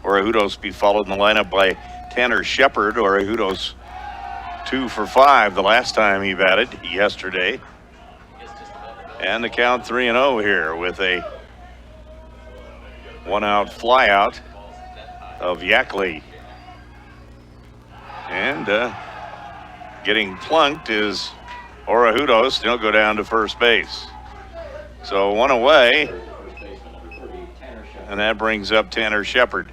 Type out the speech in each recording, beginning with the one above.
Orejudos be followed in the lineup by Tanner Shepard. Orejudos 2 for 5 the last time he batted yesterday. And the count 3-0 here with a 1-out flyout of Yackley. And getting plunked is Orejudos. He'll go down to first base. So 1 away. And that brings up Tanner Shepard.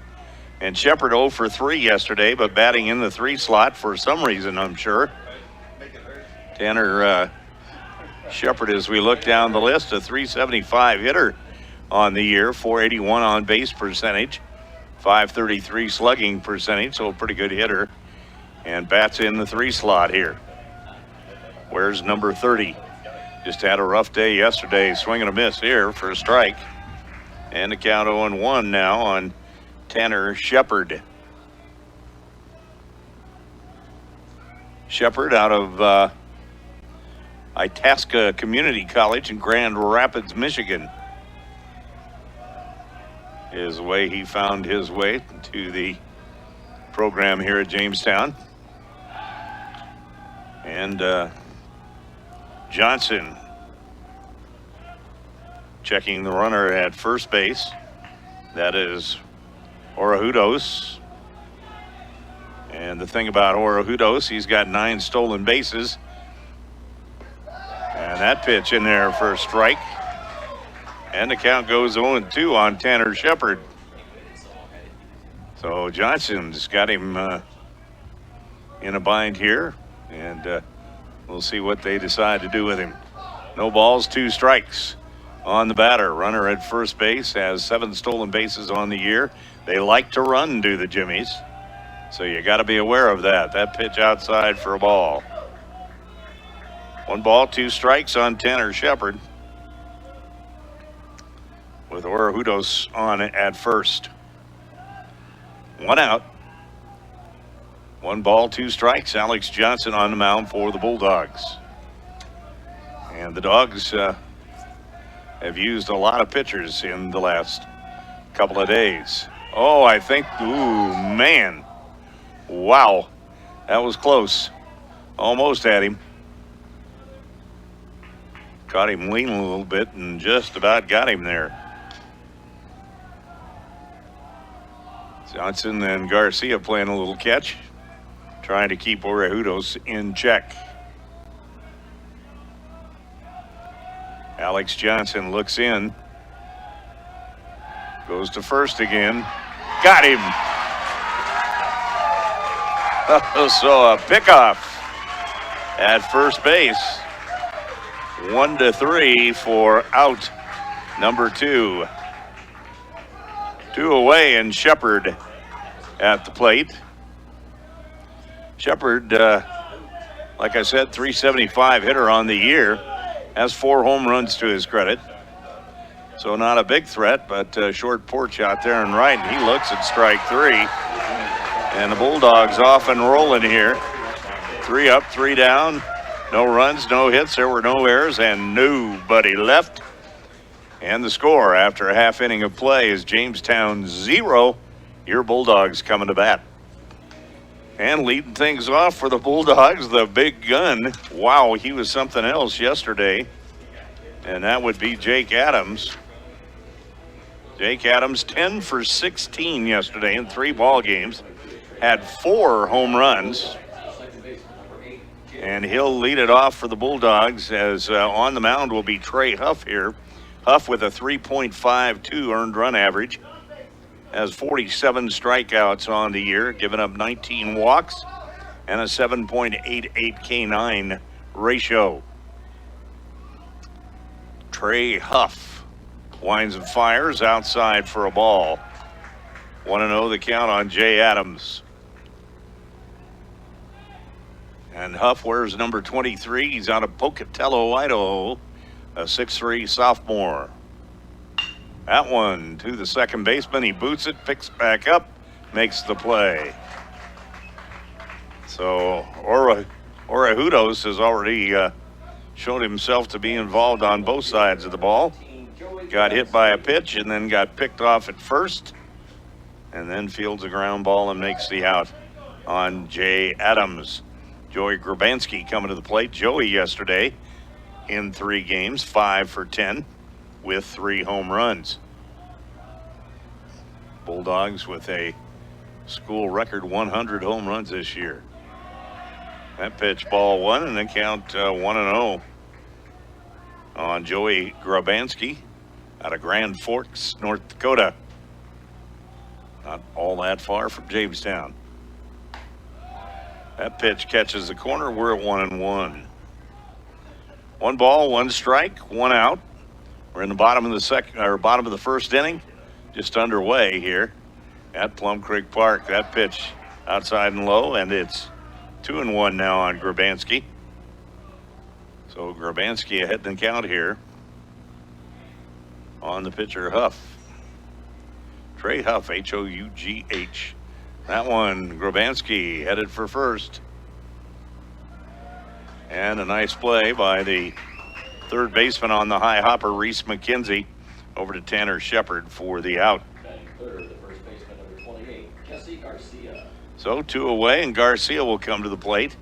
And Shepard 0 for 3 yesterday, but batting in the 3 slot for some reason, I'm sure. Tanner Shepard, as we look down the list, a 375 hitter on the year, 481 on base percentage, 533 slugging percentage, so a pretty good hitter. And bats in the 3 slot here. Where's number 30? Just had a rough day yesterday, swing and a miss here for a strike. And the count 0-1 now on Tanner Shepard. Shepard out of Itasca Community College in Grand Rapids, Michigan, is the way he found his way to the program here at Jamestown. And Johnson checking the runner at first base. That is Orejudos. And the thing about Orejudos, he's got 9 stolen bases. And that pitch in there for a strike. And the count goes 0-2 on Tanner Shepard. So Johnson's got him in a bind here. And we'll see what they decide to do with him. No balls, 2 strikes on the batter. Runner at first base has 7 stolen bases on the year. They like to run, do the Jimmies. So you got to be aware of that. That pitch outside for a ball. 1 ball, 2 strikes on Tanner Shepard, with Orejudos on at first. 1 out. 1 ball, 2 strikes. Alex Johnson on the mound for the Bulldogs. And the Dogs have used a lot of pitchers in the last couple of days. Oh, I think, ooh, man. Wow. That was close. Almost had him. Caught him leaning a little bit and just about got him there. Johnson and Garcia playing a little catch, trying to keep Orejudos in check. Alex Johnson looks in, goes to first again, got him. So a pickoff at first base. 1-3 for out number 2. 2 away, and Shepard at the plate. Shepard, like I said, 375 hitter on the year, has 4 home runs to his credit. So not a big threat, but a short porch out there and right, and he looks at strike 3. And the Bulldogs off and rolling here. 3 up, 3 down. No runs, no hits. There were no errors and nobody left. And the score after a half inning of play is Jamestown 0. Your Bulldogs coming to bat. And leading things off for the Bulldogs, the big gun. Wow, he was something else yesterday. And that would be Jake Adams. Jake Adams, 10 for 16 yesterday in 3 ball games. Had 4 home runs. And he'll lead it off for the Bulldogs, as on the mound will be Trey Huff here. Huff with a 3.52 earned run average. Has 47 strikeouts on the year, giving up 19 walks and a 7.88 K9 ratio. Trey Huff winds and fires outside for a ball. 1-0 the count on Jay Adams. And Huff wears number 23. He's out of Pocatello, Idaho, a 6'3" sophomore. That one to the second baseman. He boots it, picks back up, makes the play. So Orejudos has already shown himself to be involved on both sides of the ball. Got hit by a pitch and then got picked off at first. and then fields a ground ball and makes the out on Jay Adams. Joey Grabanski coming to the plate. Joey yesterday in 3 games, 5 for 10 with 3 home runs. Bulldogs with a school record 100 home runs this year. That pitch, ball 1, and the count 1-0 on Joey Grabanski out of Grand Forks, North Dakota. Not all that far from Jamestown. That pitch catches the corner. We're at 1-1. 1 ball, 1 strike, 1 out. We're in the bottom of the first inning, just underway here at Plum Creek Park. That pitch outside and low, and it's 2-1 now on Grabanski. So Grabanski ahead in the count here on the pitcher Huff. Trey Huff, H-O-U-G-H. That one, Grabanski headed for first. And a nice play by the third baseman on the high hopper, Reese McKenzie, over to Tanner Shepard for the out. Third, the first baseman, number 28, Jesse Garcia. So 2 away, and Garcia will come to the plate.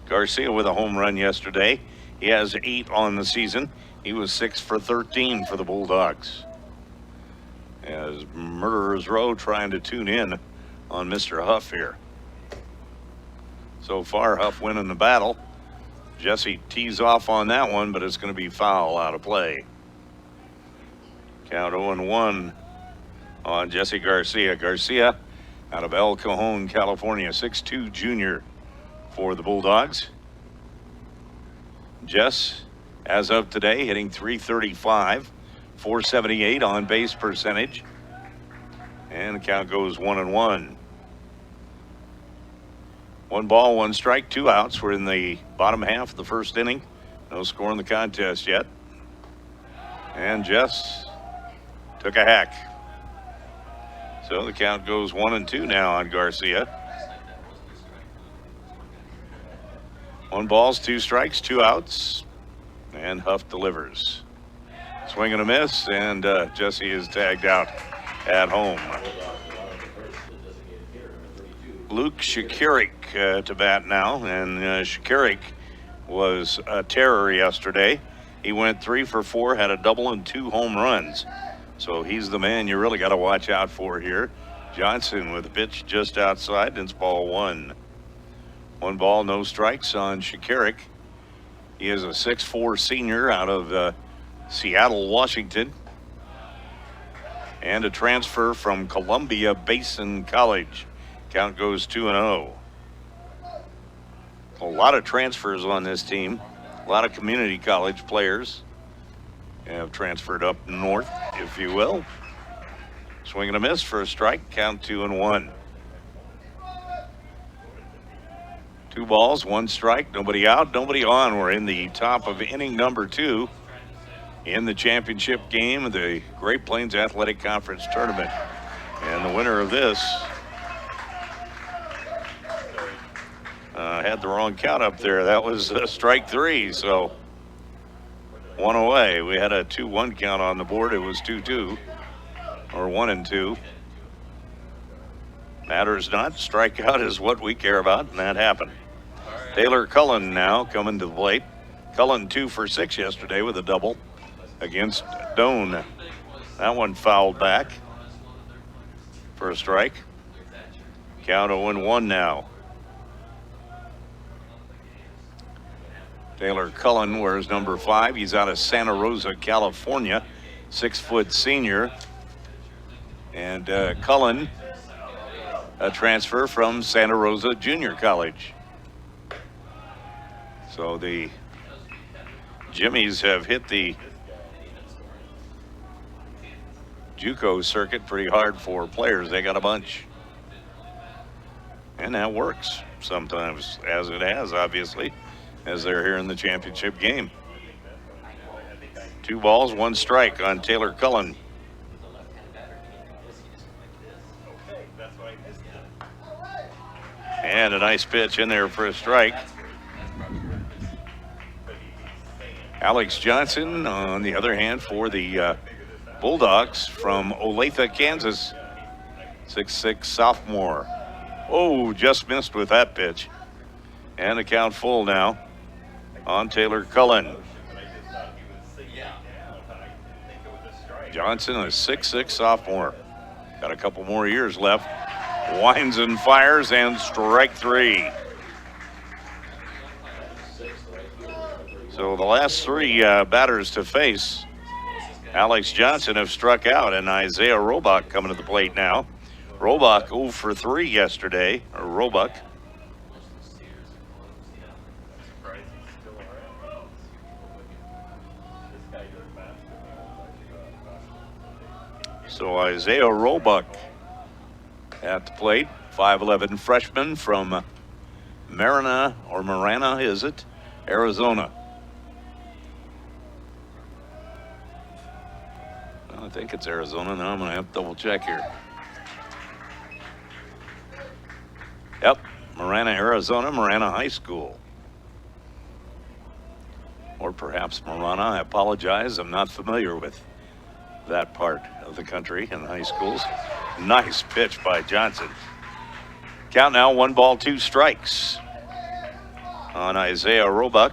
Garcia with a home run yesterday. He has 8 on the season. He was 6 for 13 for the Bulldogs. As Murderers Row trying to tune in on Mr. Huff here. So far, Huff winning the battle. Jesse tees off on that one, but it's going to be foul out of play. Count 0-1 on Jesse Garcia. Garcia out of El Cajon, California, 6'2" junior for the Bulldogs. Jess, as of today, hitting .335, 478 on base percentage. And the count goes 1-1. 1 ball, 1 strike, 2 outs. We're in the bottom half of the first inning. No score in the contest yet. And Jess took a hack. So the count goes 1-2 now on Garcia. 1 ball, 2 strikes, 2 outs. And Huff delivers. Swing and a miss, and Jesse is tagged out at home. Luke Shakaric to bat now, and Shakaric was a terror yesterday. He went 3 for 4, had a double and 2 home runs. So he's the man you really got to watch out for here. Johnson with a pitch just outside, and it's ball 1. 1 ball, no strikes on Shakaric. He is a 6'4" senior out of Seattle, Washington, and a transfer from Columbia Basin College. Count goes 2-0. A lot of transfers on this team. A lot of community college players have transferred up north, if you will. Swing and a miss for a strike. Count 2-1. 2 balls, 1 strike, nobody out, nobody on. We're in the top of inning number 2 in the championship game of the Great Plains Athletic Conference Tournament. And the winner of this had the wrong count up there. That was strike 3, so 1 away. We had a 2-1 count on the board. It was 2-2, or 1-2. Matters not. Strikeout is what we care about, and that happened. Taylor Cullen now coming to the plate. Cullen 2 for 6 yesterday with a double against Doane. That one fouled back for a strike. Count 0-1 now. Taylor Cullen wears number 5. He's out of Santa Rosa, California. 6-foot senior. And Cullen, a transfer from Santa Rosa Junior College. So the Jimmies have hit the JUCO circuit pretty hard for players. They got a bunch. And that works sometimes, as it has, obviously, as they're here in the championship game. 2 balls, 1 strike on Taylor Cullen. And a nice pitch in there for a strike. Alex Johnson, on the other hand, for the Bulldogs from Olathe, Kansas. 6'6" sophomore. Oh, just missed with that pitch. And the count full now on Taylor Cullen. Johnson, a 6'6" sophomore. Got a couple more years left. Winds and fires, and strike three. So the last three batters to face Alex Johnson have struck out, and Isaiah Roebuck coming to the plate now. Roebuck 0 for 3 yesterday, or Roebuck. So Isaiah Roebuck at the plate, 5'11" freshman from Marana, is it? Arizona. I think it's Arizona. Now I'm going to have to double check here. Yep, Marana, Arizona, Marana High School. Or perhaps Marana. I apologize. I'm not familiar with that part of the country and high schools. Nice pitch by Johnson. Count now, 1 ball, 2 strikes on Isaiah Roebuck.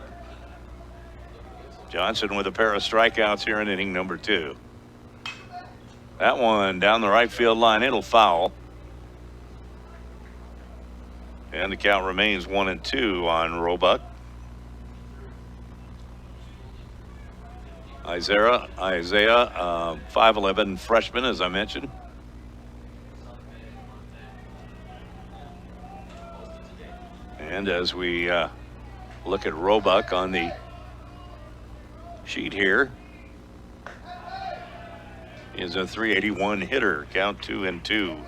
Johnson with a pair of strikeouts here in inning number 2. That one down the right field line, it'll foul. And the count remains 1-2 on Roebuck. Isaiah, 5'11" freshman, as I mentioned. And as we look at Roebuck on the sheet here, he is a .381 hitter, count 2-2.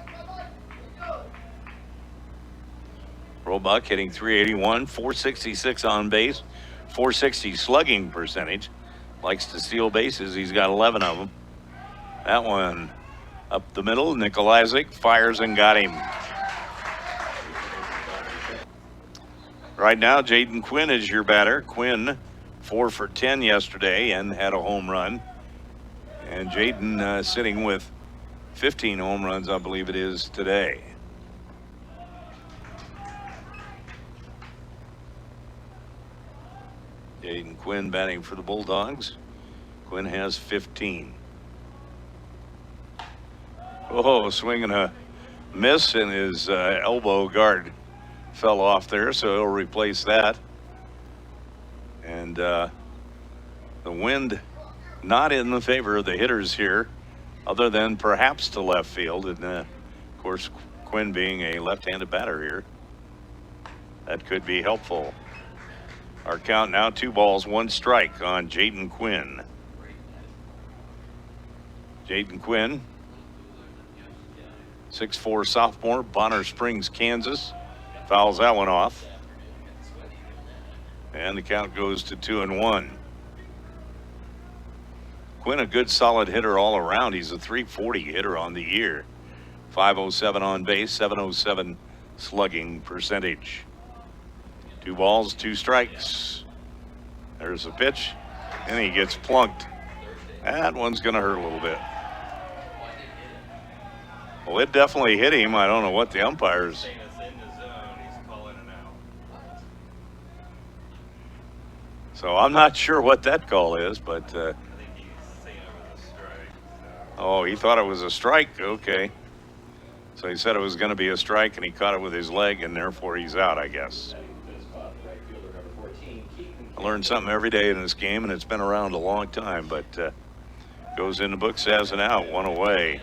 Roebuck hitting .381, .466 on base, .460 slugging percentage. Likes to steal bases. He's got 11 of them. That one up the middle. Nikolajczyk fires and got him. Right now, Jaden Quinn is your batter. Quinn, 4 for 10 yesterday and had a home run. And Jaden sitting with 15 home runs, I believe it is, today. Jaden Quinn batting for the Bulldogs. Quinn has 15. Oh, swinging a miss, and his elbow guard fell off there, so he'll replace that. And the wind not in the favor of the hitters here, other than perhaps to left field. And of course, Quinn being a left-handed batter here, that could be helpful. Our count now, 2 balls, 1 strike on Jaden Quinn. Jaden Quinn, 6'4" sophomore, Bonner Springs, Kansas. Fouls that one off. And the count goes to 2-1. Quinn, a good solid hitter all around. He's a .340 hitter on the year. .507 on base, .707 slugging percentage. 2 balls, 2 strikes. There's a pitch, and he gets plunked. That one's going to hurt a little bit. Well, it definitely hit him. I don't know what the umpires. So I'm not sure what that call is, but. Oh, he thought it was a strike. Okay. So he said it was going to be a strike, and he caught it with his leg, and therefore he's out, I guess. I learn something every day in this game, and it's been around a long time, but goes in the books as an out, 1 away.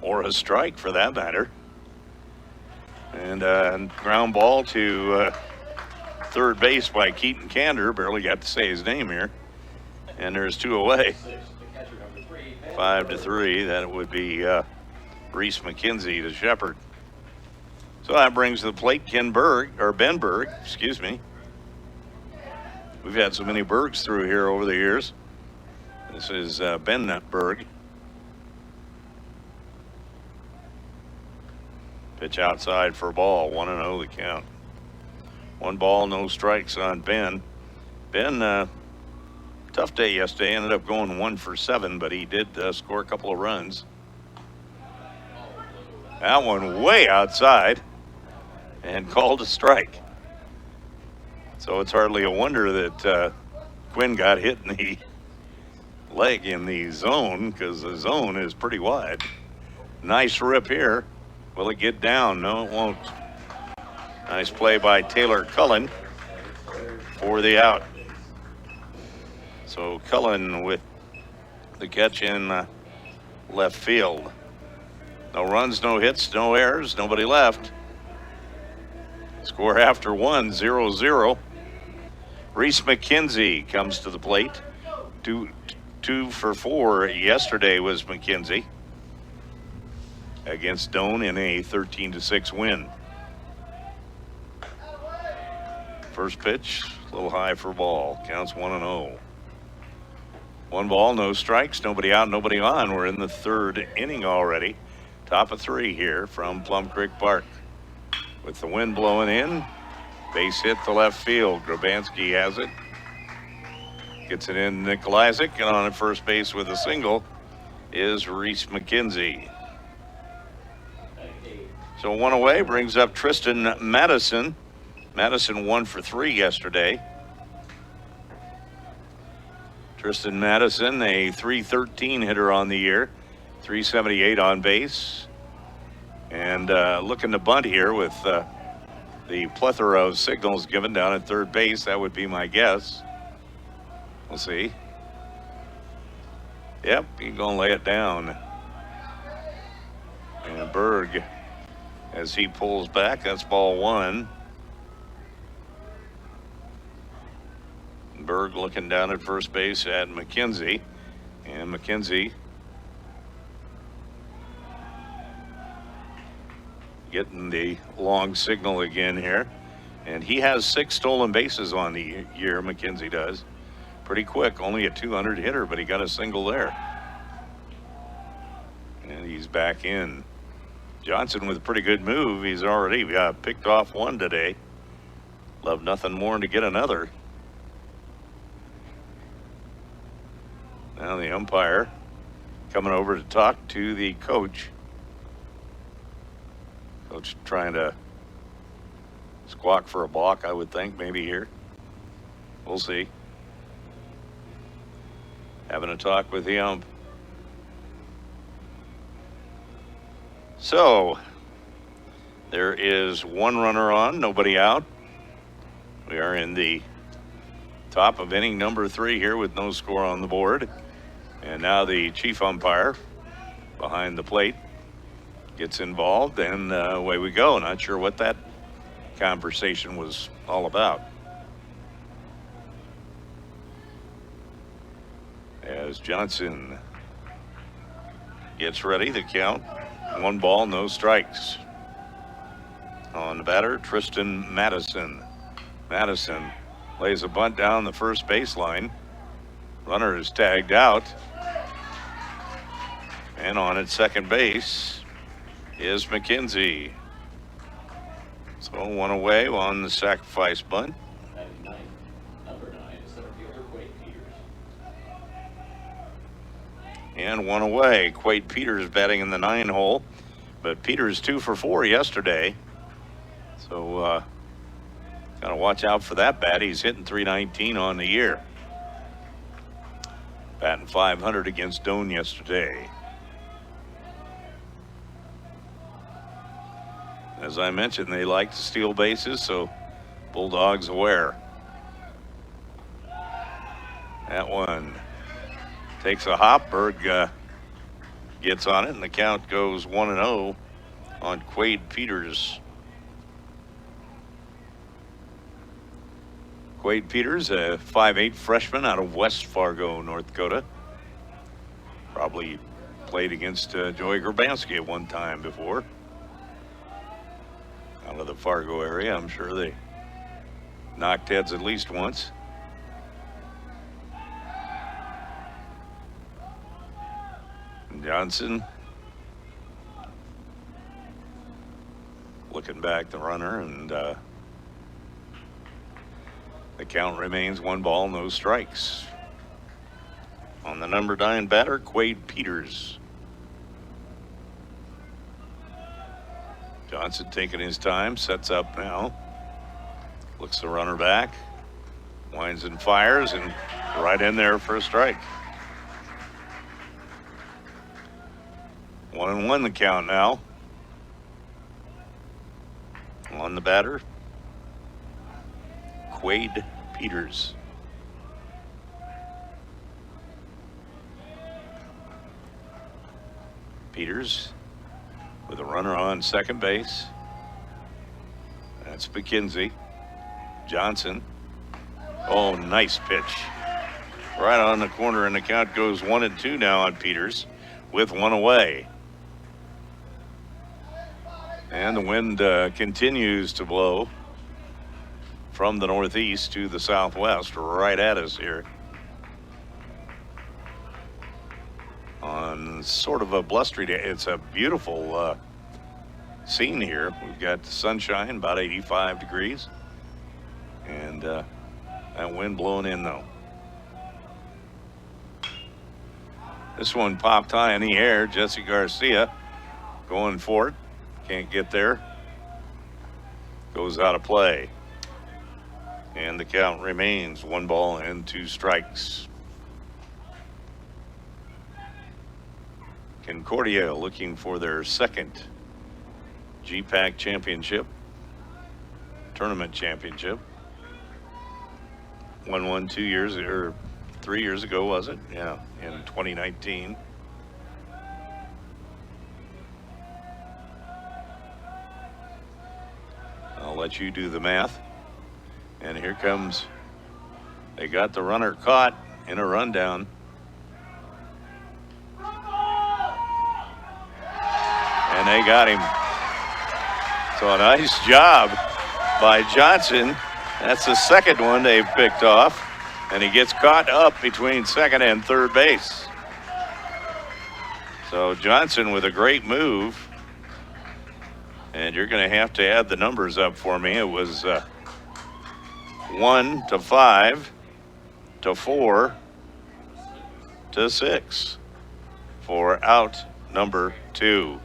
Or a strike, for that matter. And ground ball to third base by Keaton Kander. Barely got to say his name here. And there's 2 away. 5-3. That would be Reese McKenzie to Shepard. So that brings to the plate Ben Berg. Excuse me. We've had so many Bergs through here over the years. This is Ben Berg. Pitch outside for a ball. 1-0 the count. 1 ball, no strikes on Ben. Ben, tough day yesterday. Ended up going 1 for 7, but he did score a couple of runs. That one way outside and called a strike. So it's hardly a wonder that Quinn got hit in the leg in the zone, because the zone is pretty wide. Nice rip here. Will it get down? No, it won't. Nice play by Taylor Cullen for the out. So Cullen with the catch in left field. No runs, no hits, no errors, nobody left. Score after 1, 0-0. Reese McKenzie comes to the plate. Two for 4 yesterday was McKenzie against Doane in a 13-6 win. First pitch, a little high for ball. Counts 1-0. 1 ball, no strikes, nobody out, nobody on. We're in the 3rd inning already. Top of 3 here from Plum Creek Park. With the wind blowing in, base hit to left field. Grabansky has it. Gets it in Nikolazic, and on at first base with a single is Reese McKenzie. So 1 away brings up Tristan Madison. Madison 1 for 3 yesterday. Tristan Madison, a .313 hitter on the year, .378 on base. And looking to bunt here with the plethora of signals given down at third base. That would be my guess. We'll see. Yep, he's going to lay it down. And Berg, as he pulls back, that's ball 1. Berg looking down at first base at McKenzie. And McKenzie getting the long signal again here. And he has 6 stolen bases on the year, McKenzie does. Pretty quick, only a 200 hitter, but he got a single there. And he's back in. Johnson with a pretty good move. He's already picked off 1 today. Love nothing more than to get another. Now the umpire coming over to talk to the coach. Coach trying to squawk for a balk, I would think, maybe here. We'll see. Having a talk with the ump. So, there is 1 runner on, nobody out. We are in the top of inning number 3 here with no score on the board. And now the chief umpire behind the plate gets involved, and away we go. Not sure what that conversation was all about. As Johnson gets ready, the count, 1 ball, no strikes. On the batter, Tristan Madison. Madison lays a bunt down the first baseline. Runner is tagged out. And on at second base is McKenzie. So 1 away on the sacrifice bunt. Number 9 is center fielder Quade Peters. And 1 away. Quade Peters batting in the 9 hole. But Peters 2 for 4 yesterday. So gotta watch out for that bat. He's hitting .319 on the year. Batting .500 against Doane yesterday. As I mentioned, they like to steal bases, so Bulldogs aware. That one takes a hop. Berg gets on it, and the count goes 1-0 on Quade Peters. Quade Peters, a 5'8" freshman out of West Fargo, North Dakota. Probably played against Joey Grabansky at one time before. Out of the Fargo area, I'm sure they knocked heads at least once. Johnson looking back the runner, and the count remains 1 ball, no strikes. On the number 9 batter, Quade Peters. Johnson taking his time, sets up now. Looks the runner back, winds and fires, and right in there for a strike. 1-1 the count now. On the batter, Quade Peters. Peters with a runner on second base. That's McKenzie. Johnson. Oh, nice pitch. Right on the corner, and the count goes 1-2 now on Peters with 1 away. And the wind continues to blow from the northeast to the southwest, right at us here. On sort of a blustery day. It's a beautiful scene here. We've got sunshine, about 85 degrees. And that wind blowing in, though. This one popped high in the air. Jesse Garcia going for it. Can't get there. Goes out of play. And the count remains 1 ball and 2 strikes. Concordia looking for their second GPAC championship, tournament championship. Won one 2 years or 3 years ago, was it? Yeah, in 2019. I'll let you do the math. And here comes, they got the runner caught in a rundown. And they got him. So a nice job by Johnson. That's the second one they've picked off. And he gets caught up between second and third base. So Johnson with a great move. And you're going to have to add the numbers up for me. It was 1 to 5 to 4 to 6 for out number 2.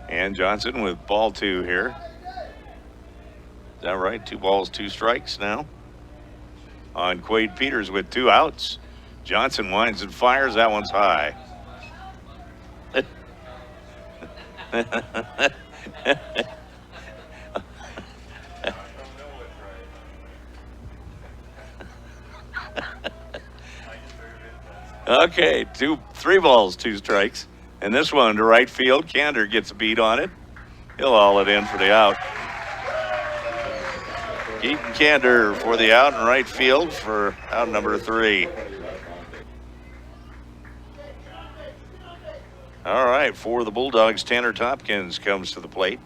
And Johnson with ball 2 here. Is that right? 2 balls, 2 strikes now. On Quade Peters with 2 outs. Johnson winds and fires. That one's high. Okay, 3 balls, 2 strikes. And this one to right field. Kander gets a beat on it. He'll haul it in for the out. Keaton Kander for the out in right field for out number 3. All right, for the Bulldogs, Tanner Tompkins comes to the plate.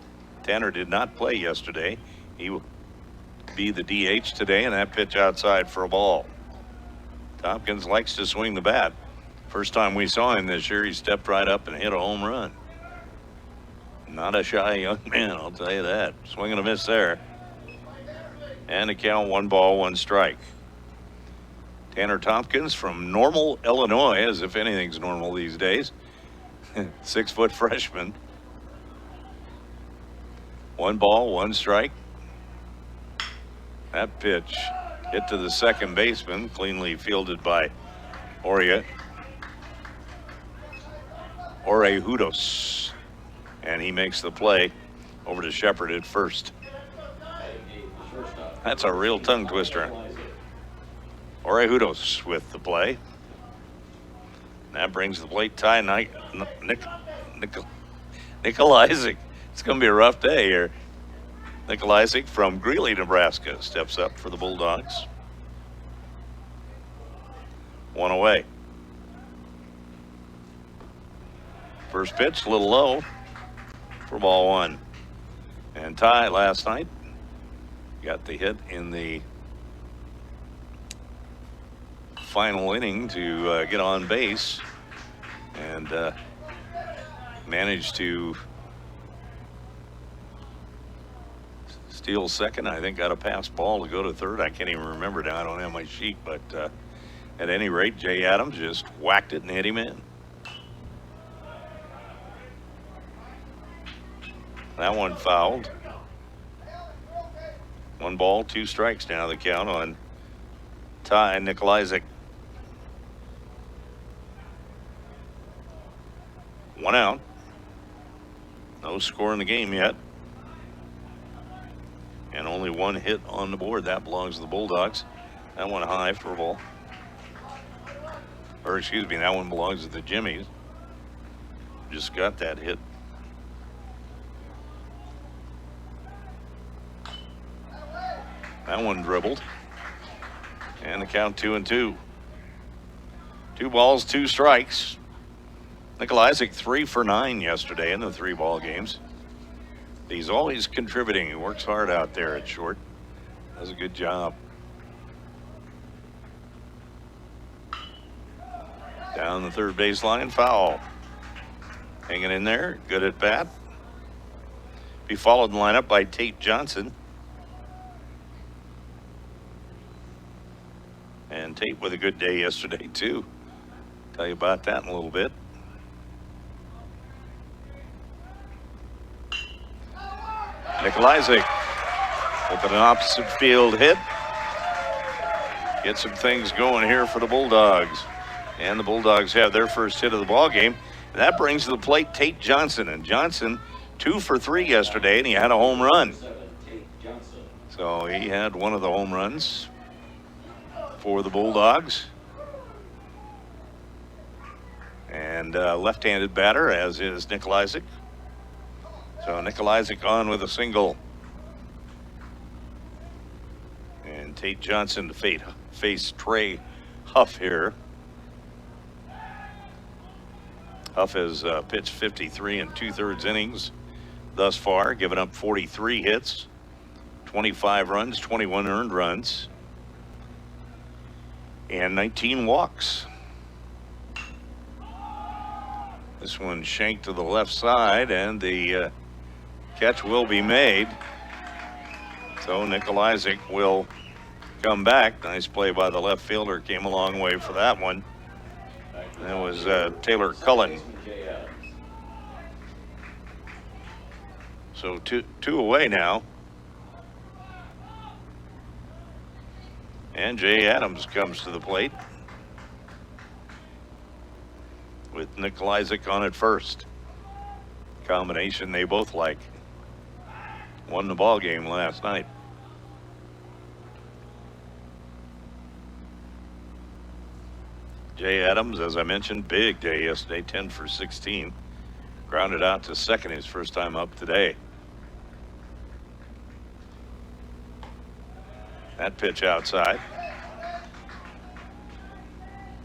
Tanner did not play yesterday. He will be the DH today, and that pitch outside for a ball. Tompkins likes to swing the bat. First time we saw him this year, he stepped right up and hit a home run. Not a shy young man, I'll tell you that. Swing and a miss there. And the count 1 ball, 1 strike. Tanner Tompkins from Normal, Illinois, as if anything's normal these days. 6-foot freshman. 1 ball, 1 strike. That pitch hit to the second baseman, cleanly fielded by Orejudos. And he makes the play over to Shepard at first. That's a real tongue twister. Orejudos with the play. That brings the plate tie Nikolajczyk. It's going to be a rough day here. Nikolajczyk from Greeley, Nebraska, steps up for the Bulldogs. 1 away. First pitch, a little low for ball 1. And Ty last night got the hit in the final inning to get on base and managed to steal second. I think got a pass ball to go to third. I can't even remember now. I don't have my sheet, but at any rate, Jay Adams just whacked it and hit him in. That one fouled. 1 ball, 2 strikes now the count on Ty Nikolajczyk. 1 out. No score in the game yet. And only 1 hit on the board. That belongs to the Bulldogs. That one high for a ball. Or excuse me, that one belongs to the Jimmies. Just got that hit. That one dribbled. And the count 2-2. 2 balls, 2 strikes. Nikolajczyk 3 for 9 yesterday in the 3 ball games. He's always contributing. He works hard out there at short. Does a good job. Down the third baseline, foul. Hanging in there, good at bat. Be followed in lineup by Tate Johnson. And Tate with a good day yesterday too. Tell you about that in a little bit. Nikolajczyk with an opposite field hit. Get some things going here for the Bulldogs. And the Bulldogs have their first hit of the ball game. And that brings to the plate Tate Johnson. And Johnson 2 for 3 yesterday, and he had a home run. So he had one of the home runs for the Bulldogs. And left-handed batter, as is Nikolajczyk. So Nikolajczyk on with a single. And Tate Johnson to face Trey Huff here. Huff has pitched 53 2/3 innings thus far, given up 43 hits, 25 runs, 21 earned runs, and 19 walks. This one shanked to the left side, and the catch will be made. So Nikolajczyk will come back. Nice play by the left fielder. Came a long way for that one. That was Taylor Cullen. So two away now. And Jay Adams comes to the plate with Nikolajczyk on at first. Combination they both like. Won the ball game last night. Jay Adams, as I mentioned, big day yesterday, 10 for 16. Grounded out to second his first time up today. That pitch outside.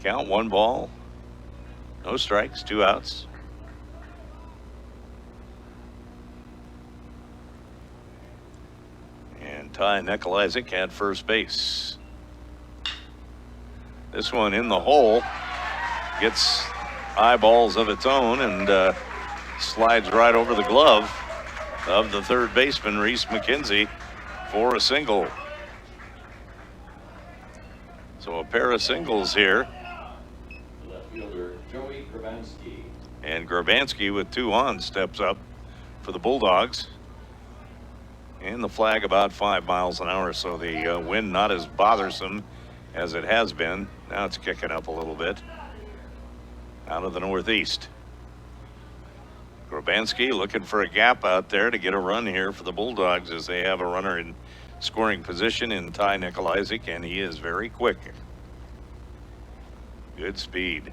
Count 1 ball. No strikes, 2 outs. And Ty Nikolajczyk at first base. This one in the hole, gets eyeballs of its own and slides right over the glove of the third baseman, Reese McKenzie, for a single. So a pair of singles here. Left fielder Joey Grabansky. And Grabansky with 2 on steps up for the Bulldogs. And the flag about 5 miles an hour, so the wind not as bothersome as it has been. Now it's kicking up a little bit out of the northeast. Grabansky looking for a gap out there to get a run here for the Bulldogs as they have a runner in scoring position in Ty Nikolajczyk, and he is very quick. Good speed.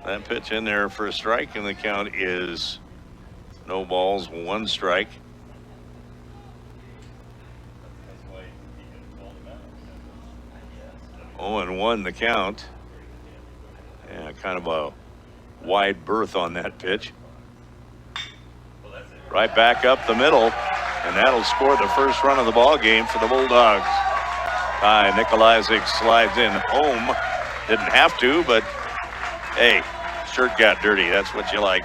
That pitch in there for a strike, and the count is no balls, 1 strike. Oh, and 1 the count. Yeah, kind of a wide berth on that pitch. Right back up the middle, and that'll score the first run of the ball game for the Bulldogs. High. Nikolajczyk slides in home. Didn't have to, but hey, shirt got dirty. That's what you like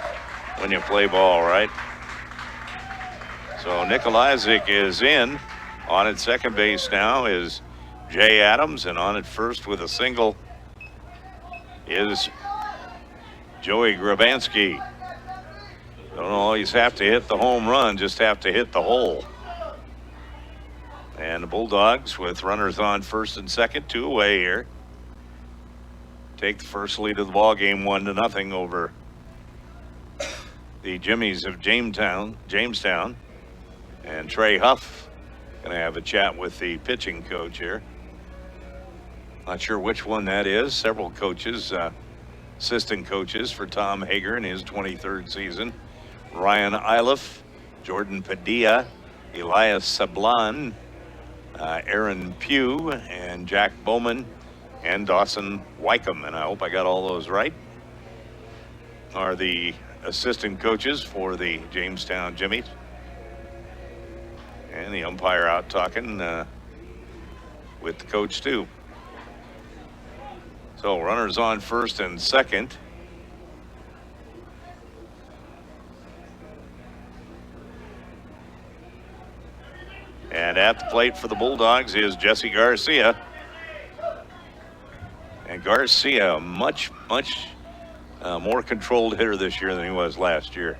when you play ball, right? So Nikolajczyk is in. On at second base now is Jay Adams, and on at first with a single is Joey Grabanski. Don't always have to hit the home run, just have to hit the hole. And the Bulldogs, with runners on first and second, 2 away here, take the first lead of the ball game, 1-0 over the Jimmies of Jamestown. And Trey Huff gonna have a chat with the pitching coach here. Not sure which one that is. Several coaches, assistant coaches for Tom Hager in his 23rd season. Ryan Iliff, Jordan Padilla, Elias Sablan, Aaron Pugh, and Jack Bowman, and Dawson Wycombe. And I hope I got all those right. Are the assistant coaches for the Jamestown Jimmies. And the umpire out talking with the coach too. So runners on first and second. And at the plate for the Bulldogs is Jesse Garcia. And Garcia, much more controlled hitter this year than he was last year.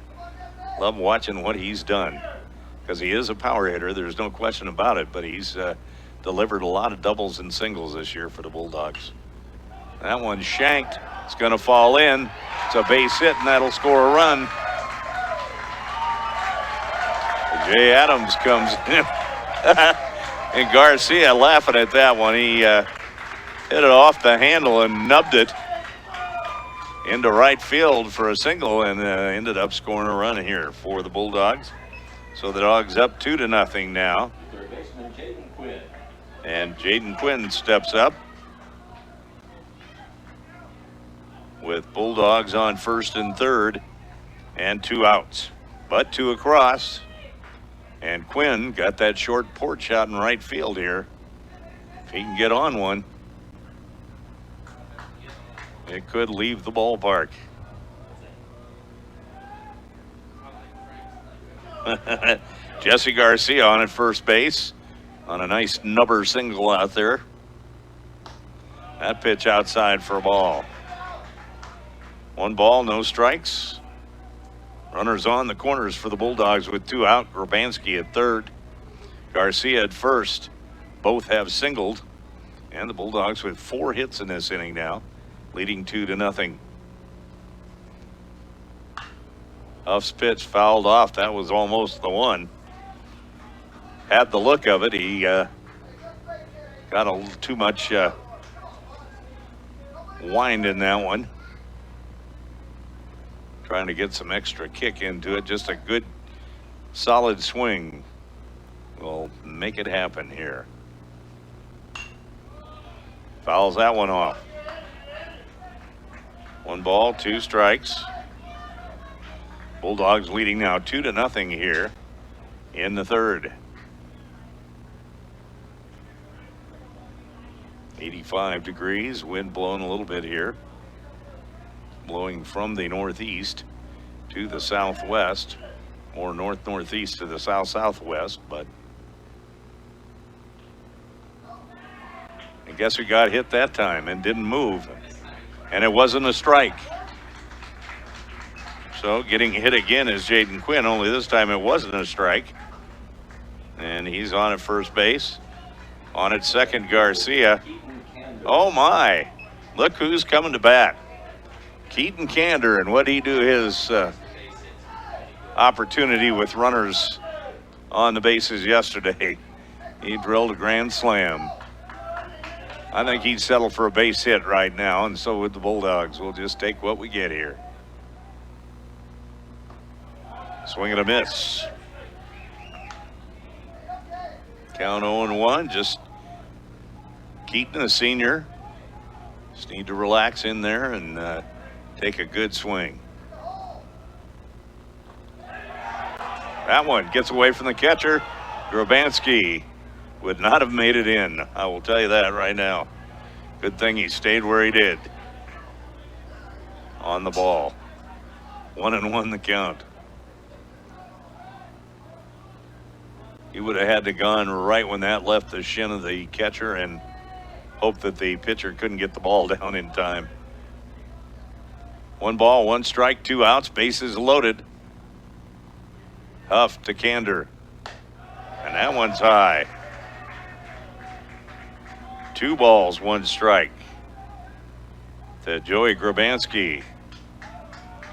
Love watching what he's done, because he is a power hitter. There's no question about it, but he's delivered a lot of doubles and singles this year for the Bulldogs. That one's shanked. It's going to fall in. It's a base hit, and that'll score a run. Jay Adams comes in. And Garcia laughing at that one. He hit it off the handle and nubbed it into right field for a single, and ended up scoring a run here for the Bulldogs. So the Dogs up 2-0 now. Third baseman Jaden Quinn. And Jaden Quinn steps up with Bulldogs on first and third and 2 outs. But 2 across. And Quinn got that short porch shot in right field here. If he can get on one, it could leave the ballpark. Jesse Garcia on at first base on a nice nubber single out there. That pitch outside for a ball. 1 ball, no strikes. Runners on the corners for the Bulldogs with 2 out. Grabanski at third, Garcia at first. Both have singled, and the Bulldogs with 4 hits in this inning now, leading 2-0. Huff's pitch fouled off. That was almost the one. Had the look of it. He got a little too much wind in that one. Trying to get some extra kick into it. Just a good, solid swing will make it happen here. Fouls that one off. 1 ball, 2 strikes. Bulldogs leading now 2-0 here in the third. 85 degrees, wind blowing a little bit here. Blowing from the northeast to the southwest, or north-northeast to the south-southwest, but I guess we got hit that time and didn't move, and it wasn't a strike. So getting hit again is Jaden Quinn, only this time it wasn't a strike. And he's on at first base. On at second, Garcia. Oh my, look who's coming to bat. Keaton Kander, and what he do his opportunity with runners on the bases yesterday. He drilled a grand slam. I think he'd settle for a base hit right now, and so would the Bulldogs. We'll just take what we get here. Swing and a miss. Count 0-1, just Keaton, a senior. Just need to relax in there and take a good swing. That one gets away from the catcher. Grabanski would not have made it in. I will tell you that right now. Good thing he stayed where he did. On the ball. 1-1 the count. He would have had to gone right when that left the shin of the catcher and hope that the pitcher couldn't get the ball down in time. 1 ball, 1 strike, 2 outs, bases loaded. Huff to Kander. And that one's high. 2 balls, 1 strike. To Joey Grabanski.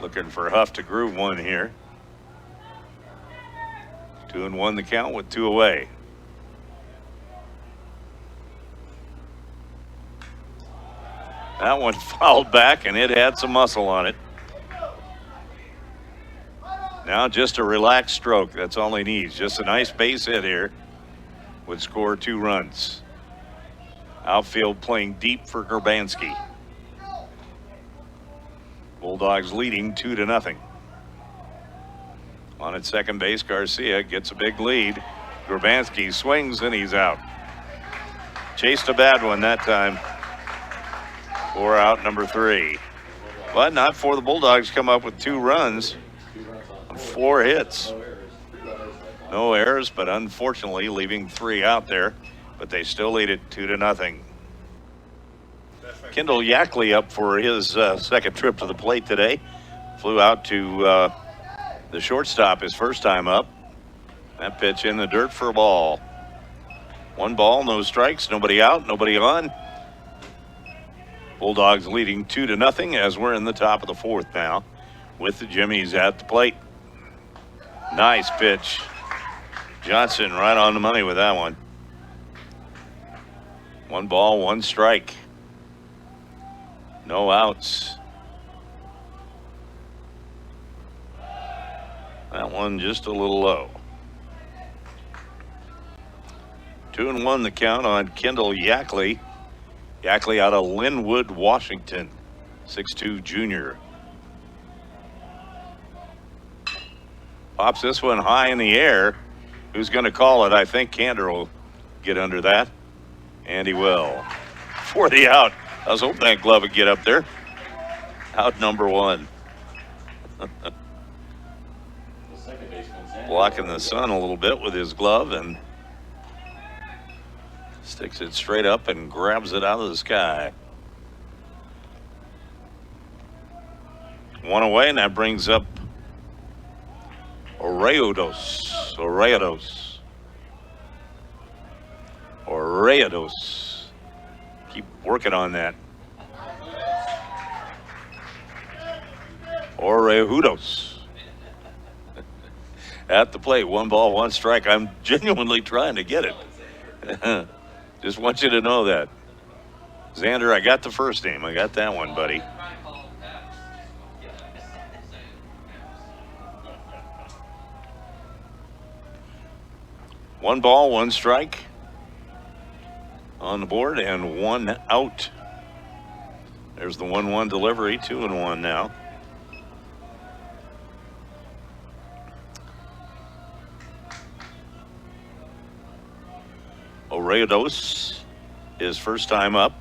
Looking for Huff to groove one here. 2-1 the count with 2 away. That one fouled back and it had some muscle on it. Now just a relaxed stroke. That's all he needs. Just a nice base hit here would score 2 runs. Outfield playing deep for Grabanski. Bulldogs leading 2-0. On at second base, Garcia gets a big lead. Grabanski swings and he's out. Chased a bad one that time. 4 out, number 3. But not for the Bulldogs come up with 2 runs. 4 hits. No errors, but unfortunately leaving 3 out there. But they still lead it 2-0. Kendall Yackley up for his second trip to the plate today. Flew out to the shortstop his first time up. That pitch in the dirt for a ball. 1 ball, no strikes, nobody out, nobody on. Bulldogs leading 2-0 as we're in the top of the 4th now with the Jimmies at the plate. Nice pitch. Johnson right on the money with that one. 1 ball, 1 strike. No outs. That one just a little low. 2-1 the count on Kendall Yackley. Yackley out of Linwood, Washington. 6'2" junior. Pops this one high in the air. Who's going to call it? I think Kander will get under that. And he will. For the out. I was hoping that glove would get up there. Out number 1. Blocking the sun a little bit with his glove and sticks it straight up and grabs it out of the sky. 1 away, and that brings up Oreados. Keep working on that. Orejudos. At the plate, 1 ball, 1 strike. I'm genuinely trying to get it. Just want you to know that. Xander, I got the first name. I got that one, buddy. One ball, 1 strike on the board, and 1 out. There's the 1-1 delivery, 2-1 now. Oreados, his first time up.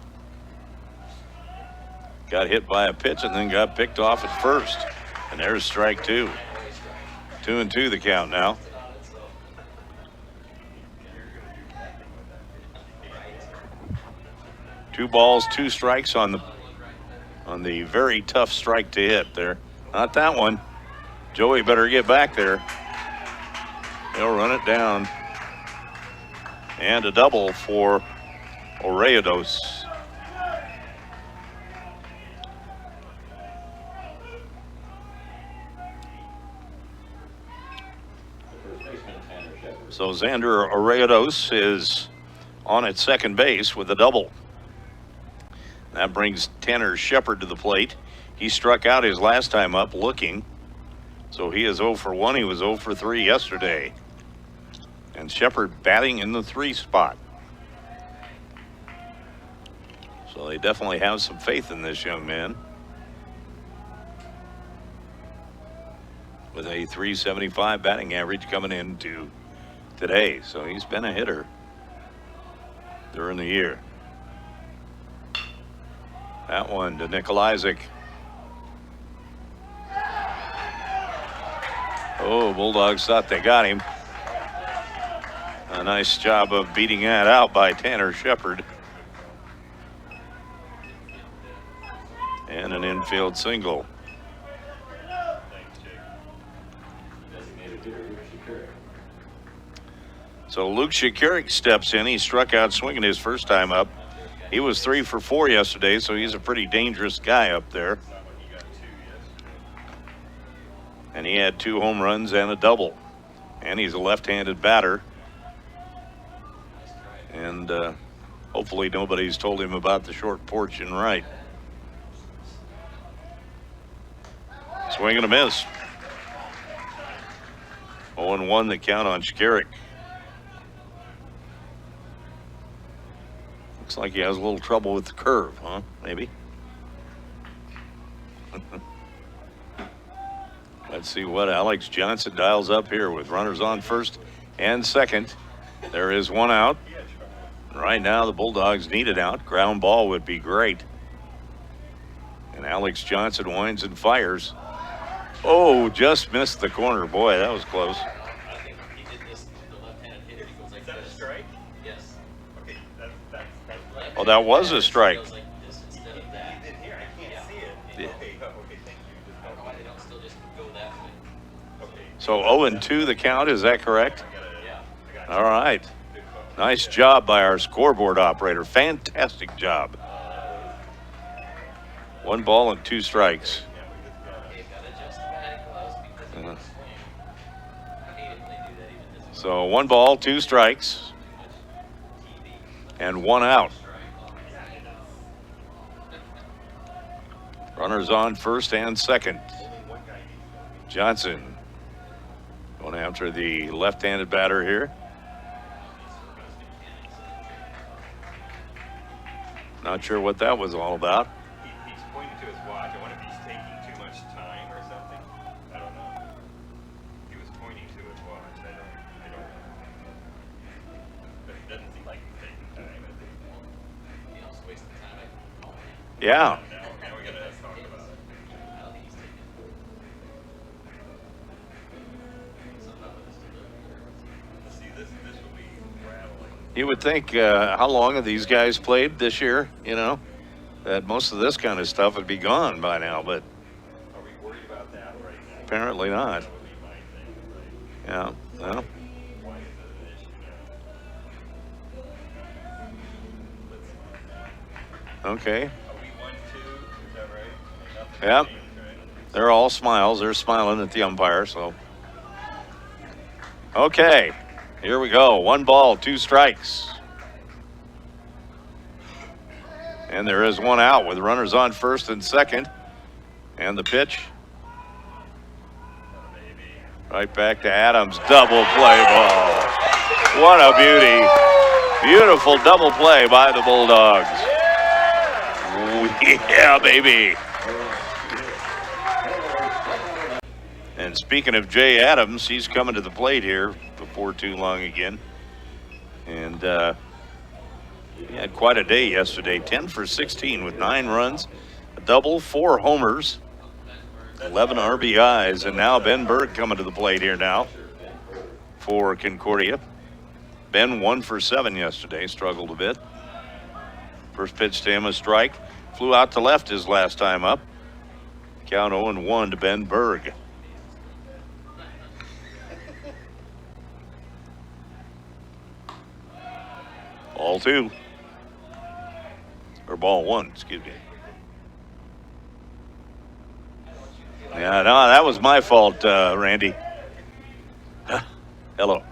Got hit by a pitch and then got picked off at first. And there's strike 2. 2-2 the count now. Two balls, 2 strikes on the very tough strike to hit there. Not that one. Joey better get back there. He'll run it down. And a double for Oreados. So Xander Oreados is on at second base with a double. That brings Tanner Shepard to the plate. He struck out his last time up looking. So he is 0 for 1. He was 0 for 3 yesterday. And Shepard batting in the 3 spot. So they definitely have some faith in this young man. With a .375 batting average coming into today. So he's been a hitter. during the year. That one to Nikolajczyk. Oh, Bulldogs thought they got him. A nice job of beating that out by Tanner Shepard. And an infield single. So Luke Shakaric steps in. He struck out swinging his first time up. He was 3 for 4 yesterday, so he's a pretty dangerous guy up there. And he had 2 home runs and a double. And he's a left-handed batter. And hopefully nobody's told him about the short porch and right. Swing and a miss. 0-1 the count on Shakaric. Looks like he has a little trouble with the curve, huh? Maybe. Let's see what Alex Johnson dials up here with runners on first and second. There is 1 out. Right now the Bulldogs need it out. Ground ball would be great. And Alex Johnson winds and fires. Oh, just missed the corner. Boy, that was close. I think he did this, the left-handed hitter, he goes like this. Is that a strike? Yes. Okay, that's Oh, that was a strike. Goes like this instead of that. In here, I can't see it. Yeah. Okay, okay, thank you. I don't know why they don't still just go that way. Okay. So 0-2 the count, is that correct? Yeah. All right. Nice job by our scoreboard operator. Fantastic job. 1 ball and 2 strikes. Okay, gotta adjust the batting gloves because of the swing. I hate it when they do that even this. So 1 ball, 2 strikes, and 1 out. Runners on first and second. Johnson going after the left-handed batter here. Not sure what that was all about. He's pointing to his watch. I wonder if he's taking too much time or something. I don't know. He was pointing to his watch. I don't know. But it doesn't seem like he's taking time. I think. You know, it's wasting time. Yeah. Now we gotta talk about it. I don't think he's taking something up with this delivery. Let's see, this will be rattling. You would think, how long have these guys played this year? You know, that most of this kind of stuff would be gone by now, but Are we worried about that right now? apparently not. That would be my thing, right? Yeah, well, Why is it an issue now? okay. Are we 1-2? Is that right? Nothing Yep. changed, right? They're all smiles. They're smiling at the umpire, so. Okay, here we go. 1 ball, 2 strikes. And there is 1 out with runners on first and second. And the pitch. Right back to Adams. Double play ball. What a beauty. Beautiful double play by the Bulldogs. Yeah, baby. And speaking of Jay Adams, he's coming to the plate here before too long again. And he had quite a day yesterday. 10 for 16 with 9 runs, a double, 4 homers, 11 RBIs. And now Ben Berg coming to the plate here now for Concordia. Ben 1 for 7 yesterday, struggled a bit. First pitch to him, a strike. Flew out to left his last time up. Count 0-1 to Ben Berg. Ball 2. Or ball 1, excuse me. Yeah, no, that was my fault, Randy. Hello.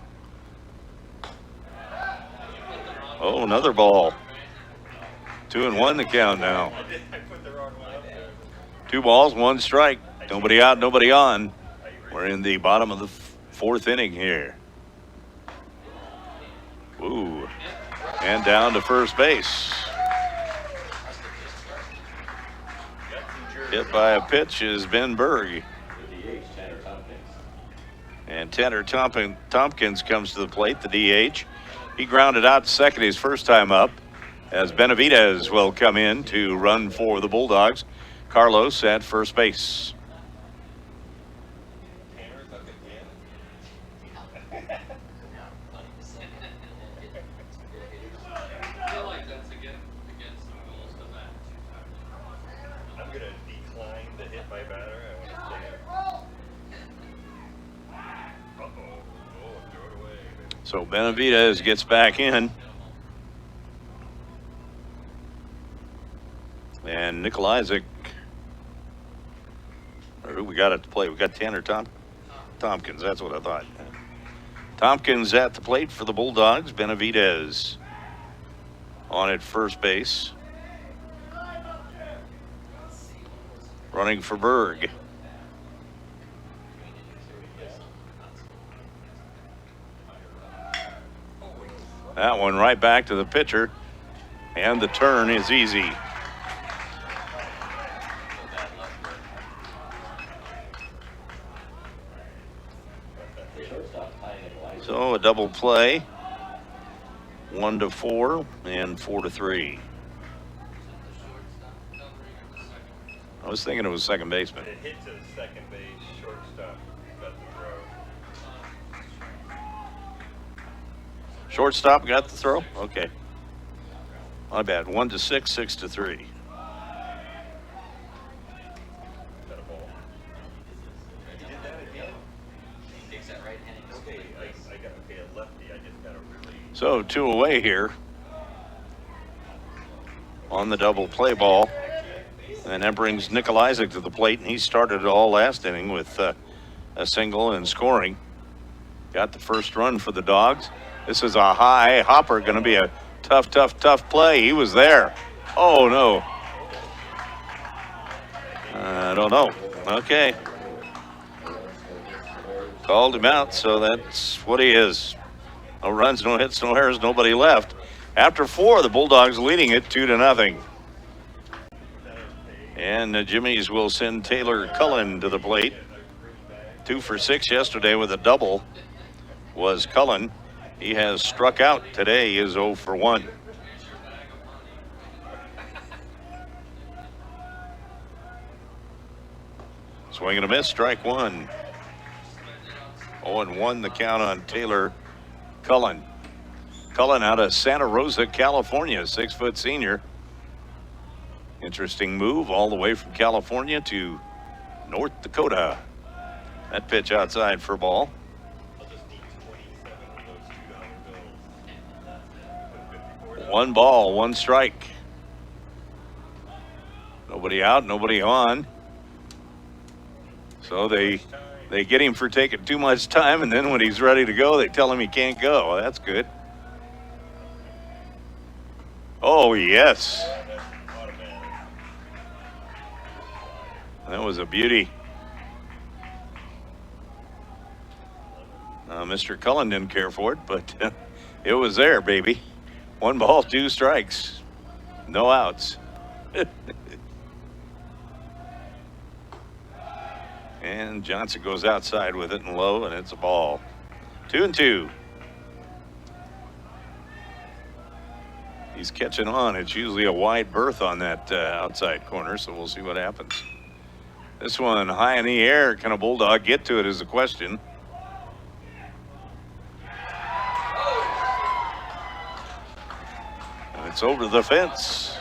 Oh, another ball. 2-1 the count now. I put the wrong one up there. 2 balls, 1 strike. Nobody out, nobody on. We're in the bottom of the 4th inning here. Ooh. And down to first base. Hit by a pitch is Ben Berg. And Tanner Tompkins comes to the plate, the DH. He grounded out to second his first time up, as Benavidez will come in to run for the Bulldogs. Carlos at first base. Tanner's up again. I feel like that's against some goals to that. I'm gonna decline the hit by batter. I want to stay up. Uh-oh. Oh, throw it away. So Benavidez gets back in. And Nikolajczyk, or who we got at the plate? We got Tanner Tompkins, that's what I thought. Tompkins at the plate for the Bulldogs. Benavidez on at first base. Running for Berg. That one right back to the pitcher. And the turn is easy. So a double play, 1-4 and 4-3. I was thinking it was second baseman. It hit to the second base, shortstop got the throw. Shortstop got the throw? Okay. My bad. 1-6, 6-3. Got a ball. He did that again? Takes that right-handed Okay, I got a lefty. I just got a really. So 2 away here on the double play ball. And that brings Nikolajczyk to the plate, and he started it all last inning with a single and scoring. Got the first run for the Dogs. This is a high hopper, going to be a tough play. He was there. Oh, no. I don't know. Okay. Called him out, so that's what he is. No runs, no hits, no errors, nobody left. After 4, the Bulldogs leading it 2-0. And the Jimmies will send Taylor Cullen to the plate. 2 for 6 yesterday with a double was Cullen. He has struck out today. He is 0 for 1. Swing and a miss, strike 1. 0-1 the count on Taylor Cullen. Cullen out of Santa Rosa, California, 6-foot senior. Interesting move all the way from California to North Dakota. That pitch outside for ball. I'll just need 27 of those $2 bills. 1 ball, 1 strike. Nobody out, nobody on. So they get him for taking too much time, and then when he's ready to go, they tell him he can't go. Well, that's good. Oh, yes. That was a beauty. Mr. Cullen didn't care for it, but it was there, baby. 1 ball, 2 strikes. No outs. And Johnson goes outside with it and low, and it's a ball. 2-2. He's catching on. It's usually a wide berth on that outside corner, so we'll see what happens. This one high in the air. Can a Bulldog get to it is the question. And it's over the fence.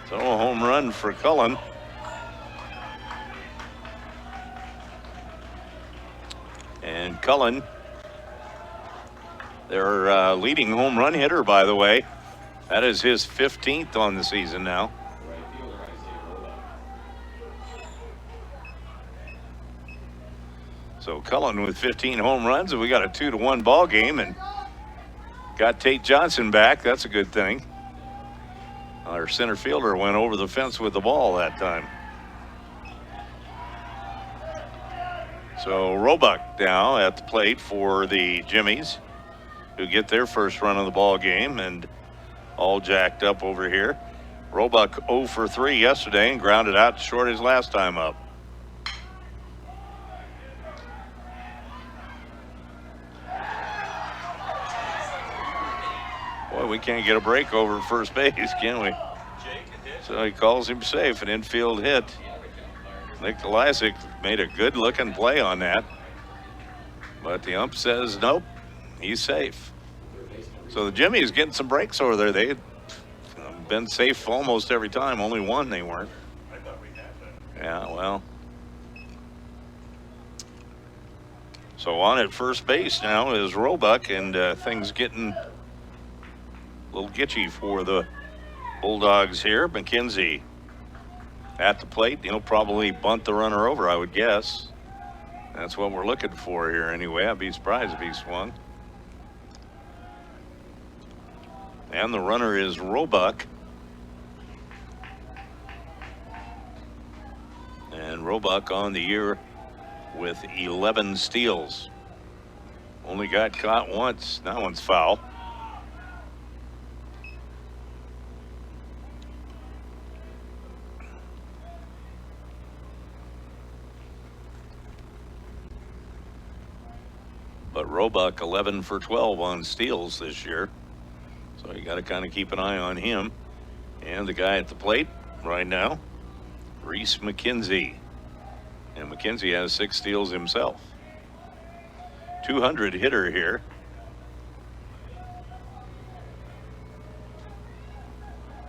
So a home run for Cullen. And Cullen, their leading home run hitter, by the way. That is his 15th on the season now. So Cullen with 15 home runs, and we got a 2-1 ball game, and got Tate Johnson back. That's a good thing. Our center fielder went over the fence with the ball that time. So Roebuck now at the plate for the Jimmies, who get their first run of the ball game, and all jacked up over here. Roebuck 0 for 3 yesterday and grounded out short his last time up. Boy, we can't get a break over first base, can we? Jake, a hit. So he calls him safe, an infield hit. Nick Delasic made a good-looking play on that. But the ump says, nope, he's safe. So the Jimmy's getting some breaks over there. They've been safe almost every time. Only one they weren't. I thought we had that. Yeah, well. So on at first base now is Roebuck, and things getting a little gitchy for the Bulldogs here. McKenzie at the plate. He'll probably bunt the runner over, I would guess. That's what we're looking for here anyway. I'd be surprised if he swung. And the runner is Roebuck. And Roebuck on the year with 11 steals. Only got caught once. That one's foul. But Roebuck 11 for 12 on steals this year. So you got to kind of keep an eye on him. And the guy at the plate right now, Reese McKenzie. And McKenzie has 6 steals himself. 200 hitter here.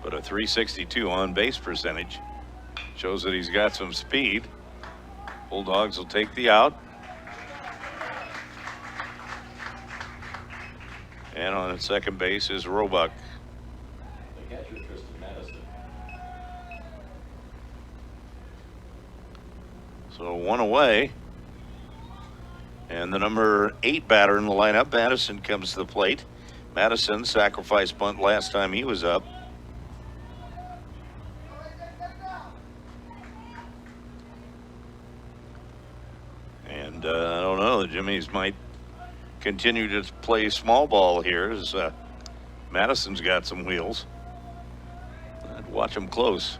But a 362 on base percentage. Shows that he's got some speed. Bulldogs will take the out. And on at second base is Roebuck. The catcher, Tristan Madison. So one away. And the number 8 batter in the lineup, Madison, comes to the plate. Madison sacrifice bunt last time he was up. And I don't know, the Jimmies might continue to play small ball here as Madison's got some wheels. I'd watch him close.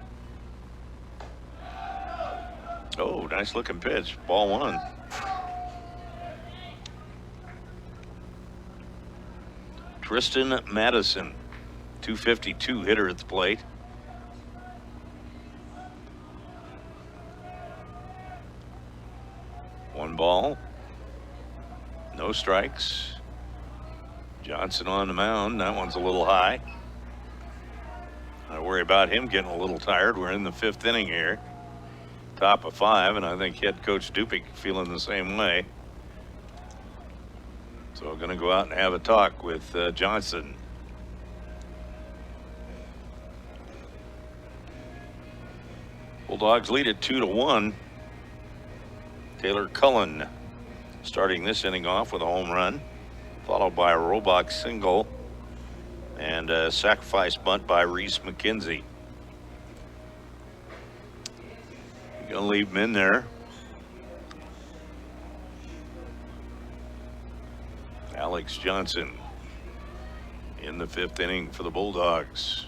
Oh, nice looking pitch. Ball 1. Tristan Madison, 252 hitter at the plate. One ball. No strikes. Johnson on the mound. That one's a little high. I worry about him getting a little tired. We're in the 5th inning here. Top of 5, and I think head coach Dupic feeling the same way. So we're going to go out and have a talk with Johnson. Bulldogs lead at 2-1. Taylor Cullen starting this inning off with a home run, followed by a Roebuck single and a sacrifice bunt by Reese McKenzie. You're going to leave him in there. Alex Johnson in the 5th inning for the Bulldogs.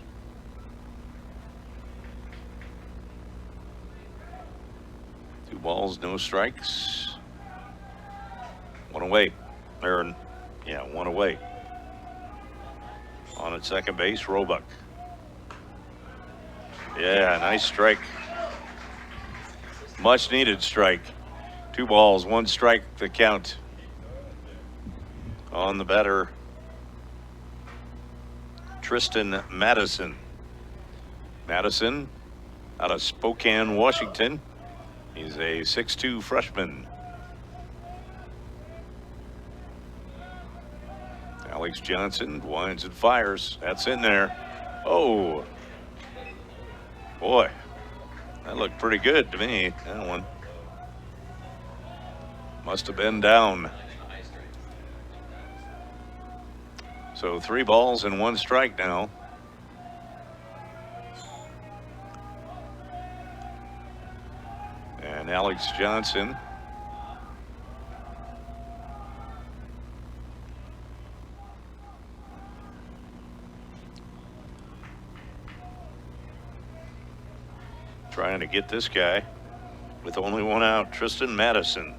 Two balls, no strikes. One away. One away. On at second base, Roebuck. Yeah, nice strike. Much needed strike. 2 balls, 1 strike the count on the batter, Tristan Madison. Madison out of Spokane, Washington. He's a 6'2" freshman. Alex Johnson winds and fires. That's in there. Oh, boy, that looked pretty good to me. That one must have been down. So 3 balls and 1 strike now. And Alex Johnson trying to get this guy with only 1 out. Tristan Madison,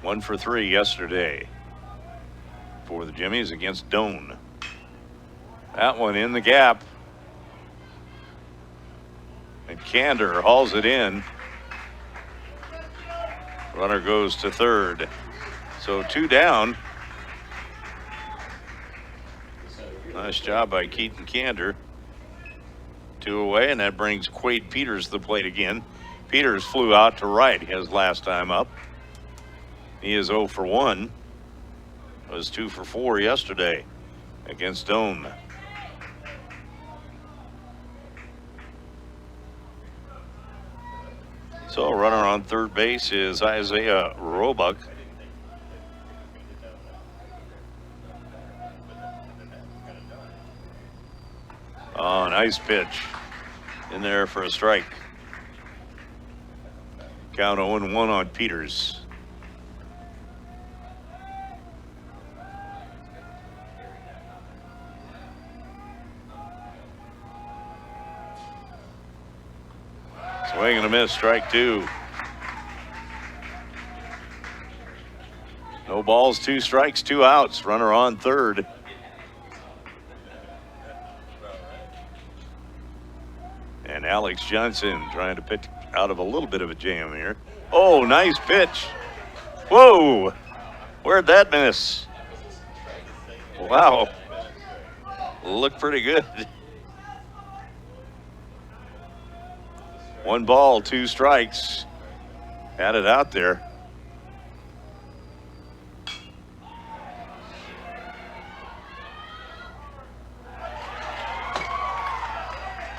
1 for 3 yesterday for the Jimmies against Doane. That one in the gap. And Kander hauls it in. Runner goes to third. So 2 down. Nice job by Keaton Kander. 2 away, and that brings Quade Peters to the plate again. Peters flew out to right his last time up. He is 0 for 1. Was 2 for 4 yesterday against Doan. So runner on third base is Isaiah Roebuck. Oh, nice pitch in there for a strike. Count 0-1 on Peters. Swing and a miss, strike 2. No balls, 2 strikes, 2 outs. Runner on third. And Alex Johnson trying to pitch out of a little bit of a jam here. Oh, nice pitch. Whoa, where'd that miss? Wow, looked pretty good. 1 ball, 2 strikes. Had it out there.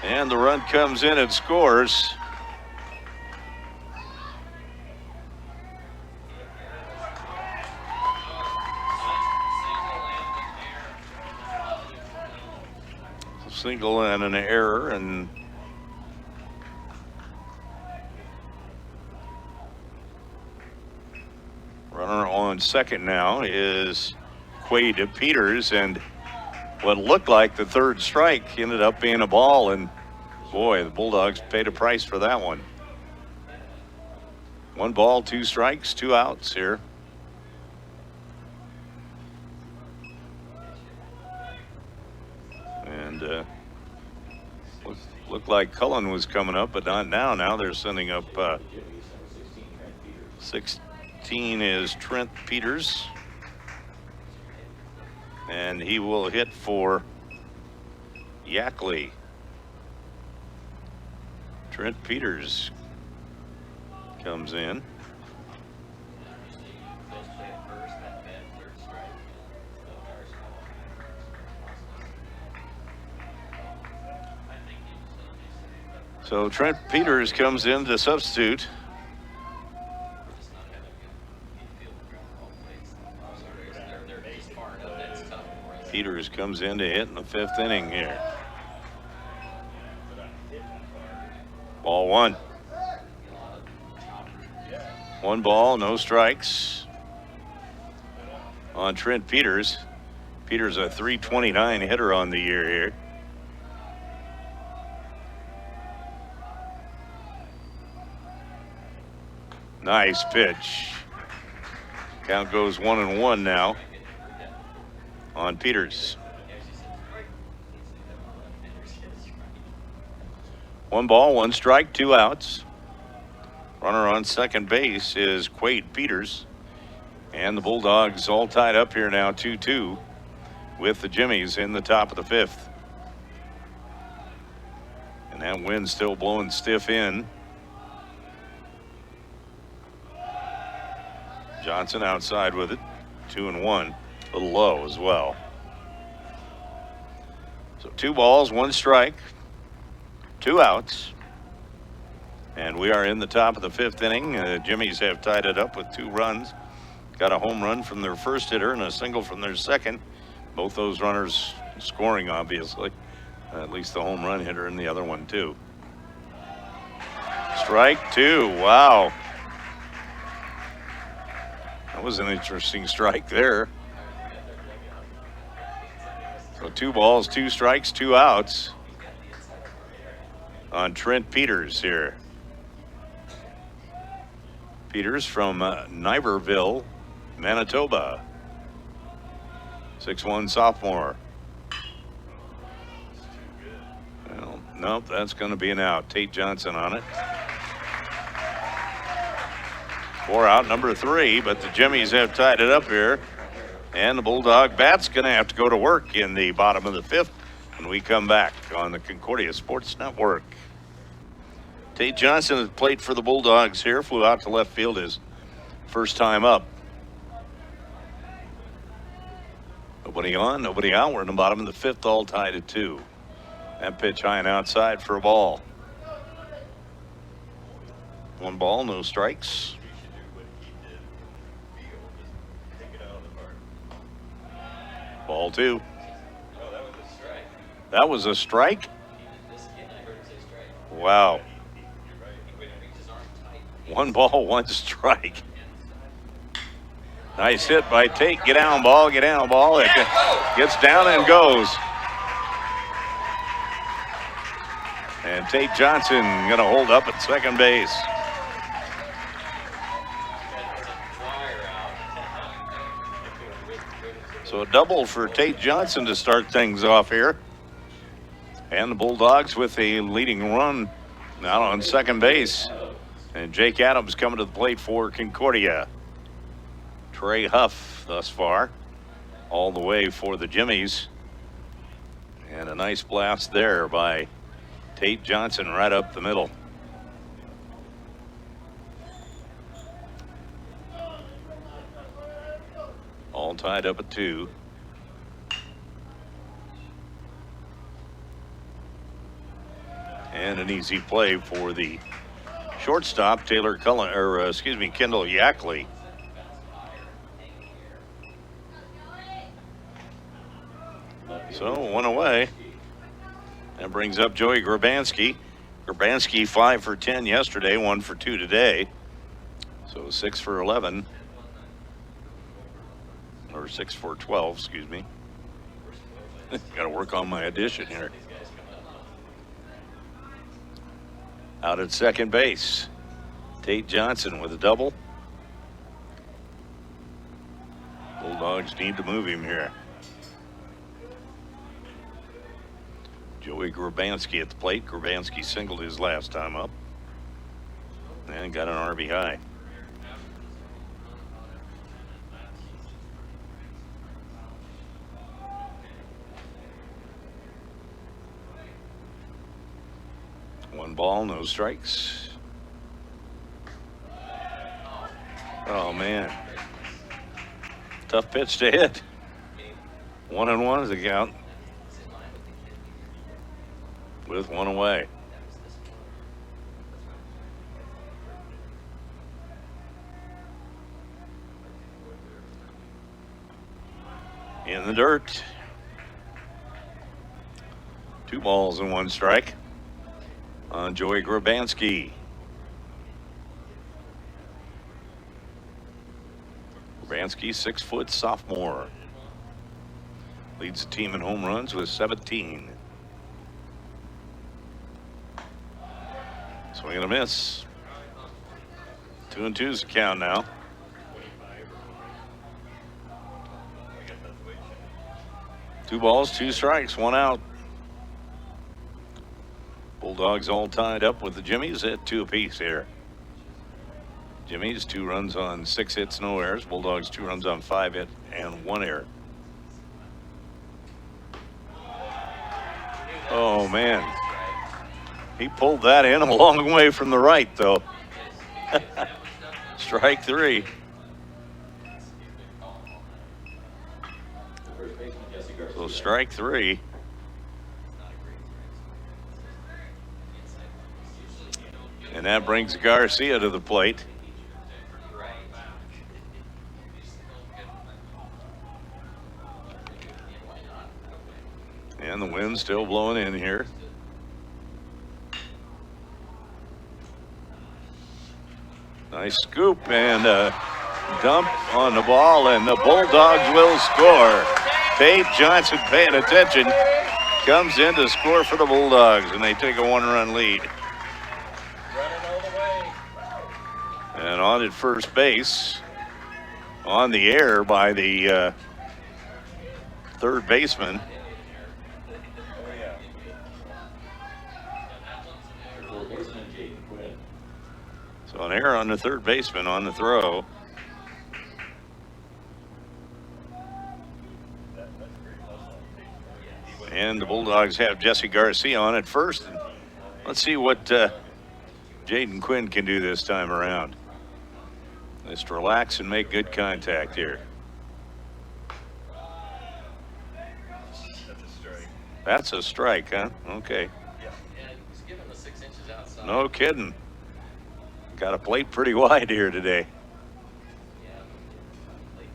And the run comes in and scores. A single and an error, and runner on second now is Quade Peters, and what looked like the third strike ended up being a ball, and boy, the Bulldogs paid a price for that one. 1 ball, 2 strikes, 2 outs here. And looked like Cullen was coming up, but not now. Now they're sending up 16 is Trent Peters. And he will hit for Yackley. Trent Peters comes in. So Trent Peters comes in to substitute. Peters comes in to hit in the 5th inning here. Ball 1. 1 ball, no strikes on Trent Peters. Peters a .329 hitter on the year here. Nice pitch. Count goes 1-1 now on Peters. 1 ball, 1 strike, 2 outs. Runner on second base is Quade Peters. And the Bulldogs all tied up here now 2-2 with the Jimmies in the top of the 5th. And that wind still blowing stiff in. Johnson outside with it, 2-1, a little low as well. So 2 balls, 1 strike, 2 outs. And we are in the top of the 5th inning. Jimmies have tied it up with 2 runs. Got a home run from their first hitter and a single from their second. Both those runners scoring, obviously. At least the home run hitter and the other one too. Strike 2, wow. That was an interesting strike there. So 2 balls, 2 strikes, 2 outs on Trent Peters here. Peters from Niverville, Manitoba. 6'1" sophomore. Nope, that's going to be an out. Tate Johnson on it. 4 out, number 3, but the Jimmies have tied it up here. And the Bulldog bat's going to have to go to work in the bottom of the 5th when we come back on the Concordia Sports Network. Tate Johnson has played for the Bulldogs here, flew out to left field his first time up. Nobody on, nobody out. We're in the bottom of the 5th, all tied at 2. That pitch high and outside for a ball. 1 ball, no strikes. Ball 2. Oh, that was a strike. That was a strike? This kid, I heard him say strike. Wow. He wouldn't reach his arm tight. 1 ball, 1 strike. Nice hit by Tate. Get down, ball, get down, ball. It gets down and goes. And Tate Johnson going to hold up at second base. So a double for Tate Johnson to start things off here. And the Bulldogs with a leading run now on second base. And Jake Adams coming to the plate for Concordia. Trey Huff thus far, all the way for the Jimmies. And a nice blast there by Tate Johnson right up the middle. All tied up at 2. And an easy play for the shortstop, Kendall Yackley. So 1 away. That brings up Joey Grabanski. Grabanski 5 for 10 yesterday, 1 for 2 today. So 6 for 11. Or 6 for 12, excuse me. Got to work on my addition here. Out at second base, Tate Johnson with a double. Bulldogs need to move him here. Joey Grabanski at the plate. Grabanski singled his last time up and got an RBI. One ball, no strikes. Oh, man. Tough pitch to hit. 1-1 is the count. With 1 away. In the dirt. 2 balls and 1 strike on Joey Grabanski. Grabanski, 6-foot sophomore. Leads the team in home runs with 17. Swing and a miss. 2-2's the count now. Two balls, 2 strikes, 1 out. Bulldogs all tied up with the Jimmies at 2 apiece here. Jimmies 2 runs on 6 hits, no errors. Bulldogs 2 runs on 5 hits and 1 error. Oh man, he pulled that in a long way from the right though. Strike 3. So strike 3. And that brings Garcia to the plate. And the wind's still blowing in here. Nice scoop and a dump on the ball, and the Bulldogs will score. Tate Johnson paying attention, comes in to score for the Bulldogs, and they take a 1-run lead. And on at first base, on the air by the third baseman. An error on the third baseman on the throw. And the Bulldogs have Jesse Garcia on at first. Let's see what Jaden Quinn can do this time around. Just relax and make good contact here. That's a strike. That's a strike, huh? Okay. Yeah, he's given the 6 inches outside. No kidding. Got a plate pretty wide here today. Yeah, late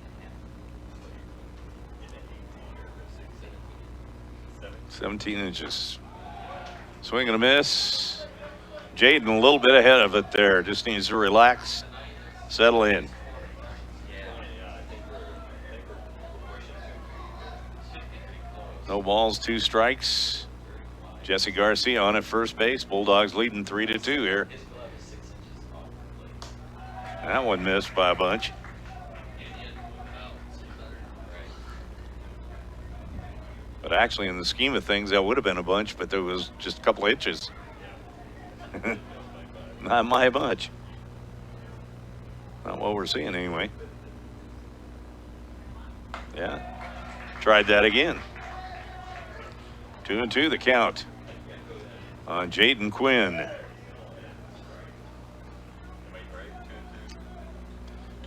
in 17 inches. Swing and a miss. Jaden a little bit ahead of it there. Just needs to relax, settle in. No balls, 2 strikes. Jesse Garcia on at first base. Bulldogs leading 3-2 here. his glove is 6 inches off the plate. That one missed by a bunch. But actually, in the scheme of things, that would have been a bunch, but there was just a couple of inches. Not my bunch. Not what we're seeing anyway. Yeah. Tried that again. 2-2 the count on Jaden Quinn.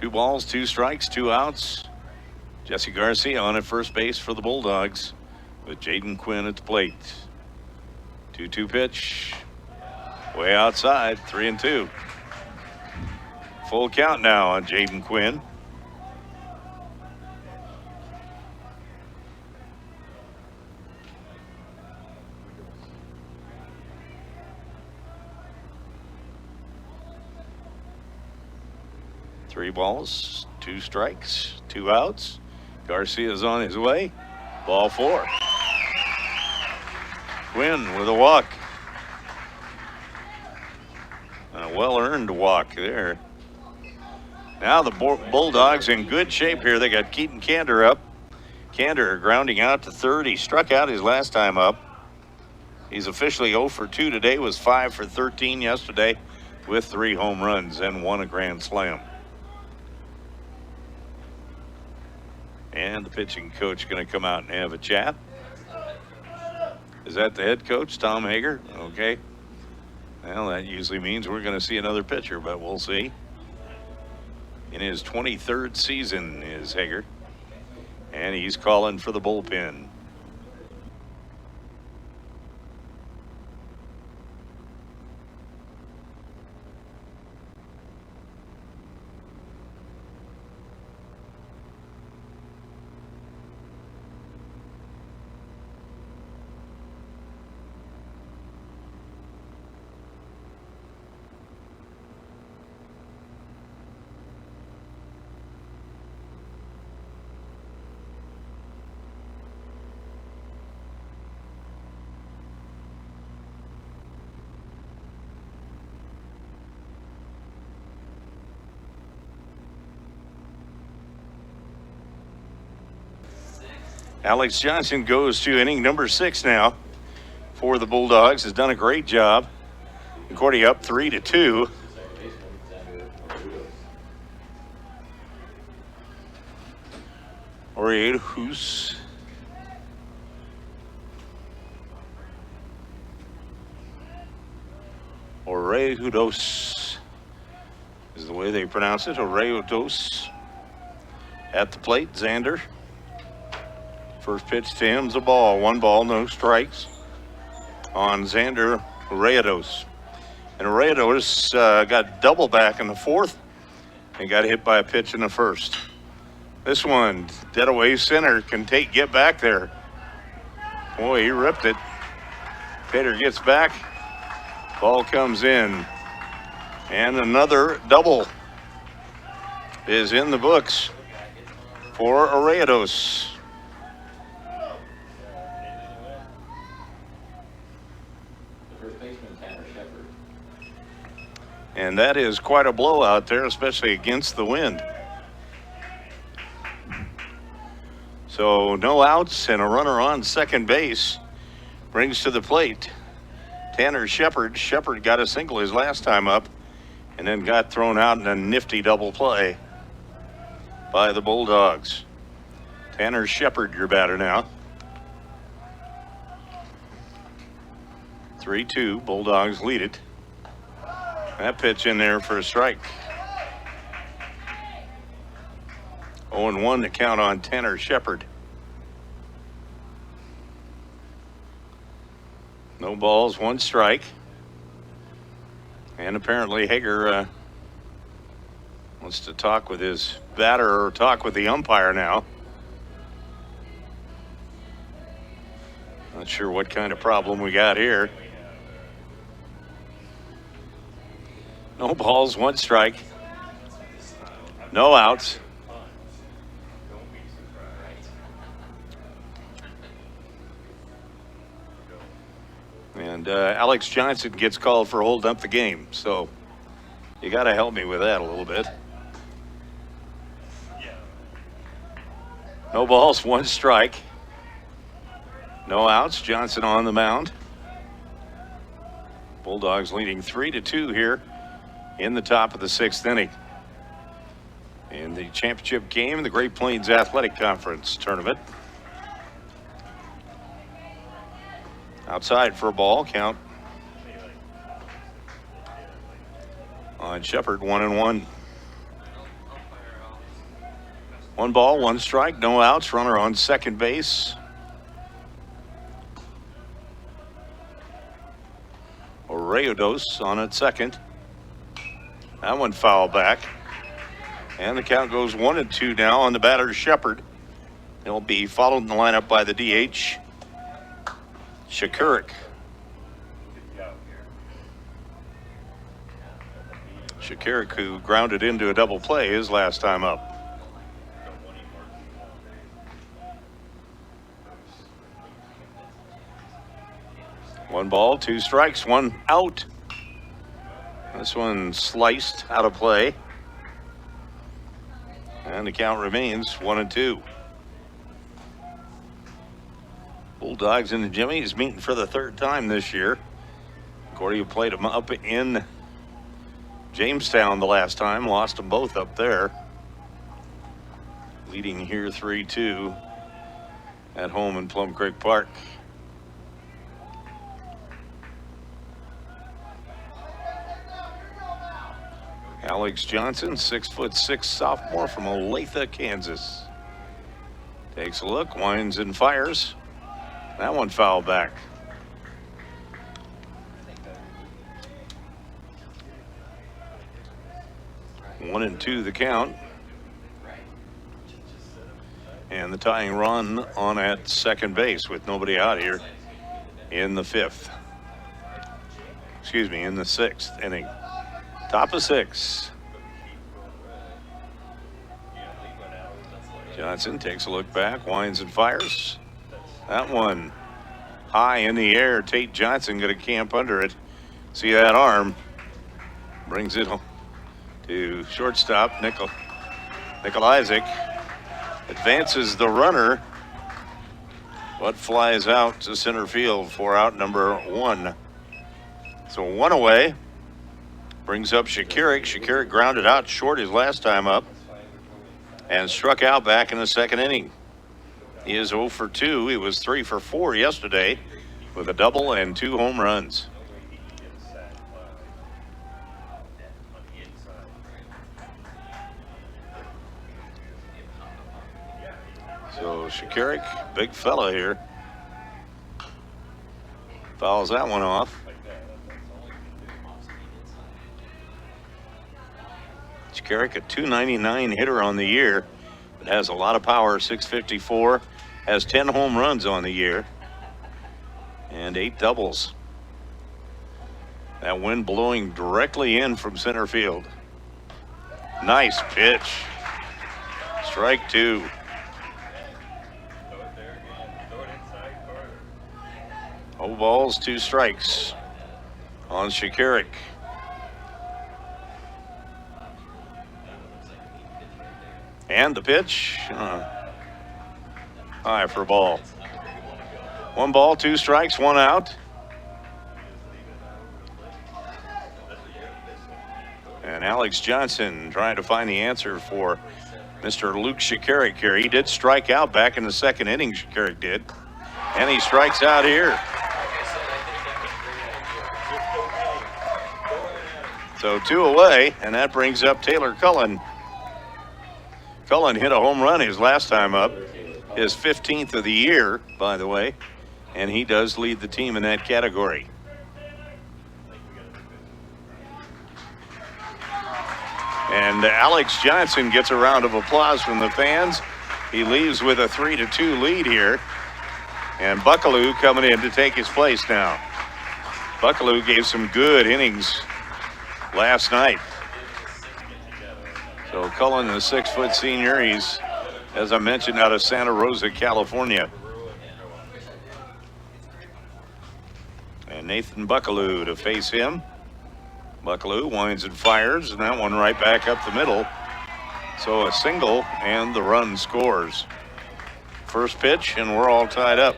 2 balls, 2 strikes, 2 outs. Jesse Garcia on at first base for the Bulldogs with Jaden Quinn at the plate. 2-2 pitch. Way outside, 3-2. Full count now on Jaden Quinn. Three balls, 2 strikes, 2 outs. Garcia's on his way. Ball 4. Quinn with a walk. A well-earned walk there. Now the Bulldogs in good shape here. They got Keaton Kander up. Kander grounding out to third. He struck out his last time up. He's officially 0 for 2 today. Was 5 for 13 yesterday with 3 home runs and 1 a grand slam. And the pitching coach going to come out and have a chat. Is that the head coach, Tom Hager? Okay. Well, that usually means we're going to see another pitcher, but we'll see. In his 23rd season is Hager. And he's calling for the bullpen. Alex Johnson goes to inning number 6 now for the Bulldogs. Has done a great job. Concordia up 3-2. Oriadus. Oriadus is the way they pronounce it. Oriadus at the plate. Xander. First pitch to him's a ball. 1 ball, no strikes on Xander Oriadus. And Oriadus got double back in the 4th and got hit by a pitch in the 1st. This one, dead away center, can get back there. Boy, he ripped it. Pater gets back. Ball comes in. And another double is in the books for Oriadus. And that is quite a blowout there, especially against the wind. So no outs and a runner on second base brings to the plate Tanner Shepard. Shepard got a single his last time up and then got thrown out in a nifty double play by the Bulldogs. Tanner Shepard, your batter now. 3-2, Bulldogs lead it. That pitch in there for a strike. 0-1 to count on Tanner Shepard. No balls, 1 strike. And apparently Hager wants to talk with his batter or talk with the umpire now. Not sure what kind of problem we got here. No balls, 1 strike. No outs. And Alex Johnson gets called for holding up the game. So you got to help me with that a little bit. No balls, 1 strike. No outs. Johnson on the mound. Bulldogs leading 3-2 here in the top of the 6th inning. In the championship game in the Great Plains Athletic Conference tournament. Outside for a ball, count on Shepard, 1-1. 1 ball, 1 strike, no outs, runner on second base. Oreodos on at second. That one foul back. And the count goes 1-2 now on the batter, Shepard. He'll be followed in the lineup by the DH, Shikurik. Shikurik, who grounded into a double play his last time up. One ball, 2 strikes, 1 out. This one sliced out of play. And the count remains 1-2. Bulldogs and the Jimmies meeting for the 3rd time this year. Concordia played them up in Jamestown the last time, lost them both up there. Leading here 3-2 at home in Plum Creek Park. Alex Johnson, 6'6" sophomore from Olathe, Kansas. Takes a look, winds and fires. That one foul back. One and 2 the count. And the tying run on at second base with nobody out here in the 5th. Excuse me, in the 6th inning. Top of 6. Johnson takes a look back, winds and fires. That one high in the air. Tate Johnson going to camp under it. See that arm? Brings it to shortstop. Nikolajczyk advances the runner, but flies out to center field for out number 1. So 1 away. Brings up Shikurik. Shikurik grounded out short his last time up and struck out back in the 2nd inning. He is 0 for 2. He was 3 for 4 yesterday with a double and 2 home runs. So Shikurik, big fella here, fouls that one off. Shikurik, a .299 hitter on the year, but has a lot of power, 654, has 10 home runs on the year, and 8 doubles. That wind blowing directly in from center field. Nice pitch. Strike 2. No balls, 2 strikes on Shikurik. And the pitch, high for a ball. 1 ball, 2 strikes, 1 out. And And Alex Johnson trying to find the answer for Mr. Luke Shikarik here. He did strike out back in the second inning, Shikarik did. And he strikes out here. So 2 away, and that brings up Taylor Cullen. Cullen hit a home run his last time up, his 15th of the year, by the way, and he does lead the team in that category. And Alex Johnson gets a round of applause from the fans. He leaves with a 3-2 lead here. And Buckaloo coming in to take his place now. Buckaloo gave some good innings last night. So Cullen, the 6-foot senior, he's, as I mentioned, out of Santa Rosa, California. And Nathan Buckaloo to face him. Buckaloo winds and fires, and that one right back up the middle. So a single, and the run scores. First pitch, and we're all tied up.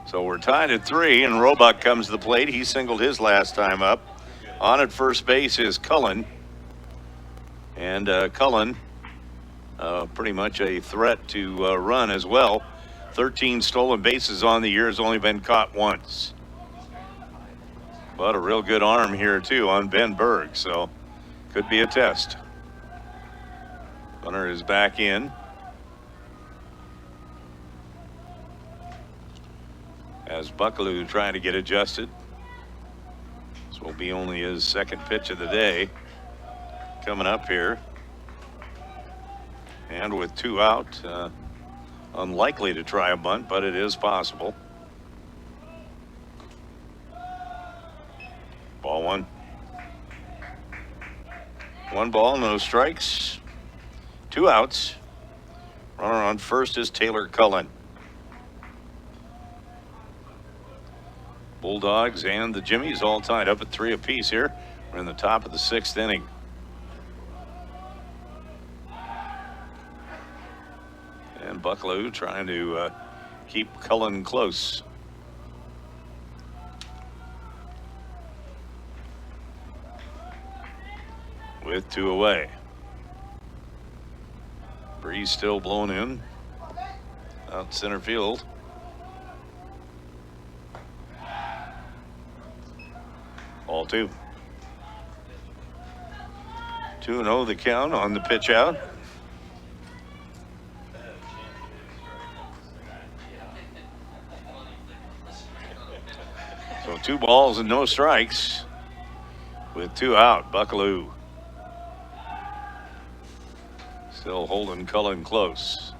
So we're tied at 3, and Roebuck comes to the plate. He singled his last time up. On at first base is Cullen. And Cullen, pretty much a threat to run as well. 13 stolen bases on the year, has only been caught once. But a real good arm here, too, on Ben Berg, so could be a test. Runner is back in. As Buckaloo trying to get adjusted. This will be only his second pitch of the day coming up here. And with 2 out, unlikely to try a bunt, but it is possible. Ball 1. 1 ball, no strikes. 2 outs. Runner on first is Taylor Cullen. Bulldogs and the Jimmies all tied up at 3 apiece here. We're in the top of the 6th inning. And Buckaloo trying to keep Cullen close. With 2 away. Breeze still blowing in out center field. Ball 2. 2-0 the count on the pitch out. So 2 balls and no strikes with 2 out. Buckaloo still holding Cullen close.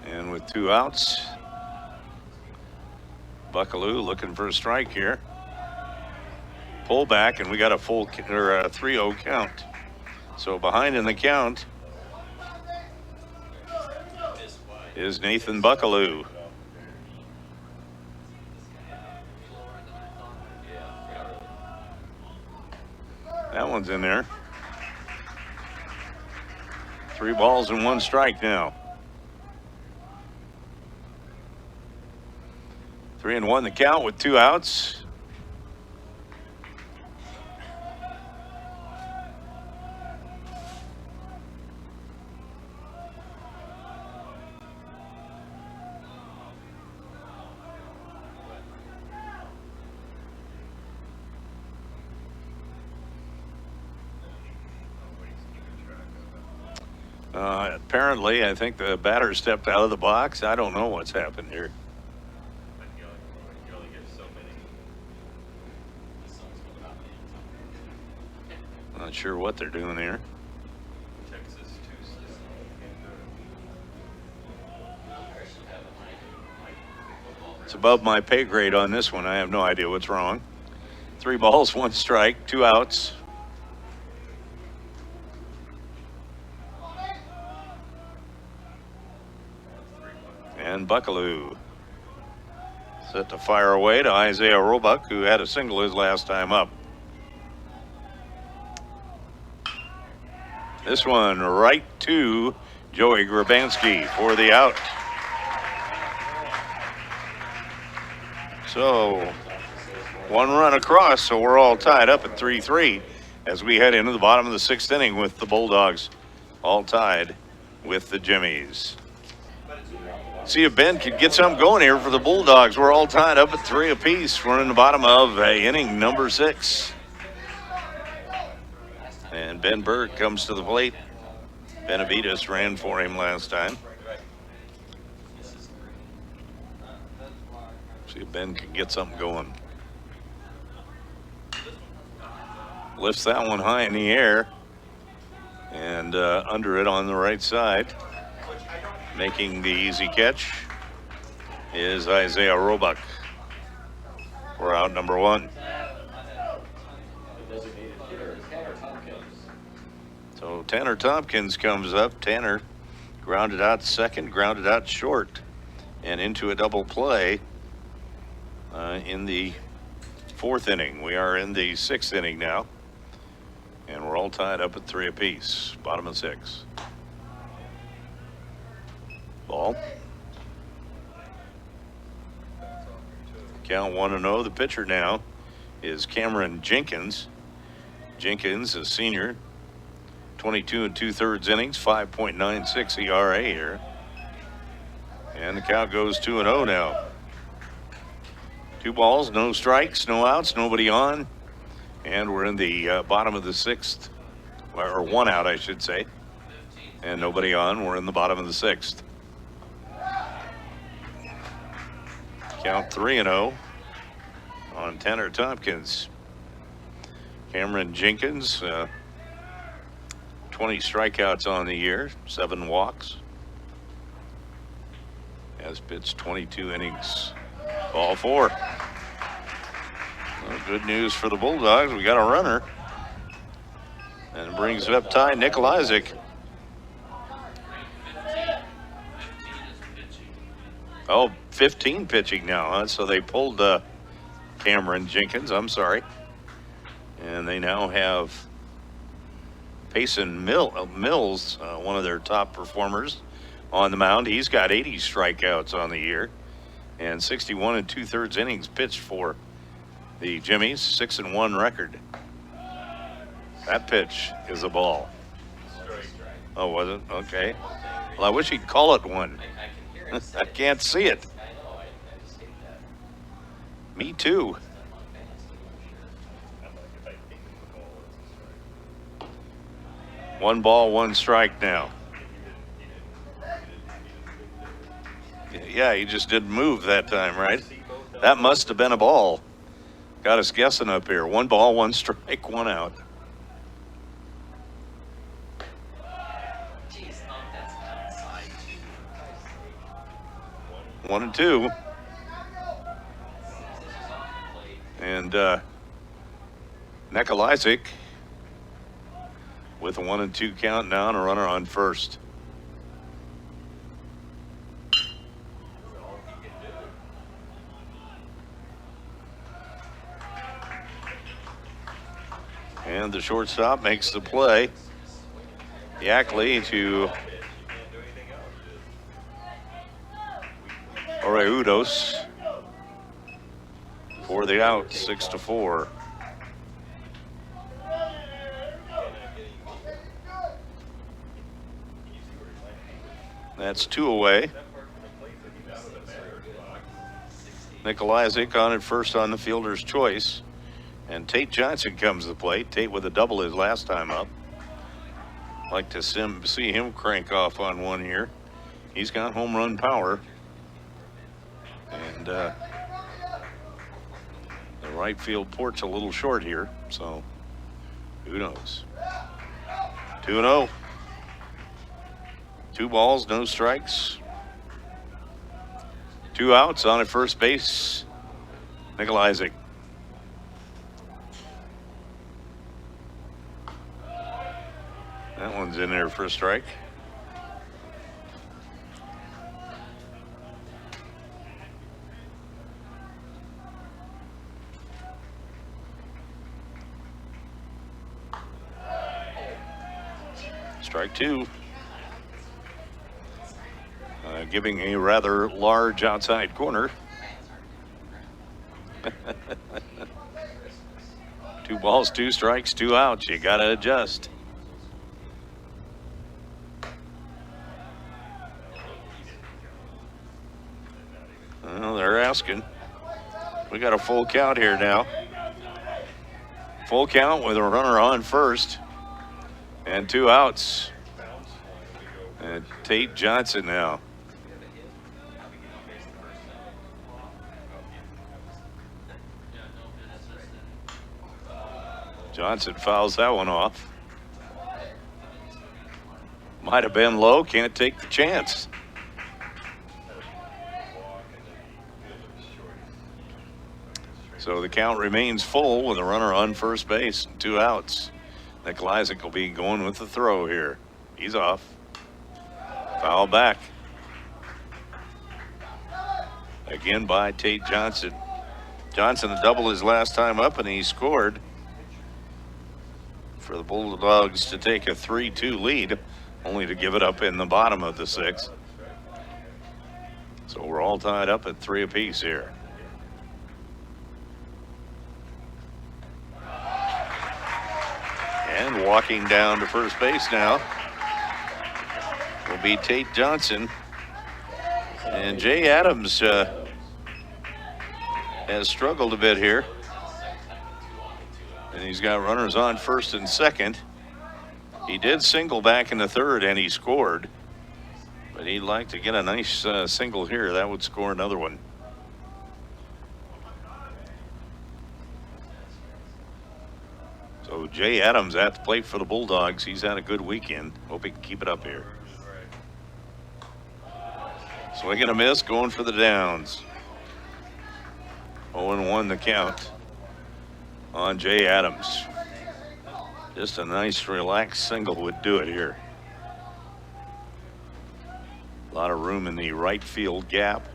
And with 2 outs, Buckaloo looking for a strike here. Pull back, and we got a full or a 3-0 count. So behind in the count is Nathan Buckaloo. That one's in there. 3 balls and 1 strike now. 3-1 the count with 2 outs. Apparently, I think the batter stepped out of the box. I don't know what's happened here. You only get so many. Not sure what they're doing here. Texas too slow. It's above my pay grade on this one. I have no idea what's wrong. 3 balls, 1 strike, 2 outs. And Buckaloo Set to fire away to Isaiah Roebuck, who had a single his last time up. This one right to Joey Grabanski for the out. So 1 run across, so we're all tied up at 3-3 as we head into the bottom of the 6th inning with the Bulldogs all tied with the Jimmies. See if Ben could get something going here for the Bulldogs. We're all tied up at 3 apiece. We're in the bottom of inning number 6. And Ben Berg comes to the plate. Benavides ran for him last time. See if Ben can get something going. Lifts that one high in the air. And under it on the right side. Making the easy catch is Isaiah Roebuck. We're out number 1. So Tanner Tompkins comes up. Tanner grounded out second, grounded out short, and into a double play in the 4th inning. We are in the 6th inning now, and we're all tied up at 3 apiece. Bottom of 6. Ball. Count 1-0. The pitcher now is Cameron Jenkins. Jenkins, a senior, 22 2/3 innings, 5.96 ERA here. And the count goes 2-0 now. 2 balls, no strikes, no outs, nobody on. And we're in the bottom of the 6th, or 1 out, I should say. And nobody on. We're in the bottom of the 6th. Count 3-0 on Tanner Tompkins. Cameron Jenkins, 20 strikeouts on the year, 7 walks. Has pitched 22 innings. Ball 4. Well, good news for the Bulldogs. We got a runner. And it brings up Ty Nikolajczyk. Oh, 15 pitching now, huh? So they pulled Cameron Jenkins, I'm sorry. And they now have Payson Mills, one of their top performers, on the mound. He's got 80 strikeouts on the year and 61 2/3 innings pitched for the Jimmies, 6-1 record. That pitch is a ball. Oh, was it? Okay. Well, I wish he'd call it one. I can't see it. Me too. One ball, 1 strike now. Yeah, he just didn't move that time, right? That must have been a ball. Got us guessing up here. 1 ball, 1 strike, 1 out. Jeez, that's outside. 1-2. And Nikolajczyk with a 1-2 count now and a runner on first. And the shortstop makes the play. Yackley to Oreudos for the out, 6-4. That's 2 away. Nikolajczyk on at first on the fielder's choice. And Tate Johnson comes to the plate. Tate with a double his last time up. Like to see him crank off on one here. He's got home run power. And the right field port's a little short here, so who knows. 2-0. 2 balls, no strikes. 2 outs on at first base. Nikolajczyk. That one's in there for a strike. Strike two. Giving a rather large outside corner. 2 balls, 2 strikes, 2 outs. You got to adjust. Well, they're asking. We got a full count here now. Full count with a runner on first and 2 outs. And Tate Johnson now. Johnson fouls that one off. Might have been low, can't take the chance. So the count remains full with a runner on first base and 2 outs. Nikolajczyk will be going with the throw here. He's off. Foul back. Again by Tate Johnson. Johnson a double his last time up and he scored for the Bulldogs to take a 3-2 lead, only to give it up in the bottom of the 6th. So we're all tied up at 3 apiece here. And walking down to first base now will be Tate Johnson. And Jay Adams has struggled a bit here. And he's got runners on first and second. He did single back in the 3rd and he scored. But he'd like to get a nice single here. That would score another one. So Jay Adams at the plate for the Bulldogs. He's had a good weekend. Hope he can keep it up here. Swing and a miss, going for the downs. 0-1 the count on Jay Adams. Just a nice relaxed single would do it here. A lot of room in the right field gap.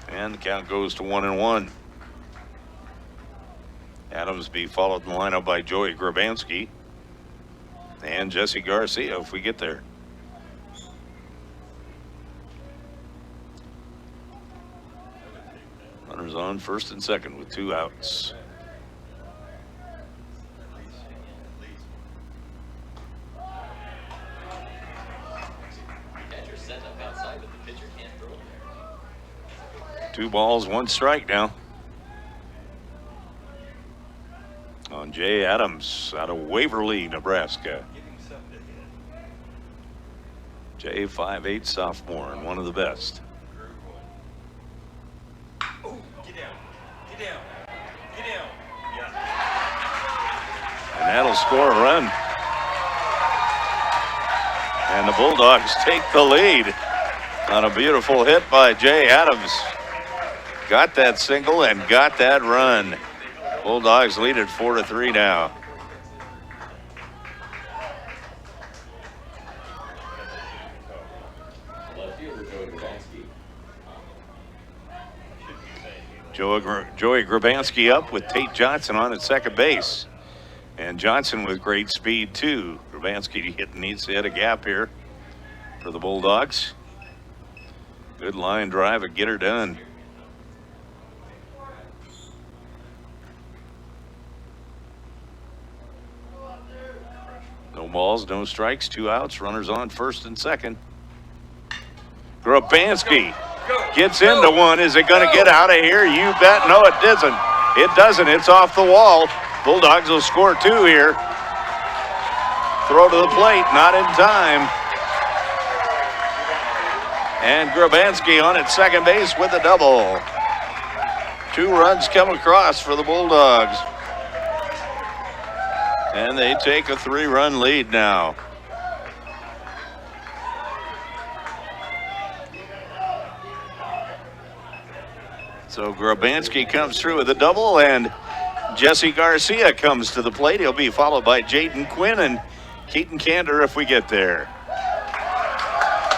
And the count goes to 1-1. Adams be followed in the lineup by Joey Grabanski and Jesse Garcia if we get there. Runners on first and second with 2 outs. Catcher setting up outside, but the pitcher can't throw it there. 2 balls, 1 strike now on Jay Adams out of Waverly, Nebraska. Jay, 5'8" sophomore and one of the best. Oh, get down. Get down. Get down. Yeah. And that'll score a run. And the Bulldogs take the lead on a beautiful hit by Jay Adams. Got that single and got that run. Bulldogs lead at 4-3 now. Left fielder Joey Grabanski. Joey Grabanski up with Tate Johnson on at second base. And Johnson with great speed too. Grabanski needs to hit a gap here for the Bulldogs. Good line drive, a get her done. No balls, no strikes, 2 outs, runners on first and second. Grabanski gets into one. Is it going to get out of here? You bet. No, it doesn't. It doesn't. It's off the wall. Bulldogs will score 2 here. Throw to the plate, not in time. And Grabanski on at second base with a double. 2 runs come across for the Bulldogs. And they take a 3-run lead now. So Grabanski comes through with a double, and Jesse Garcia comes to the plate. He'll be followed by Jaden Quinn and Keaton Cantor if we get there.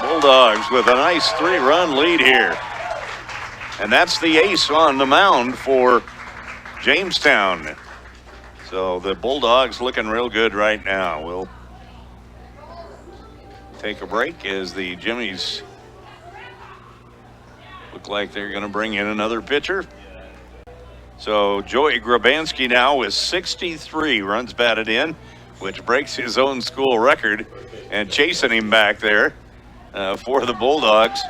Bulldogs with a nice 3-run lead here. And that's the ace on the mound for Jamestown. So the Bulldogs looking real good right now. We'll take a break as the Jimmies look like they're going to bring in another pitcher. So Joey Grabanski now with 63 runs batted in, which breaks his own school record, and chasing him back there for the Bulldogs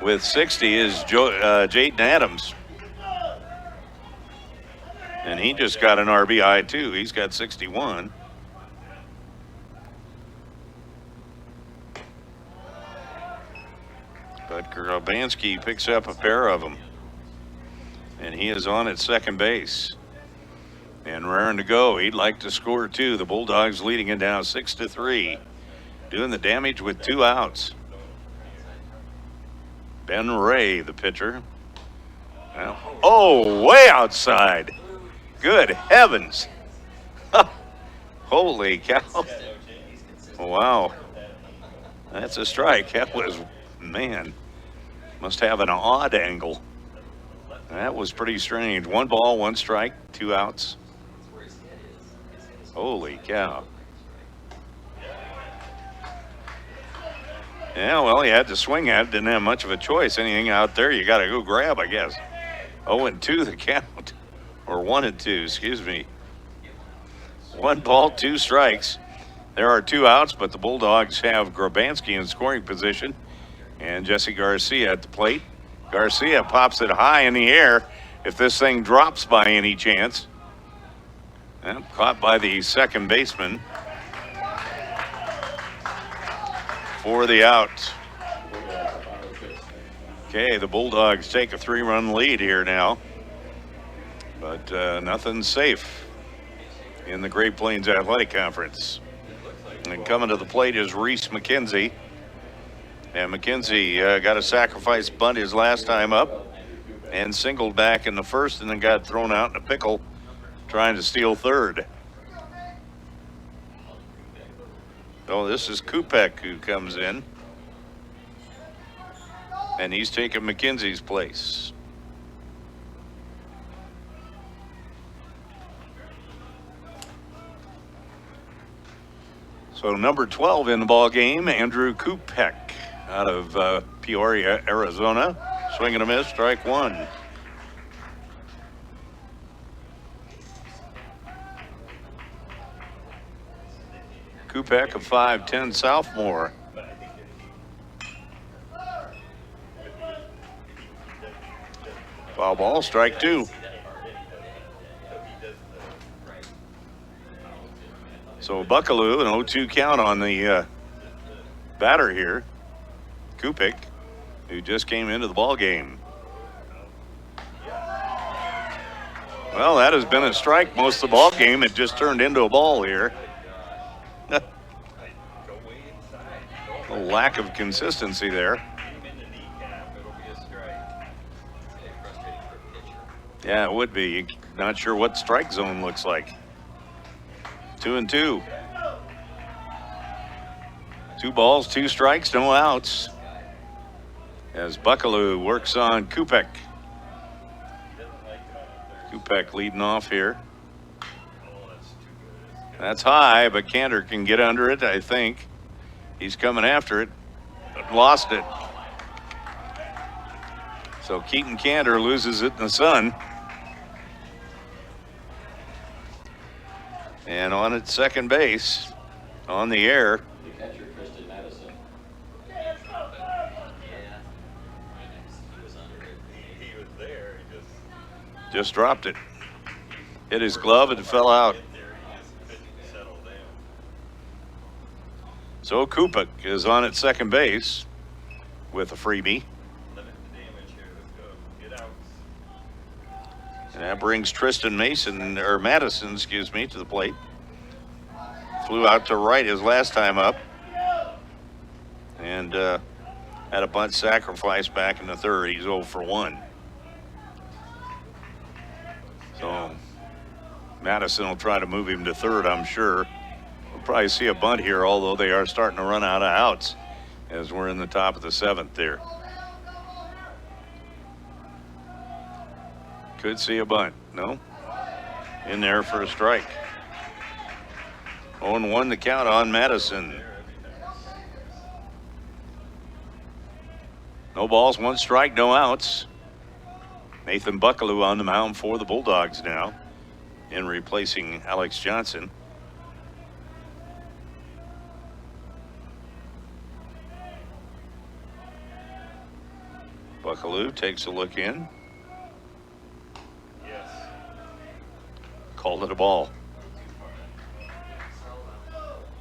with 60 is Jaden Adams. And he just got an RBI too. He's got 61. But Grabanski picks up a pair of them. And he is on at second base. And raring to go. He'd like to score too. The Bulldogs leading it now 6-3. Doing the damage with 2 outs. Ben Ray, the pitcher. Oh, way outside. Good heavens. Holy cow. Wow. That's a strike. That was, man, must have an odd angle. That was pretty strange. 1 ball, 1 strike, 2 outs. Holy cow. Yeah, well, he had to swing at it. Didn't have much of a choice. Anything out there, you got to go grab, I guess. 0-2 the count. Or 1-2, excuse me. 1 ball, 2 strikes. There are 2 outs, but the Bulldogs have Grabanski in scoring position and Jesse Garcia at the plate. Garcia pops it high in the air if this thing drops by any chance. And caught by the second baseman for the out. Okay, the Bulldogs take a 3-run lead here now. But nothing's safe in the Great Plains Athletic Conference. And coming to the plate is Reese McKenzie. And McKenzie got a sacrifice bunt his last time up and singled back in the first and then got thrown out in a pickle trying to steal third. So this is GPAC who comes in. And he's taking McKenzie's place. So number 12 in the ball game, Andrew GPAC out of Peoria, Arizona. Swing and a miss, strike 1. GPAC, a 5'10" sophomore. Foul ball, strike 2. So Buckaloo, an 0-2 count on the batter here, GPAC, who just came into the ball game. Well, that has been a strike most of the ball game. It just turned into a ball here. A lack of consistency there. Yeah, it would be. Not sure what strike zone looks like. 2-2. 2 balls, 2 strikes, no outs. As Buckaloo works on GPAC. GPAC leading off here. That's high, but Cantor can get under it, I think. He's coming after it, but lost it. So Keaton Cantor loses it in the sun. And on at second base, on the air. The catcher, Tristan Madison. He was there. He Just dropped it. Hit his glove and fell out. just settled down. So GPAC is on at second base with a freebie. Limit the damage here. Let's go. Get out. And that brings Tristan Madison, excuse me, to the plate. Flew out to right his last time up. And had a bunt sacrifice back in the third. He's 0 for 1. So Madison will try to move him to third, I'm sure. We'll probably see a bunt here, although they are starting to run out of outs as we're in the top of the 7th there. Could see a bunt. No? in there for a strike. 0-1 the count on Madison. No balls, 1 strike, no outs. Nathan Buckaloo on the mound for the Bulldogs now, in replacing Alex Johnson. Buckaloo takes a look in. Yes. Called it a ball.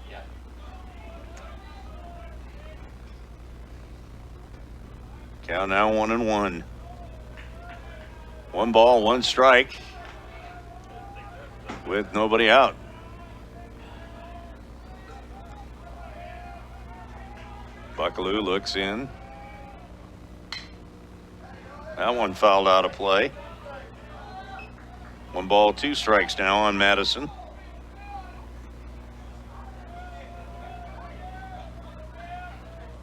Yeah. Count now 1-1. 1 ball, 1 strike with nobody out. Buckaloo looks in. That one fouled out of play. 1 ball, 2 strikes now on Madison.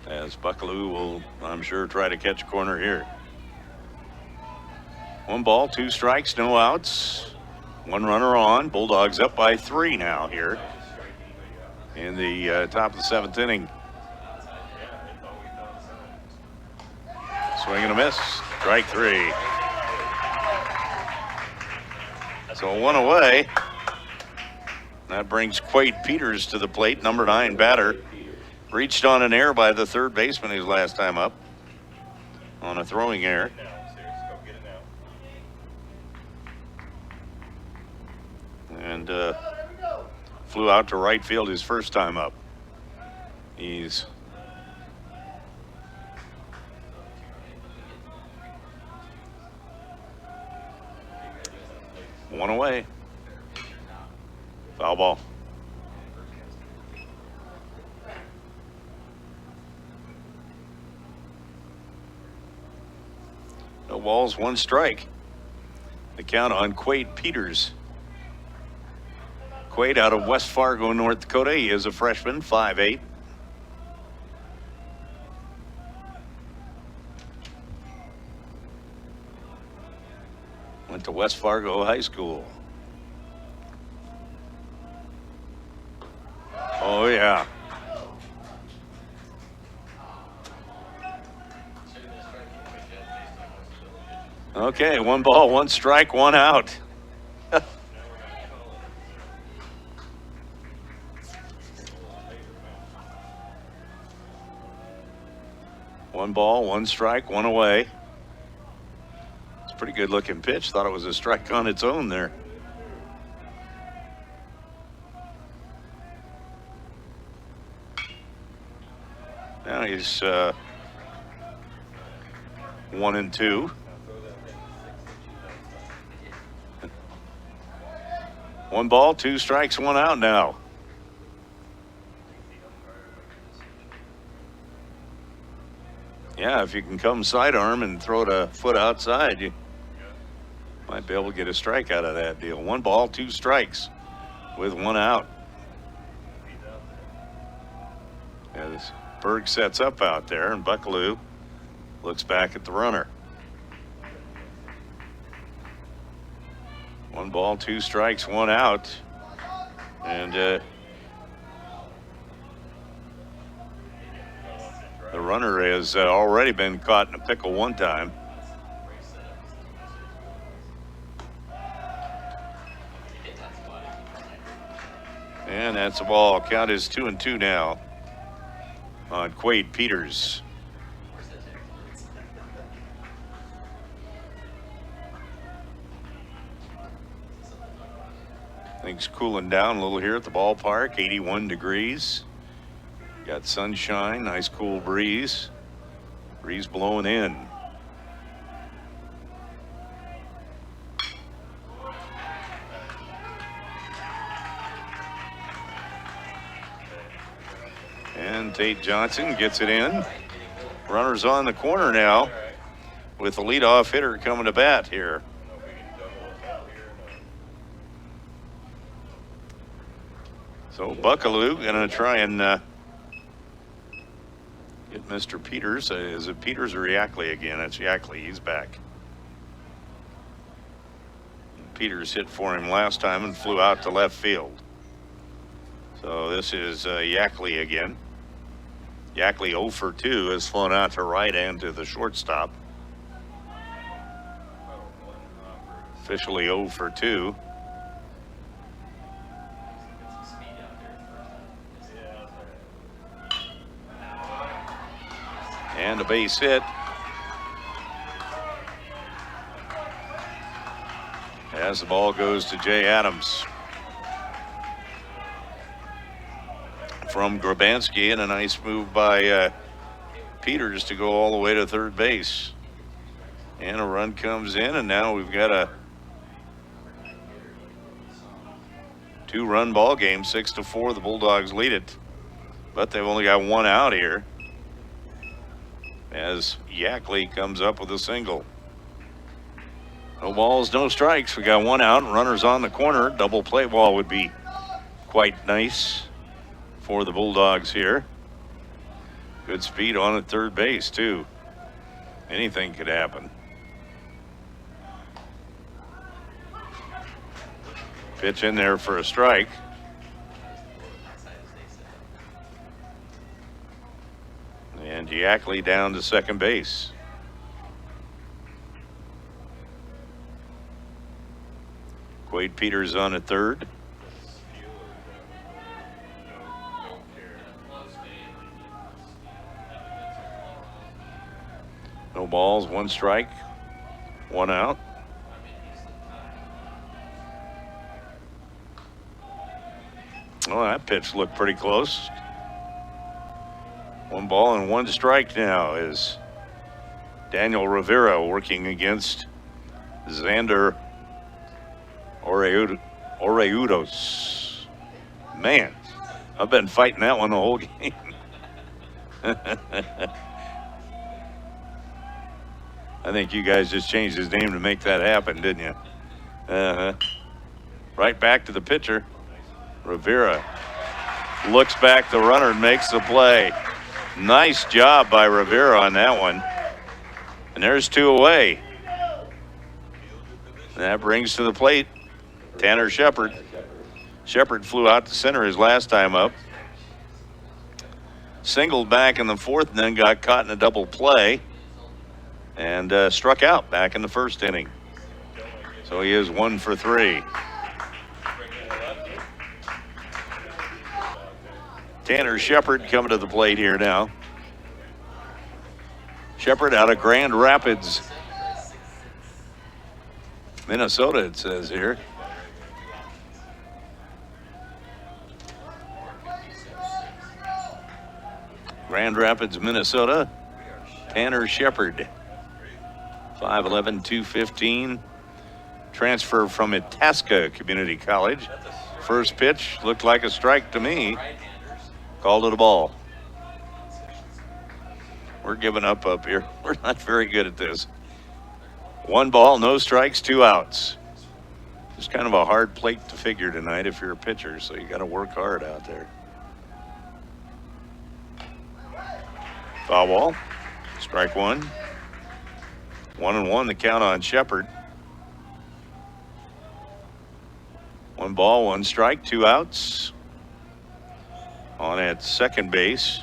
As Buckaloo will, I'm sure, try to catch a corner here. 1 ball, 2 strikes, no outs. 1 runner on. Bulldogs up by 3 now here in the top of the 7th inning. Swing and a miss. Strike 3. So 1 away. That brings Quade Peters to the plate, number 9 batter. Reached on an error by the third baseman his last time up on a throwing error. And flew out to right field his first time up. He's one away. Foul ball. No balls, 1 strike. The count on Quade Peters. Quade out of West Fargo, North Dakota. He is a freshman, 5'8". Went to West Fargo High School. Oh, yeah. Okay, 1 ball, 1 strike, 1 out. 1 ball, 1 strike, 1 away. It's a pretty good looking pitch. Thought it was a strike on its own there. Now he's 1-2. 1 ball, 2 strikes, 1 out now. Yeah, if you can come sidearm and throw it a foot outside, you might be able to get a strike out of that deal. 1 ball, 2 strikes with 1 out. As Berg sets up out there, and Buckaloo looks back at the runner. 1 ball, 2 strikes, 1 out. And the runner has already been caught in a pickle 1 time. And that's a ball. Count is 2-2 now on Quade Peters. Things cooling down a little here at the ballpark, 81 degrees. Got sunshine, nice cool breeze. Breeze blowing in. And Tate Johnson gets it in. Runners on the corner now with the leadoff hitter coming to bat here. So Buckaloo gonna try and get Mr. Peters. Is it Peters or Yackley again? It's Yackley. He's back. Peters hit for him last time and flew out to left field. So this is Yackley again. Yackley 0 for 2 has flown out to right and to the shortstop. Officially 0 for 2. Get some speed out there first. And a base hit. As the ball goes to Jay Adams. From Grabansky, and a nice move by Peters to go all the way to third base. And a run comes in, and now we've got a 2-run ball game, 6-4. The Bulldogs lead it, but they've only got one out here as Yackley comes up with a single. No balls, no strikes. We got one out, runners on the corner. Double play ball would be quite nice for the Bulldogs here. Good speed on at third base too. Anything could happen. Pitch in there for a strike. And Yackley down to second base. Quade Peters on at third. No balls, one strike, one out. Oh, that pitch looked pretty close. 1 ball and 1 strike now is Daniel Rivera working against Xander Oreudos. Man, I've been fighting that one the whole game. I think you guys just changed his name to make that happen, didn't you? Right back to the pitcher. Rivera looks back the runner and makes the play. Nice job by Rivera on that one. And there's 2 away. And that brings to the plate Tanner Shepard. Shepard flew out to center his last time up. Singled back in the 4th and then got caught in a double play. And struck out back in the 1st inning. So he is 1 for 3. Tanner Shepard coming to the plate here now. Shepard out of Grand Rapids, Minnesota, it says here. Grand Rapids, Minnesota. Tanner Shepard. 5'11", 215. Transfer from Itasca Community College. First pitch looked like a strike to me. Called it a ball. We're giving up here. We're not very good at this. 1 ball, no strikes, 2 outs. It's kind of a hard plate to figure tonight if you're a pitcher, so you got to work hard out there. Foul ball. Strike 1. 1-1 the count on Shepard. 1 ball, 1 strike, 2 outs. On at second base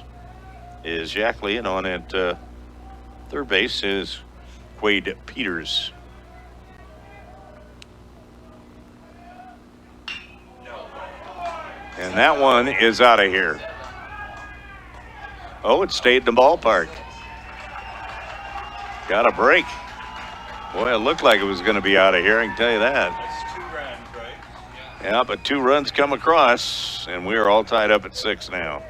is Yackley, and on at third base is Quade Peters. And that one is out of here. Oh, it stayed in the ballpark. Got a break. Boy, it looked like it was going to be out of here, I can tell you that. That's 2 runs, right? Yeah, but 2 runs come across, and we are all tied up at 6 now.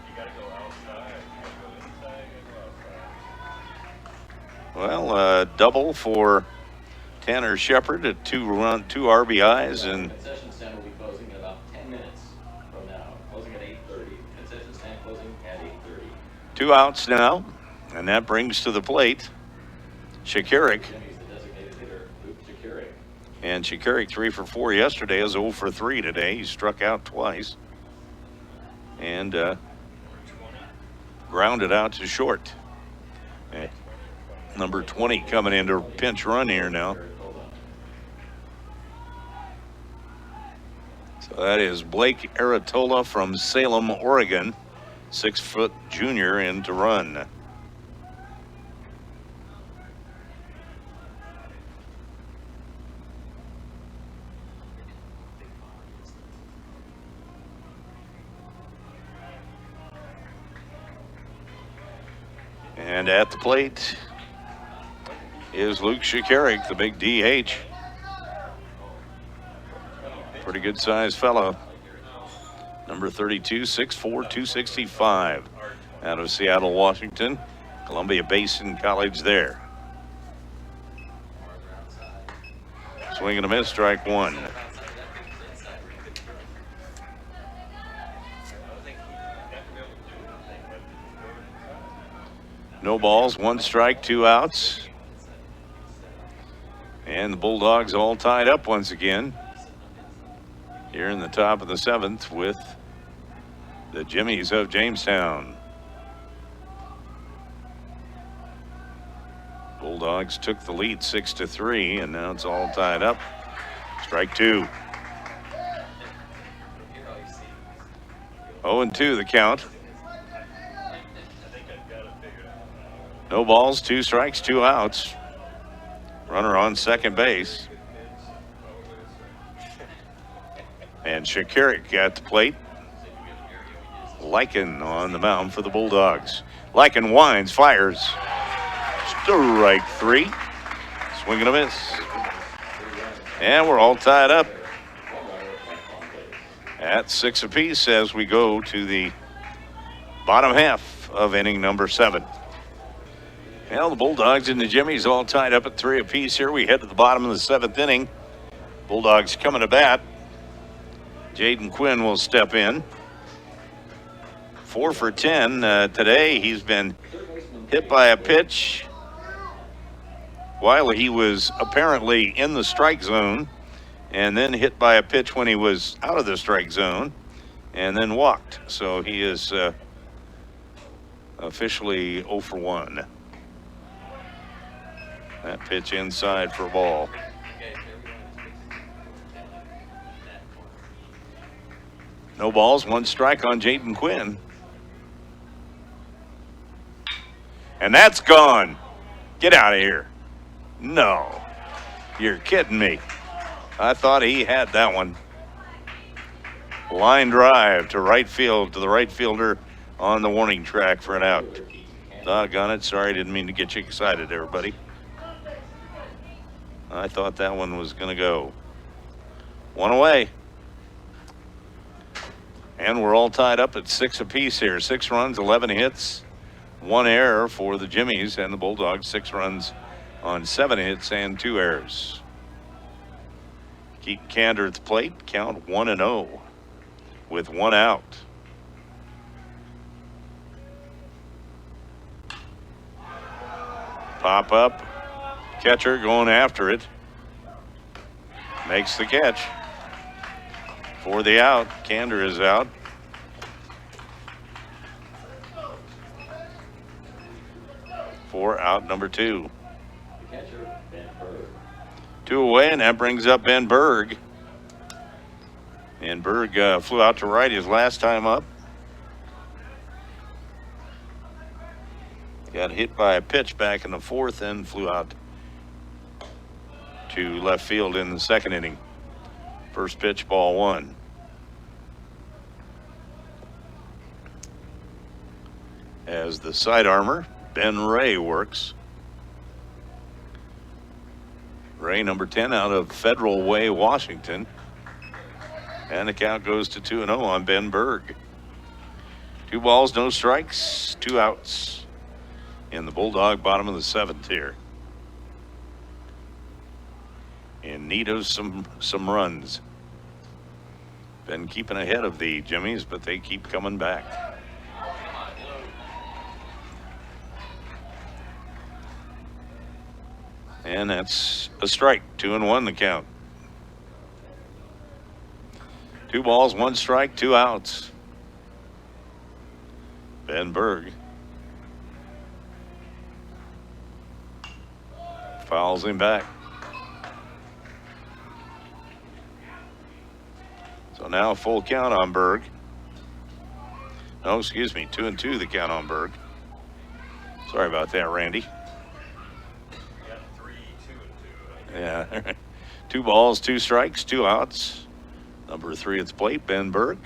You gotta go outside, you gotta go inside, you gotta go outside. Well, double for Tanner Shepard at 2 RBIs, and Concession stand will be closing in about 10 minutes from now. Closing at 8:30. Concession stand closing at 8:30. 2 outs now, and that brings to the plate Shakaric. Jimmy's the designated hitter, Luke Shakaric. And Shakaric 3 for 4 yesterday, is 0 for 3 today. He struck out twice. And grounded out to short. And number 20 coming into pinch run here now. So that is Blake Aratola from Salem, Oregon. 6-foot junior in to run. And at the plate is Luke Shikarik, the big DH. Pretty good sized fellow. Number 32, 6'4", 265. Out of Seattle, Washington. Columbia Basin College there. Swing and a miss, strike one. No balls, 1 strike, 2 outs. And the Bulldogs all tied up once again here in the top of the 7th with the Jimmies of Jamestown. Bulldogs took the lead 6-3, and now it's all tied up. Strike 2. 0-2 the count. No balls, 2 strikes, 2 outs. Runner on second base. And Shikarik at the plate. Lycan on the mound for the Bulldogs. Lycan winds, fires. Strike 3. Swing and a miss. And we're all tied up at 6 apiece as we go to the bottom half of inning number 7. Well, the Bulldogs and the Jimmies all tied up at 3 apiece here. We head to the bottom of the 7th inning. Bulldogs coming to bat. Jaden Quinn will step in. 4 for 10 today. He's been hit by a pitch while he was apparently in the strike zone, and then hit by a pitch when he was out of the strike zone, and then walked. So he is officially 0 for 1. That pitch inside for a ball. No balls, 1 strike on Jaden Quinn. And that's gone. Get out of here. No, you're kidding me. I thought he had that one. Line drive to right field, to the right fielder on the warning track for an out. Doggone it. Sorry, didn't mean to get you excited, everybody. I thought that one was going to go. 1 away. And we're all tied up at 6 apiece here. 6 runs, 11 hits, 1 error for the Jimmies, and the Bulldogs 6 runs on 7 hits and 2 errors. Keaton Kander at the plate, count 1-0 with 1 out. Pop up, catcher going after it. Makes the catch for the out. Kander is out. For out number 2. Catcher, Ben Berg. 2 away, and that brings up Ben Berg. And Berg flew out to right his last time up. Got hit by a pitch back in the 4th and flew out to left field in the 2nd inning. First pitch, ball 1. As the side armor, Ben Ray works. Ray, number 10, out of Federal Way, Washington. And the count goes to 2-0 on Ben Berg. 2 balls, no strikes, 2 outs in the Bulldog bottom of the 7th here. In need of some runs. Been keeping ahead of the Jimmies, but they keep coming back. And that's a strike. 2-1 the count. 2 balls, 1 strike, 2 outs. Ben Berg. Fouls him back. So now full count on Berg. No, excuse me, 2-2 the count on Berg. Sorry about that, Randy. Got 3, 2, and 2. Yeah. 2 balls, 2 strikes, 2 outs. Number 3 at the plate, Ben Berg.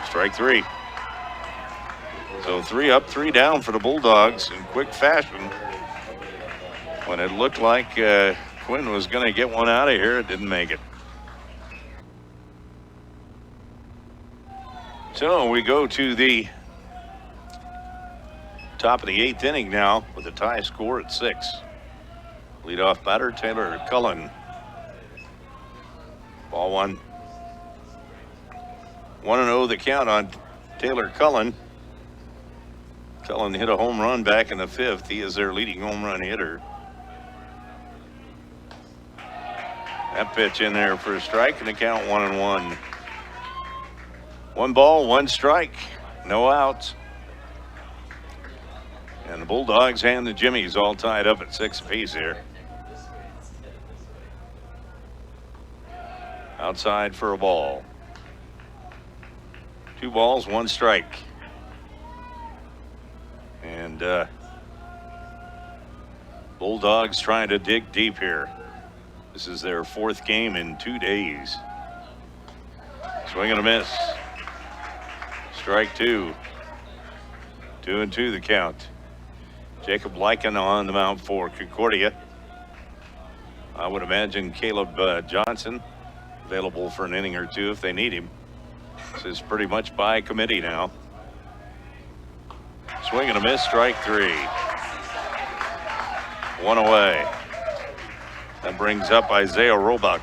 Strike 3. So 3 up, 3 down for the Bulldogs in quick fashion. When it looked like Quinn was going to get one out of here, it didn't make it. So we go to the top of the 8th inning now with a tie score at 6. Leadoff batter, Taylor Cullen. Ball 1. 1-0 the count on Taylor Cullen. Cullen hit a home run back in the 5th. He is their leading home run hitter. That pitch in there for a strike, and the count 1-1. 1 ball, 1 strike, no outs. And the Bulldogs and the Jimmies all tied up at 6 apiece here. Outside for a ball. 2 balls, 1 strike. And Bulldogs trying to dig deep here. This is their 4th game in 2 days. Swing and a miss. Strike 2. 2-2 the count. Jacob Lycan on the mound for Concordia. I would imagine Caleb Johnson available for an inning or 2 if they need him. This is pretty much by committee now. Swing and a miss, strike 3. 1 away. That brings up Isaiah Roebuck.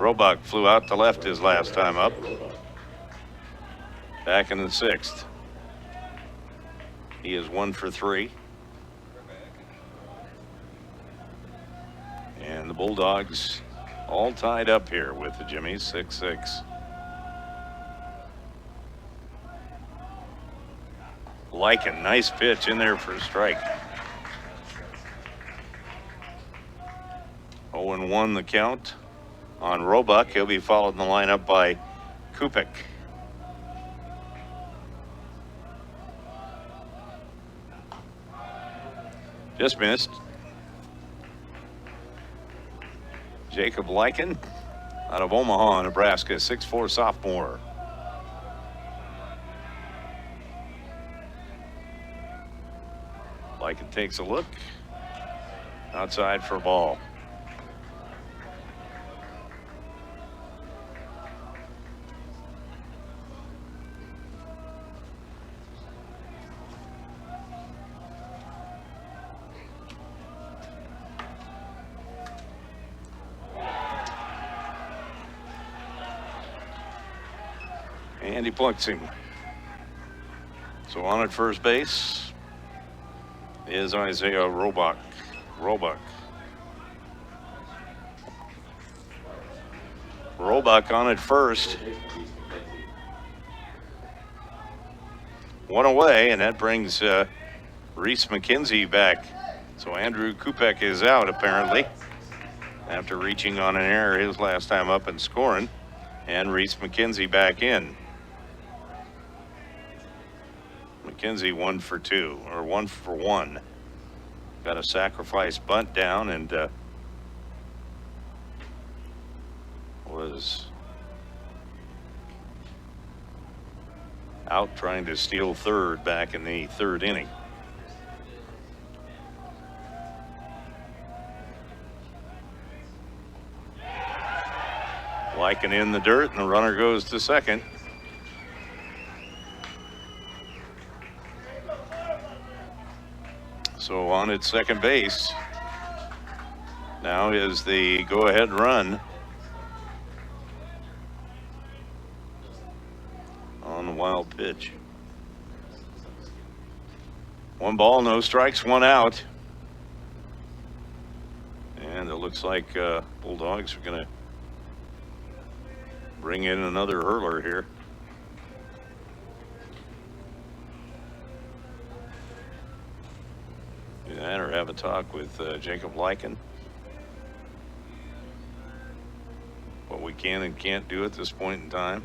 Roebuck flew out to left his last time up. Back in the 6th. He is 1 for 3. And the Bulldogs all tied up here with the Jimmies, 6-6. Lycan, nice pitch in there for a strike. 0-1 the count on Roebuck. He'll be followed in the lineup by GPAC. Just missed. Jacob Lycan out of Omaha, Nebraska, 6'4" sophomore. Lycan takes a look. Outside for a ball. And he plucks him. So on at first base is Isaiah Roebuck. Roebuck on at first. 1 away, and that brings Reese McKenzie back. So Andrew GPAC is out apparently after reaching on an error his last time up and scoring. And Reese McKenzie back in. McKenzie 1 for 2, or 1 for 1. Got a sacrifice bunt down and was out trying to steal third back in the 3rd inning. Lycan in the dirt, and the runner goes to second. So on at second base now is the go-ahead run on the wild pitch. 1 ball, no strikes, 1 out. And it looks like Bulldogs are going to bring in another hurler here. have a talk with Jacob Lyken. What we can and can't do at this point in time.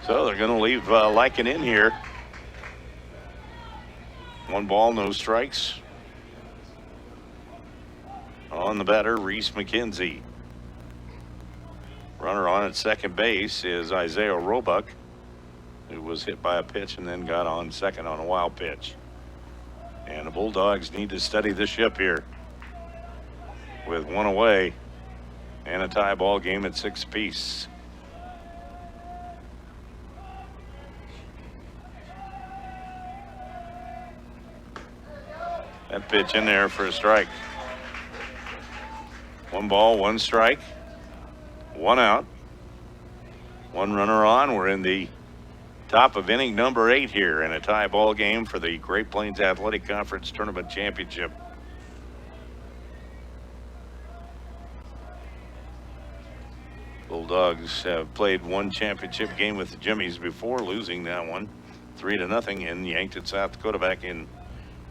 So they're going to leave Lyken in here. 1 ball, no strikes. On the batter, Reese McKenzie. Runner on at second base is Isaiah Roebuck, who was hit by a pitch and then got on second on a wild pitch. And the Bulldogs need to steady the ship here with 1 away and a tie ball game at 6 apiece. That pitch in there for a strike. 1 ball, 1 strike, 1 out. 1 runner on. We're in the top of inning number 8 here in a tie ball game for the Great Plains Athletic Conference Tournament Championship. Bulldogs have played 1 championship game with the Jimmies before, losing that one 3-0 in Yankton, South Dakota back in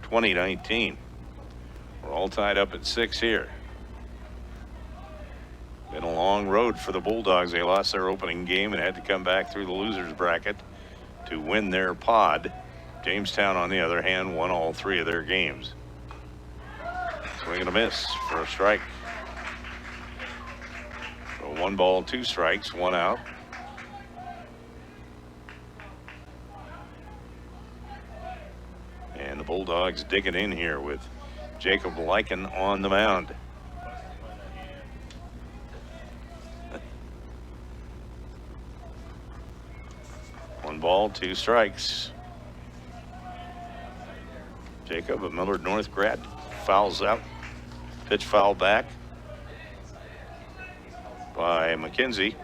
2019. We're all tied up at 6 here. Been a long road for the Bulldogs. They lost their opening game and had to come back through the losers bracket to win their pod. Jamestown, on the other hand, won all 3 of their games. Swing and a miss for a strike. So 1 ball, 2 strikes, 1 out. And the Bulldogs digging in here with Jacob Lyken on the mound. One ball, 2 strikes. Jacob, a Millard North grad, fouls out. Pitch foul back by McKenzie.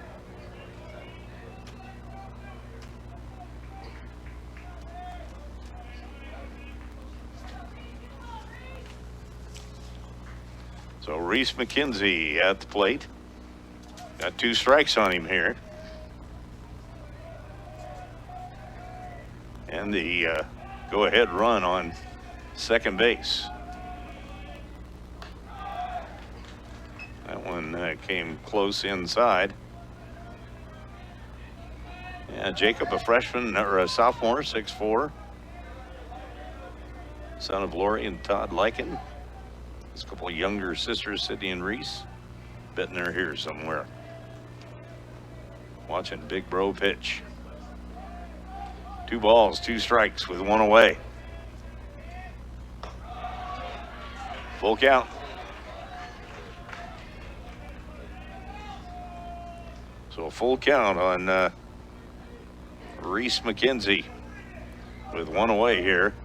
So Reese McKenzie at the plate. Got 2 strikes on him here. And the go-ahead run on second base. That one came close inside. Yeah, Jacob, a freshman or a sophomore, 6'4", son of Lori and Todd Lyken. There's a couple of younger sisters, Sydney and Reese. Betting they're here somewhere. Watching Big Bro pitch. 2 balls, 2 strikes with 1 away. Full count. So a full count on Reese McKenzie with 1 away here.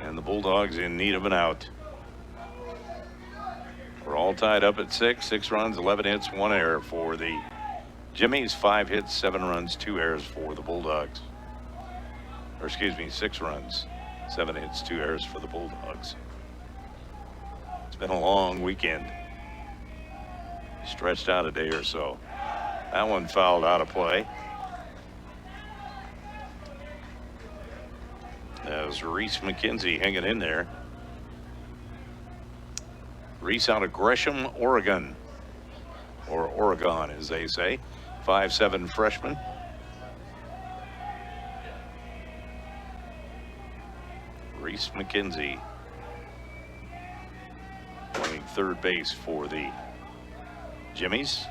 And the Bulldogs in need of an out. We're all tied up at 6. 6 runs, 11 hits, 1 error for the Jimmies. 5 hits, 7 runs, 2 errors for the Bulldogs. Or excuse me, 6 runs, 7 hits, 2 errors for the Bulldogs. It's been a long weekend. Stretched out a day or so. That one fouled out of play. That was Reese McKenzie hanging in there. Reese out of Gresham, Oregon. Or Oregon, as they say. 5'7" freshman. Reese McKenzie playing third base for the Jimmies.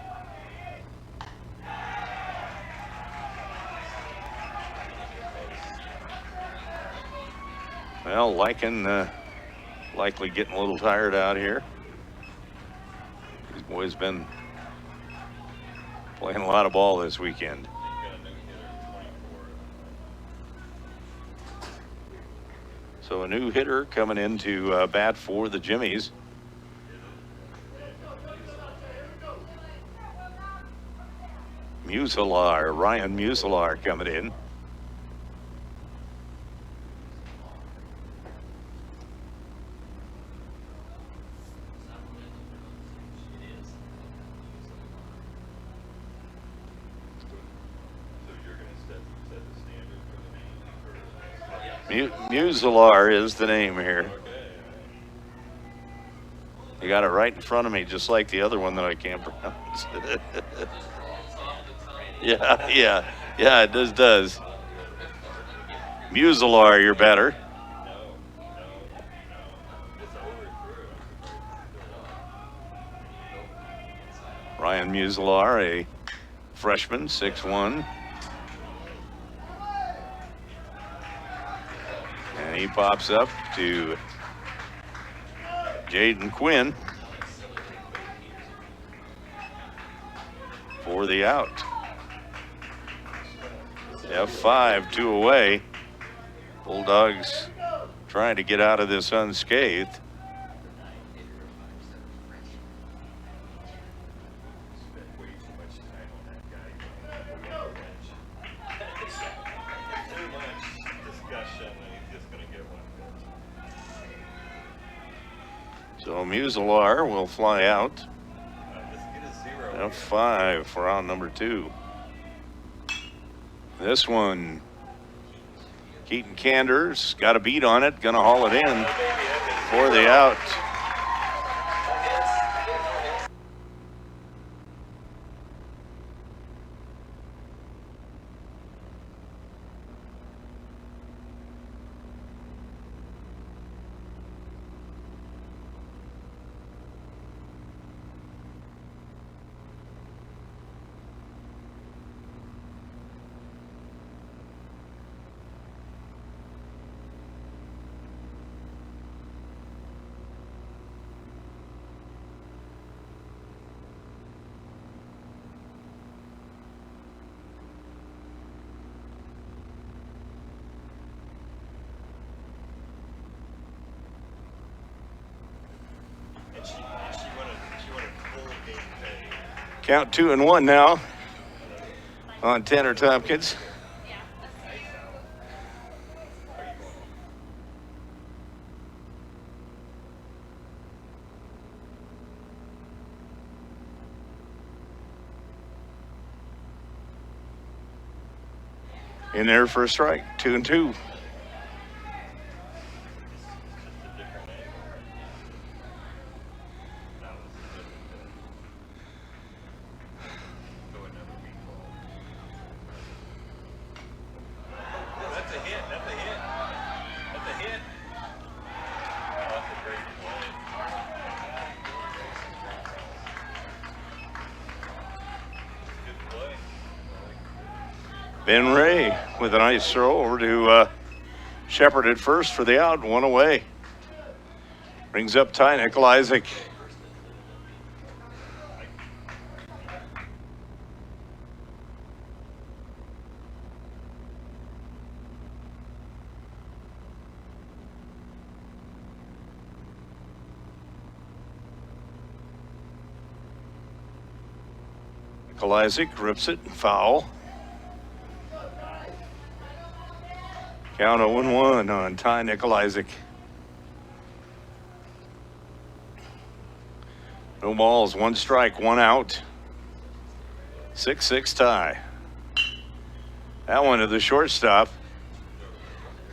Well, Lyken likely getting a little tired out here. These boys been playing a lot of ball this weekend. So a new hitter coming into bat for the Jimmies. Ryan Muselar coming in. Muselar is the name here. You got it right in front of me, just like the other one that I can't pronounce. Yeah, it does. Muselar, you're better. Ryan Muselar, a freshman, 6'1". And he pops up to Jaden Quinn for the out. F5, 2 away. Bulldogs trying to get out of this unscathed. So Muselar will fly out. F5 for out number 2. This one, Keaton Cander's got a beat on it, gonna haul it in for the out. Count 2-1 now on Tanner Tompkins. In there for a strike, 2-2. Ben Ray with a nice throw over to Shepard at first for the out, 1 away. Brings up Ty Nikolajczyk. Nikolajczyk rips it, foul. Count 0-1 on Ty Nikolajczyk. No balls, 1 strike, 1 out. 6-6 tie. That one to the shortstop.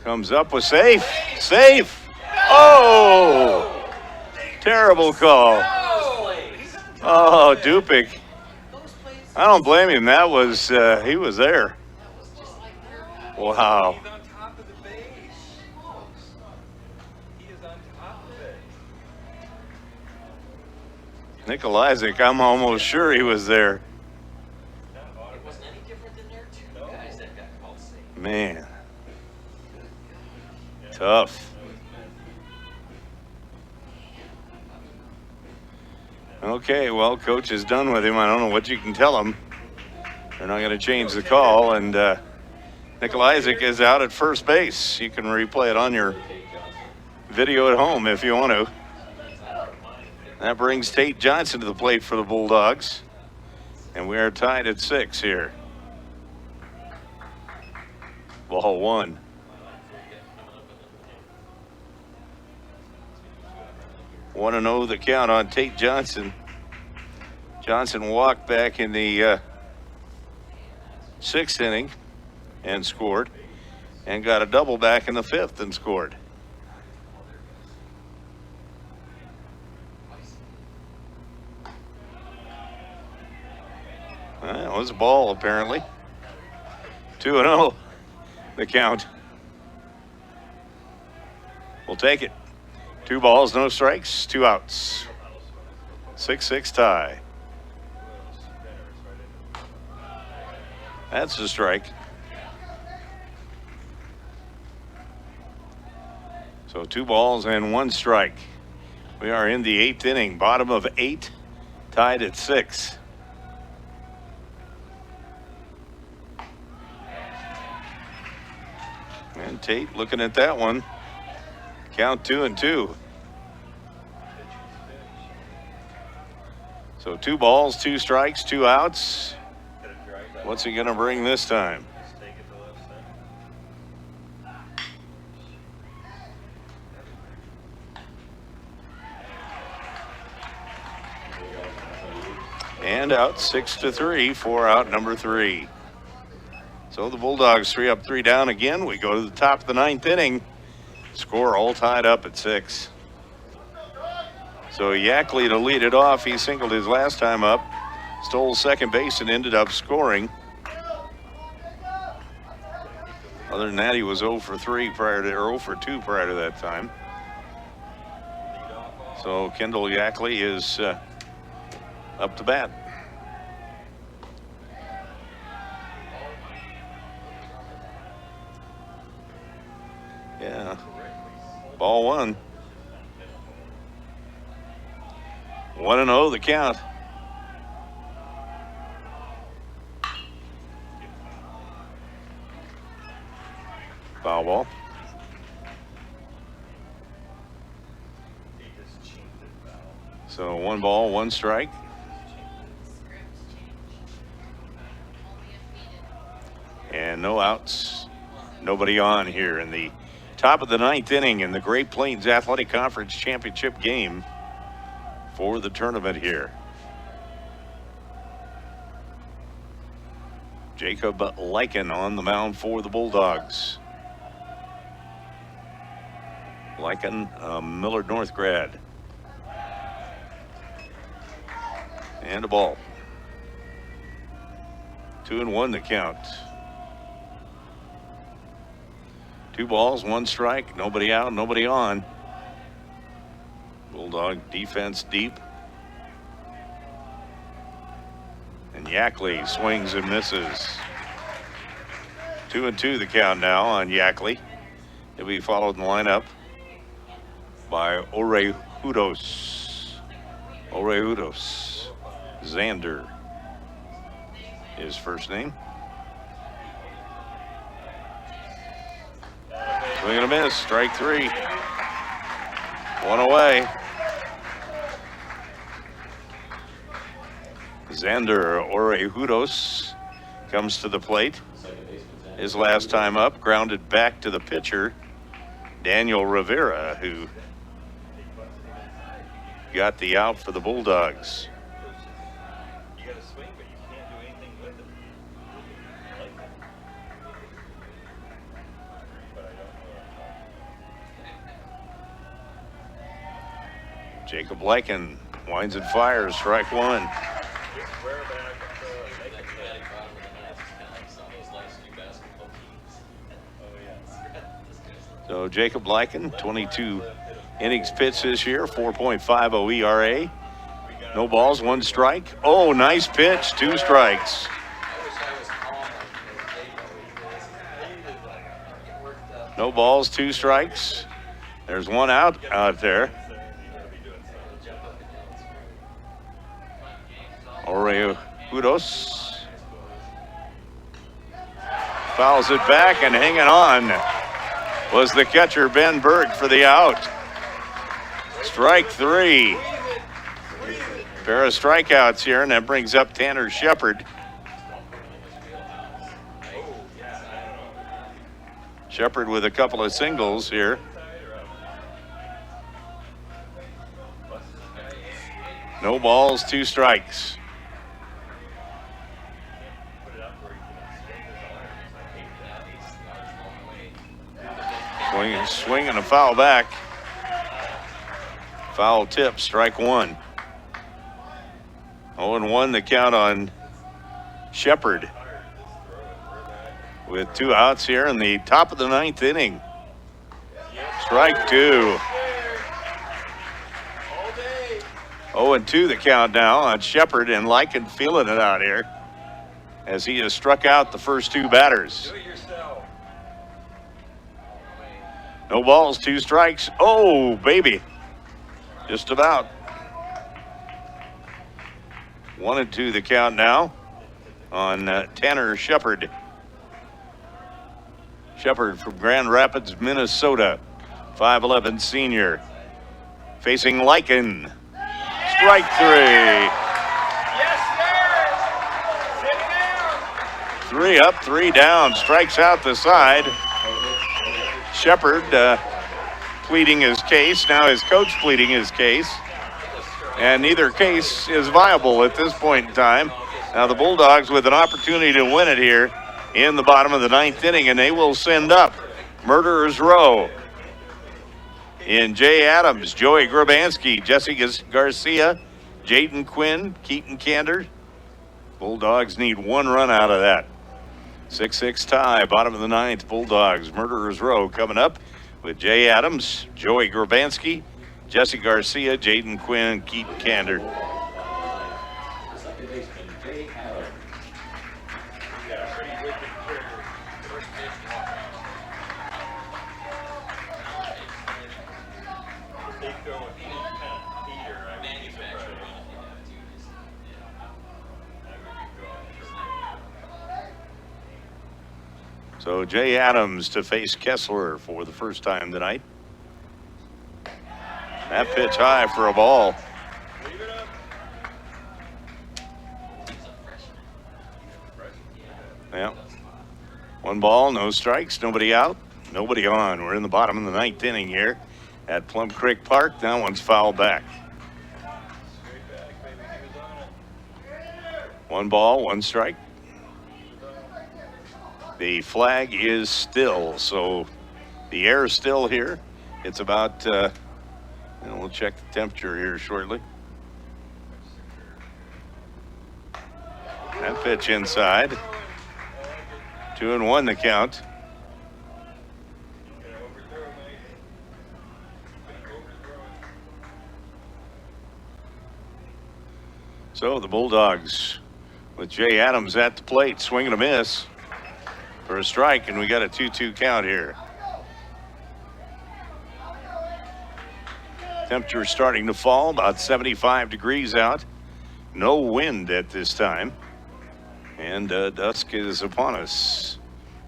Comes up with safe. Oh! Terrible call. Oh, Dupik. I don't blame him. That was, he was there. Wow. Nikolajczyk, I'm almost sure he was there. It wasn't any different than their 2 guys that got called safe. Man. Tough. Okay, well, coach is done with him. I don't know what you can tell him. They're not going to change the call, and Nikolajczyk is out at first base. You can replay it on your video at home if you want to. That brings Tate Johnson to the plate for the Bulldogs. And we are tied at 6 here. Ball 1. Want to know the count on Tate Johnson. Johnson walked back in the 6th inning and scored. and got a double back in the 5th and scored. That was a ball, apparently. 2-0, the count. We'll take it. 2 balls, no strikes, 2 outs. 6-6 tie. That's a strike. So 2 balls and 1 strike. We are in the 8th inning, bottom of 8, tied at 6. And Tate looking at that one. Count 2-2. So 2 balls, 2 strikes, 2 outs. What's he going to bring this time? And out 6-3 for out number 3. So the Bulldogs 3 up, 3 down again. We go to the top of the 9th inning. Score all tied up at 6. So Yackley to lead it off. He singled his last time up, stole second base and ended up scoring. Other than that, he was 0 for 3 prior to, or 0 for 2 prior to that time. So Kendall Yackley is up to bat. Yeah. Ball 1. 1-0 the count. Foul ball. So 1 ball, 1 strike. And no outs. Nobody on here in the top of the 9th inning in the Great Plains Athletic Conference Championship game for the tournament here. Jacob Lycan on the mound for the Bulldogs. Lycan, Millard North grad. And a ball. 2-1 the count. 2 balls, 1 strike, nobody out, nobody on. Bulldog defense deep. And Yackley swings and misses. 2-2 the count now on Yackley. He'll be followed in the lineup by Orejudos. Xander, his first name. Swing and a miss, strike 3. 1 away. Xander Orejudos comes to the plate. His last time up, grounded back to the pitcher, Daniel Rivera, who got the out for the Bulldogs. You got to swing, but you can't do anything with it. Like that. But I don't know. Jacob Lycan winds and fires, strike 1. Just square back and make it fit. Oh, yeah. So Jacob Lycan, 22 innings pitched this year, 4.50 ERA. No balls, 1 strike. Oh, nice pitch, 2 strikes. No balls, 2 strikes. There's 1 out there. Orejudos fouls it back, and hanging on was the catcher Ben Berg for the out. Strike 3. Pair of strikeouts here, and that brings up Tanner Shepard. Shepard with a couple of singles here. No balls, 2 strikes. Swing and a foul back. Foul tip, strike one. 0-1 the count on Shepard. With 2 outs here in the top of the 9th inning. Strike 2. 0-2 the count now on Shepard, and Lycan feeling it out here as he has struck out the first 2 batters. Do it yourself. No balls, 2 strikes. Oh, baby. Just about. 1-2 the count now on Tanner Shepard. Shepard from Grand Rapids, Minnesota. 5'11" senior. Facing Lycan. Strike 3. Yes, sir. Sit down. 3 up, 3 down. Strikes out the side. Shepard pleading his case. Now his coach pleading his case. And neither case is viable at this point in time. Now the Bulldogs with an opportunity to win it here in the bottom of the 9th inning, and they will send up Murderer's Row in Jay Adams, Joey Grabansky, Jesse Garcia, Jaden Quinn, Keaton Kander. Bulldogs need 1 run out of that. 6-6 tie, bottom of the 9th. Bulldogs, Murderer's Row coming up with Jay Adams, Joey Grabansky, Jesse Garcia, Jaden Quinn, Keaton Kander. Second baseman, Jay Adams. Yeah, pretty good picture. First pitch, walk. They throw a kind of heater. I would be surprised. So Jay Adams to face Kessler for the first time tonight. That pitch high for a ball. Leave it up. Yeah. 1 ball, no strikes, nobody out, nobody on. We're in the bottom of the 9th inning here at Plum Creek Park. That one's fouled back. Straight back, baby. He was on it. 1 ball, 1 strike. The flag is still, so the air is still here. It's about, and we'll check the temperature here shortly. That pitch inside. 2-1 the count. Gonna overthrow, mate. Overthrow it. So the Bulldogs with Jay Adams at the plate, swing and a miss for a strike, and we got a 2-2 count here. Temperature starting to fall, about 75 degrees out. No wind at this time. And dusk is upon us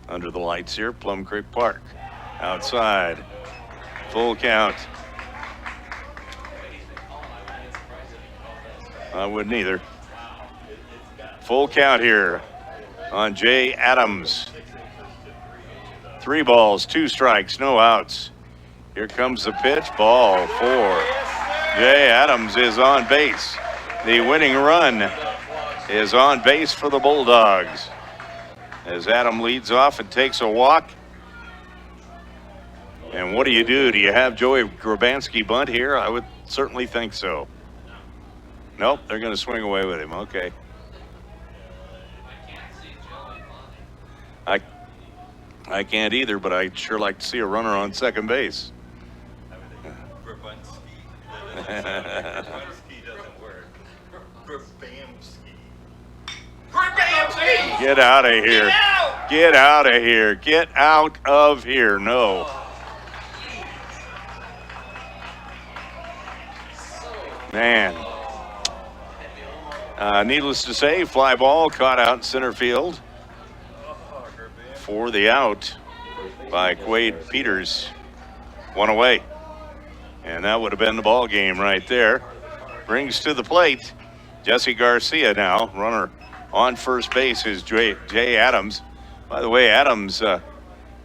under the lights here, Plum Creek Park. Outside, full count. I wouldn't either. Full count here on Jay Adams. 3 balls, 2 strikes, no outs. Here comes the pitch, ball 4. Jay Adams is on base. The winning run is on base for the Bulldogs as Adam leads off and takes a walk. And what do? Do you have Joey Grabansky bunt here? I would certainly think so. Nope, they're going to swing away with him. Okay. I can't either, but I'd sure like to see a runner on second base. Grabansky doesn't work. Grabamski. Get out of here. Get out of here. Get out of here. No. Man. Needless to say, fly ball caught out in center field for the out by Quade Peters. 1 away. And that would have been the ball game right there. Brings to the plate Jesse Garcia now. Runner on first base is Jay Adams. By the way, Adams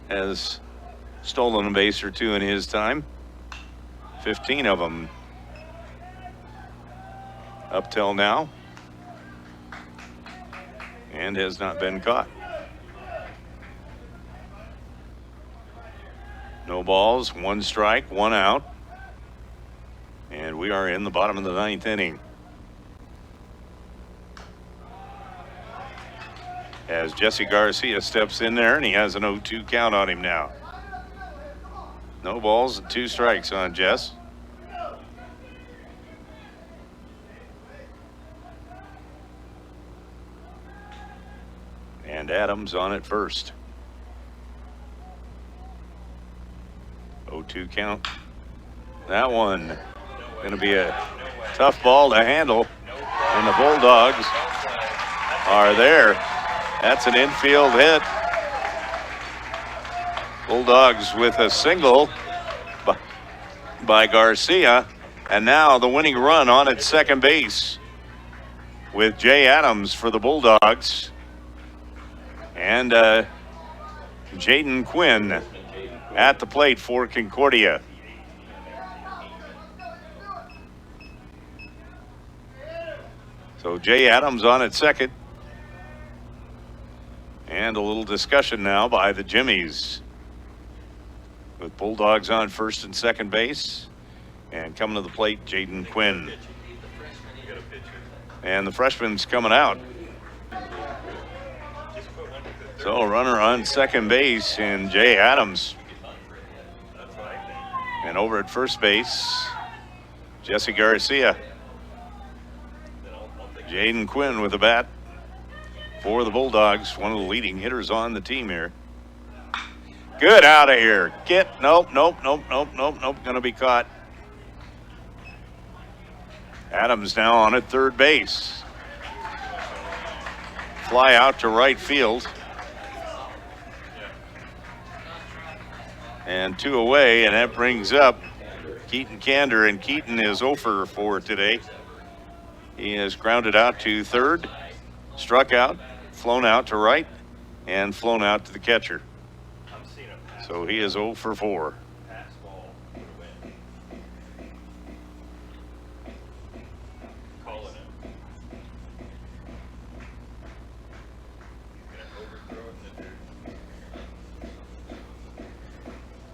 has stolen a base or 2 in his time. 15 of them up till now. And has not been caught. No balls, 1 strike, 1 out. And we are in the bottom of the 9th inning. As Jesse Garcia steps in there, and he has an 0-2 count on him now. No balls and 2 strikes on Jess. And Adams on at first. 0-2 count. That one going to be a tough ball to handle. And the Bulldogs are there. That's an infield hit. Bulldogs with a single by Garcia. And now the winning run on at second base with Jay Adams for the Bulldogs. And Jaden Quinn at the plate for Concordia. So Jay Adams on at second. And a little discussion now by the Jimmies. With Bulldogs on first and second base. And coming to the plate, Jaden Quinn. And the freshman's coming out. So a runner on second base in Jay Adams. And over at first base, Jesse Garcia. Jaden Quinn with a bat for the Bulldogs, one of the leading hitters on the team here. Good out of here. Nope. Gonna be caught. Adams now on at third base. Fly out to right field. And 2 away, and that brings up Keaton Kander, and Keaton is 0 for 4 today. He has grounded out to third, struck out, flown out to right, and flown out to the catcher. So he is 0 for 4.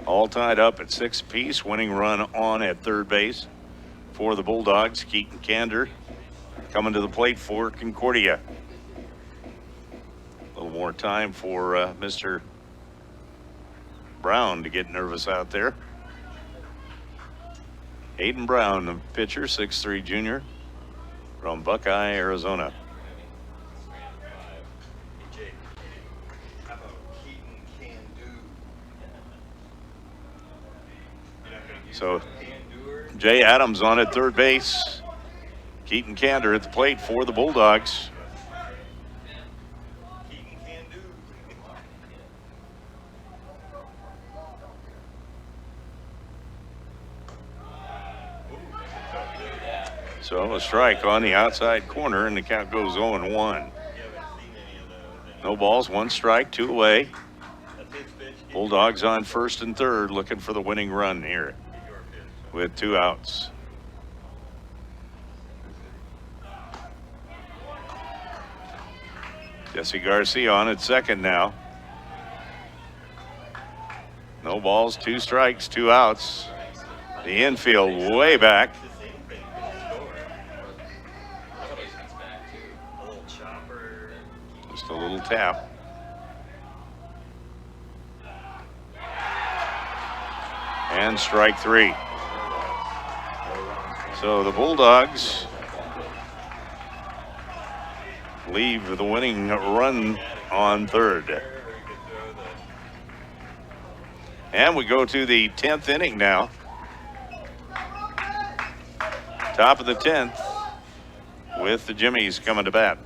All tied up at 6 apiece. Winning run on at third base for the Bulldogs. Keaton Kander coming to the plate for Concordia. A little more time for Mr. Brown to get nervous out there. Hayden Brown, the pitcher, 6'3" junior from Buckeye, Arizona. So Jay Adams on at third base. Keaton Kander at the plate for the Bulldogs. So a strike on the outside corner, and the count goes 0-1. No balls, 1 strike, 2 away. Bulldogs on first and third, looking for the winning run here with 2 outs. Jesse Garcia on at second now. No balls, 2 strikes, 2 outs. The infield way back. Just a little tap. And strike 3. So the Bulldogs leave the winning run on third. And we go to the 10th inning now. Top of the 10th with the Jimmies coming to bat.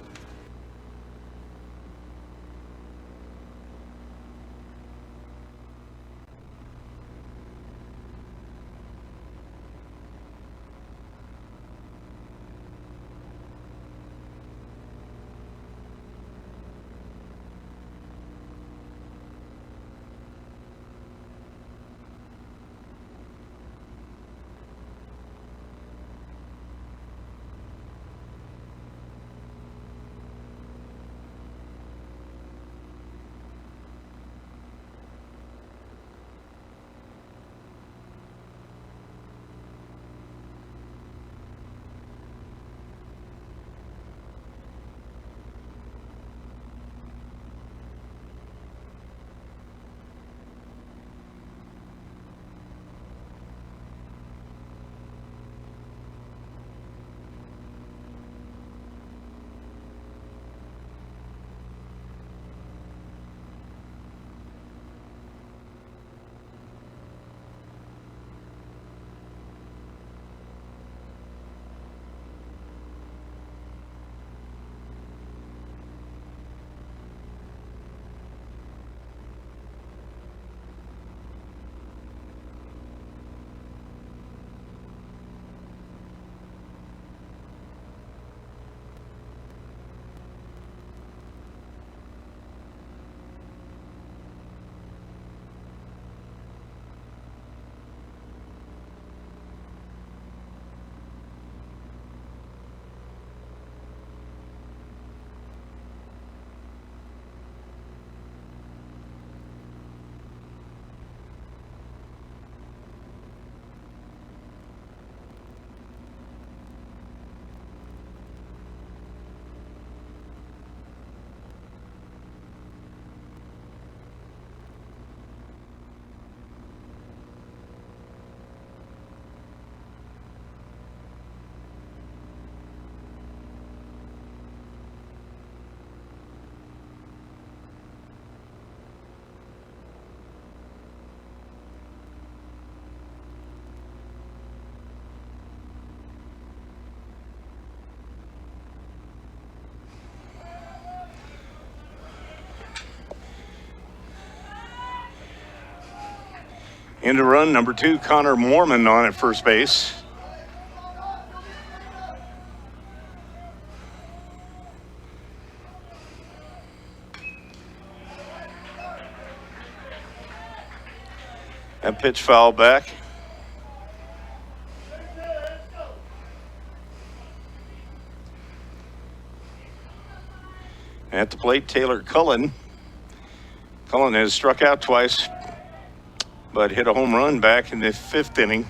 Into run number 2, Connor Mormon on at first base. That pitch foul back. At the plate, Taylor Cullen. Cullen has struck out twice, but hit a home run back in the 5th inning.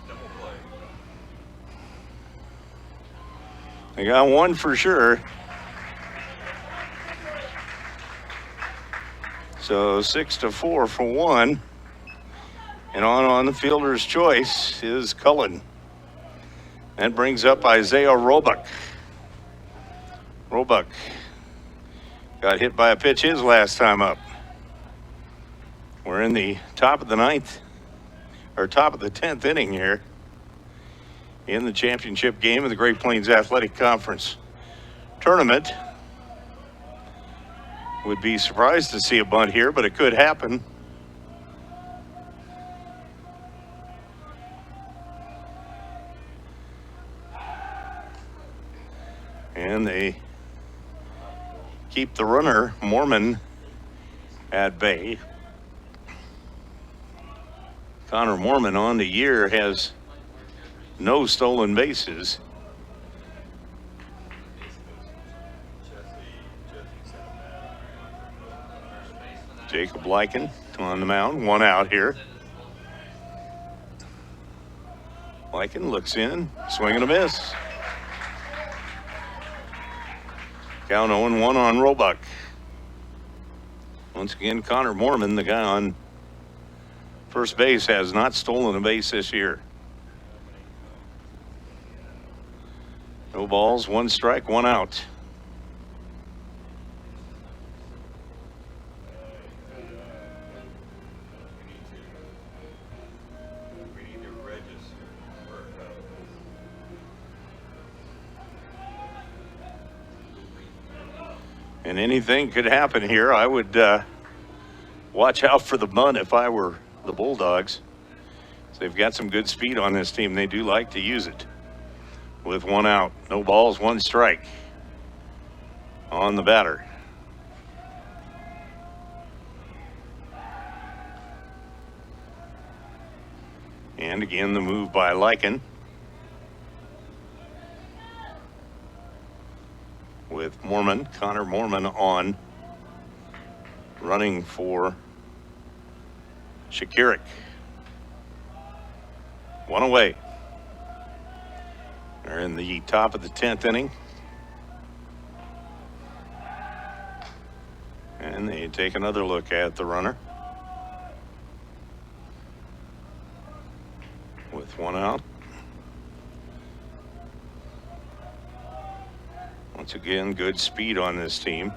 Double play. They got one for sure. So 6-4 for one. And on the fielder's choice is Cullen. That brings up Isaiah Roebuck. Roebuck got hit by a pitch his last time up. We're in the top of the 9th, or top of the 10th inning here in the championship game of the Great Plains Athletic Conference tournament. Would be surprised to see a bunt here, but it could happen. And they keep the runner, Mormon, at bay. Connor Mormon on the year has no stolen bases. Jacob Lycan on the mound, one out here. Lycan looks in, swing and a miss. Count 0-1 on Roebuck. Once again, Connor Mormon, the guy on first base, has not stolen a base this year. No balls, 1 strike, 1 out. We need to register for a cup. And anything could happen here. I would watch out for the bunt if I were the Bulldogs. They've got some good speed on this team. They do like to use it. With 1 out, no balls, 1 strike on the batter. And again, the move by Lycan. With Mormon, Connor Mormon on, running for Shakirik. 1 away. They're in the top of the 10th inning. And they take another look at the runner. With 1 out. Once again, good speed on this team.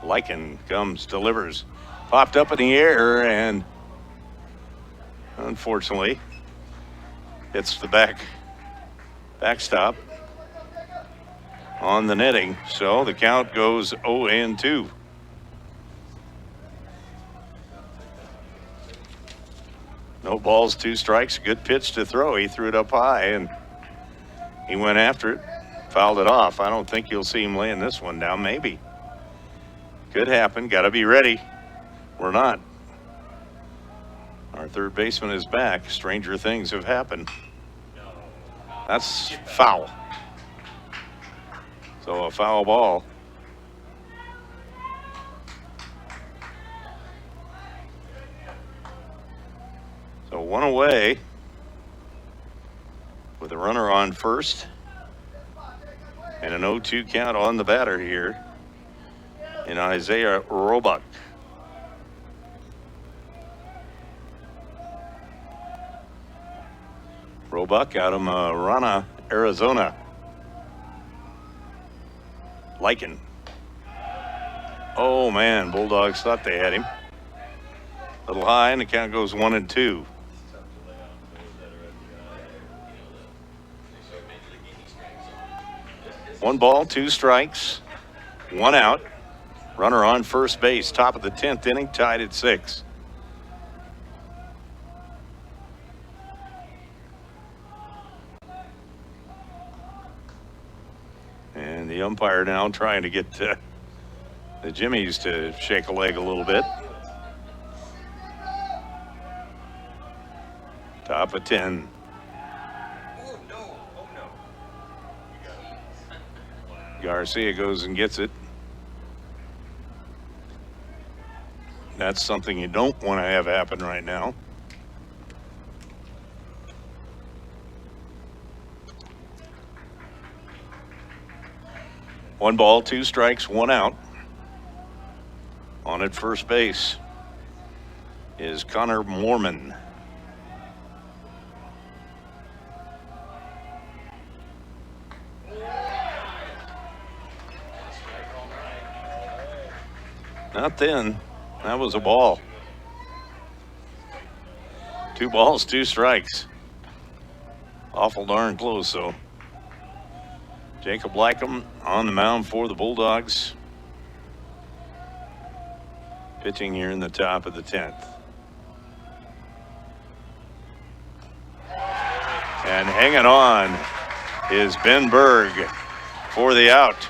Lycan comes, delivers. Popped up in the air and unfortunately hits the backstop on the netting. So the count goes 0-2. No balls, 2 strikes, good pitch to throw. He threw it up high and he went after it, fouled it off. I don't think you'll see him laying this one down. Maybe. Could happen. Got to be ready. We're not. Our third baseman is back. Stranger things have happened. That's foul. So a foul ball. So 1 away with a runner on first and an 0-2 count on the batter here in Isaiah Roebuck. Roebuck out of Marana, Arizona. Lycan. Oh man, Bulldogs thought they had him. A little high and the count goes 1-2. 1 ball, 2 strikes, 1 out. Runner on first base. Top of the 10th inning, tied at 6. And the umpire now trying to get the Jimmies to shake a leg a little bit. Top of 10. Oh, no. Oh, no. You got it. Garcia goes and gets it. That's something you don't want to have happen right now. One ball, 2 strikes, 1 out. On at first base is Connor Mormon. Not then. That was a ball. 2 balls, 2 strikes. Awful darn close, though. Jacob Lycum on the mound for the Bulldogs. Pitching here in the top of the 10th. And hanging on is Ben Berg for the out.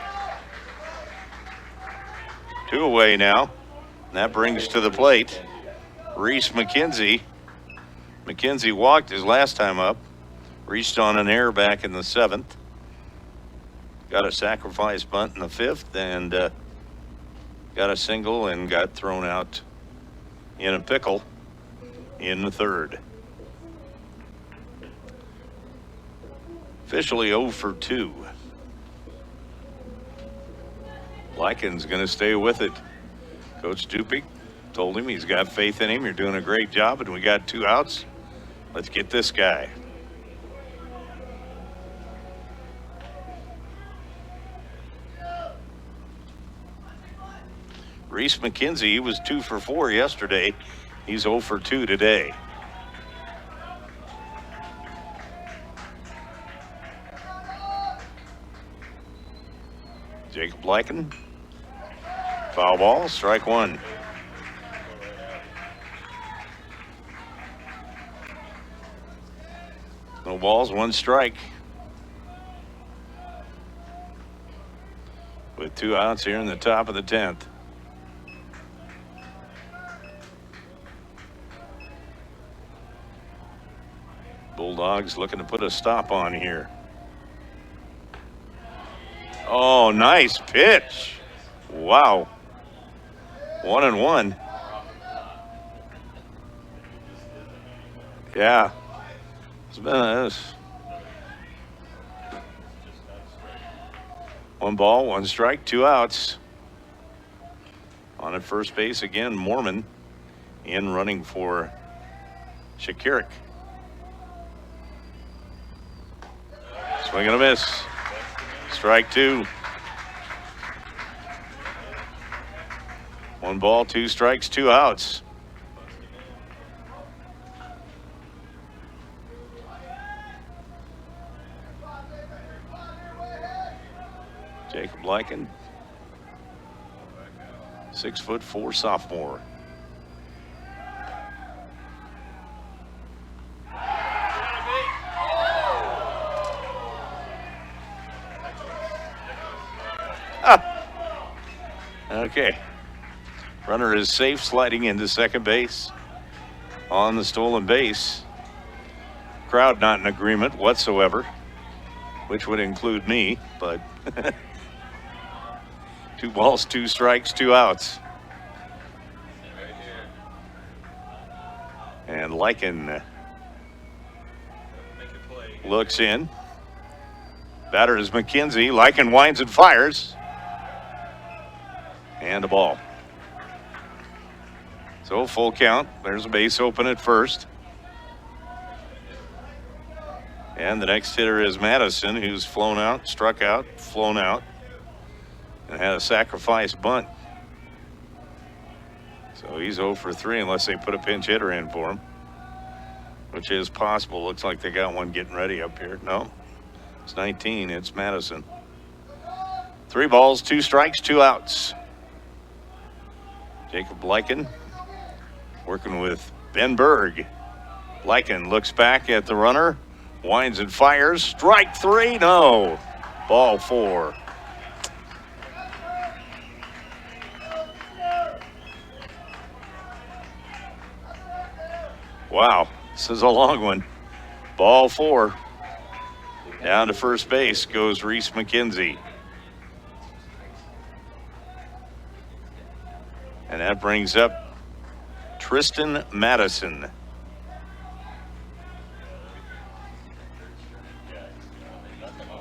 2 away now. And that brings to the plate Reese McKenzie. McKenzie walked his last time up. Reached on an error back in the 7th. Got a sacrifice bunt in the 5th and got a single and got thrown out in a pickle in the 3rd. Officially 0 for 2. Lycan's going to stay with it. Coach Dupic told him he's got faith in him. You're doing a great job, and we got 2 outs. Let's get this guy. Reese McKenzie, he was 2 for 4 yesterday. He's 0 for 2 today. Jacob Lycan. Foul ball, strike 1. No balls, 1 strike. With 2 outs here in the top of the 10th. Bulldogs looking to put a stop on here. Oh, nice pitch. Wow. 1-1. Yeah. It's been a 1 ball, 1 strike, 2 outs. On at first base again, Mormon in running for Shakirik. Swing and a miss. Strike 2. 1 ball, 2 strikes, 2 outs. Jacob Lycan, 6'4" sophomore. Okay. Runner is safe, sliding into second base on the stolen base. Crowd not in agreement whatsoever, which would include me, but 2 balls, 2 strikes, 2 outs. And Lycan looks in. Batter is McKenzie. Lycan winds and fires. And a ball. So full count. There's a base open at first. And the next hitter is Madison, who's flown out, struck out, flown out, and had a sacrifice bunt. So he's 0 for 3 unless they put a pinch hitter in for him, which is possible. Looks like they got one getting ready up here. No, it's 19. It's Madison. 3 balls, 2 strikes, 2 outs. Jacob Lyken working with Ben Berg. Lyken looks back at the runner, winds and fires. Strike 3, no. Ball 4. Wow, this is a long one. Ball 4. Down to first base goes Reese McKenzie. And that brings up Tristan Madison.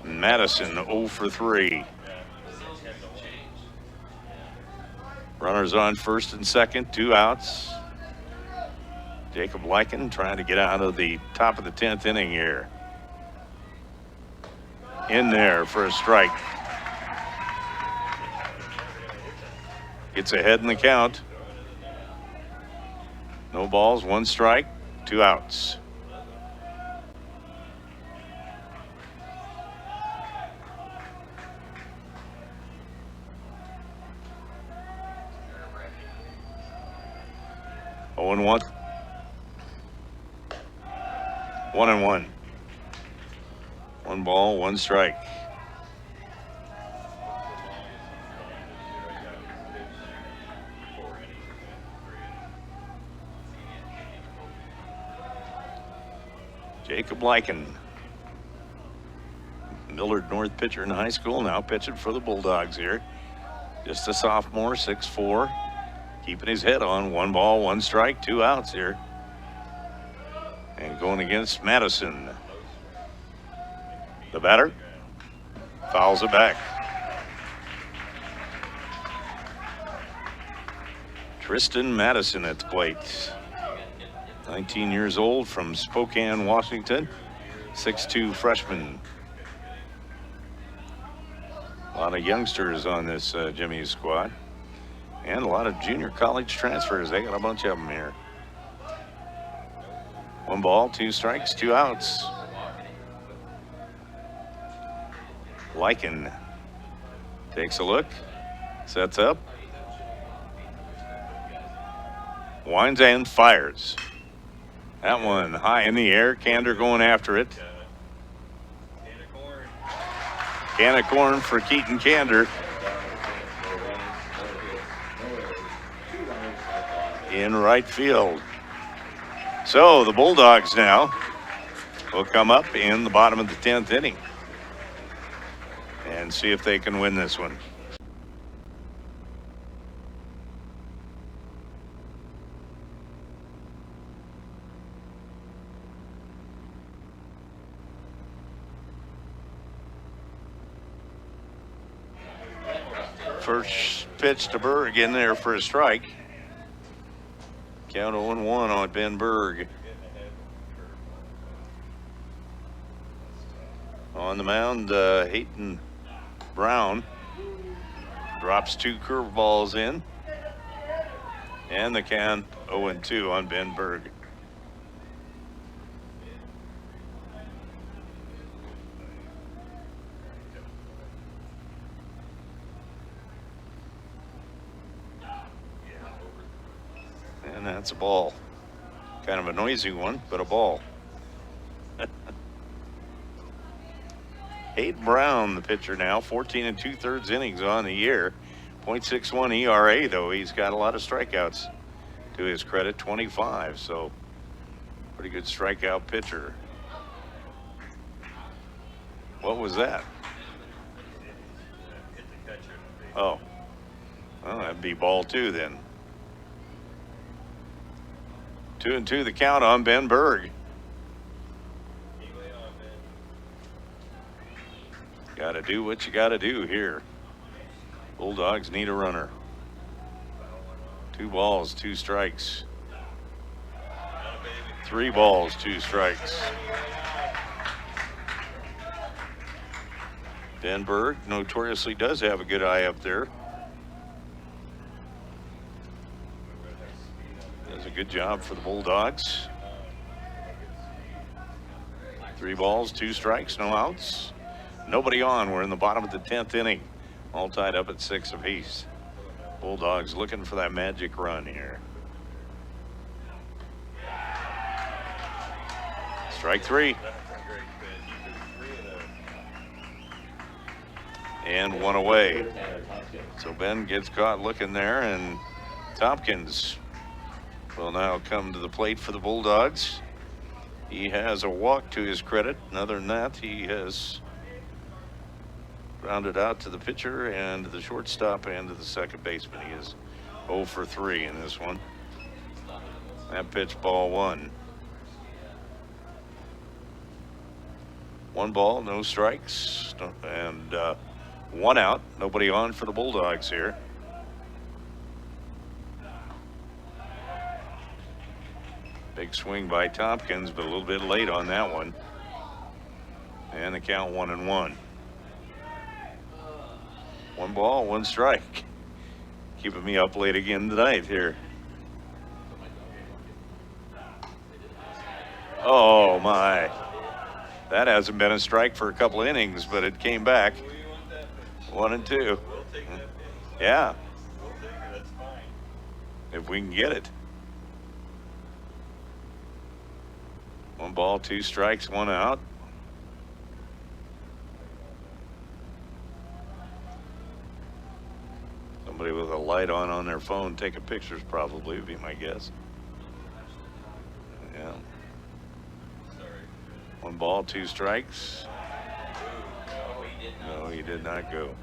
Madison 0 for 3. Runners on first and second, 2 outs. Jacob Lyken trying to get out of the top of the 10th inning here. In there for a strike. Gets ahead in the count. No balls, 1 strike, 2 outs. Oh and 1. 1 and 1. 1 ball, 1 strike. Jacob Lyken, Millard North pitcher in high school, now pitching for the Bulldogs here. Just a sophomore, 6'4", keeping his head on. 1 ball, 1 strike, 2 outs here. And going against Madison. The batter fouls it back. Tristan Madison at the plate. 19 years old from Spokane, Washington. 6'2" freshman. A lot of youngsters on this Jimmy's squad. And a lot of junior college transfers. They got a bunch of them here. 1 ball, 2 strikes, 2 outs. Lyken takes a look, sets up, winds and fires. That one high in the air. Kander going after it. Can of corn for Keaton Kander. In right field. So the Bulldogs now will come up in the bottom of the 10th inning and see if they can win this one. First pitch to Berg in there for a strike. Count 0-1 on Ben Berg. On the mound, Hayden Brown drops 2 curveballs in. And the count 0-2 on Ben Berg. And that's a ball. Kind of a noisy one, but a ball. Hayden Brown, the pitcher now, 14 2/3 innings on the year. .61 ERA, though. He's got a lot of strikeouts to his credit, 25. So pretty good strikeout pitcher. What was that? Oh. Well, that'd be ball 2 then. 2-2 the count on Ben Berg. Got to do what you got to do here. Bulldogs need a runner. 2 balls, 2 strikes. 3 balls, 2 strikes. Ben Berg notoriously does have a good eye up there. Does a good job for the Bulldogs. 3 balls, 2 strikes, no outs. Nobody on. We're in the bottom of the 10th inning. All tied up at 6 apiece. Bulldogs looking for that magic run here. Strike 3. That's a great pitch. He was 3 of those. And 1 away. Tanner Tompkins. So Ben gets caught looking there, and Tompkins will now come to the plate for the Bulldogs. He has a walk to his credit. And other than that, he has grounded out to the pitcher and to the shortstop and to the second baseman. He is 0 for 3 in this one. That pitch, ball 1. 1 ball, no strikes, and 1 out. Nobody on for the Bulldogs here. Big swing by Tompkins, but a little bit late on that one. And the count 1-1. 1 ball, 1 strike. Keeping me up late again tonight here. Oh my. That hasn't been a strike for a couple innings, but it came back. 1 and 2. We'll take that pitch. Yeah, We'll take it. That's fine. if we can get it. 1 ball, 2 strikes, 1 out. Somebody with a light on their phone taking pictures probably would be my guess. Yeah. Sorry. 1 ball, 2 strikes. No, he did not. No, he did not go.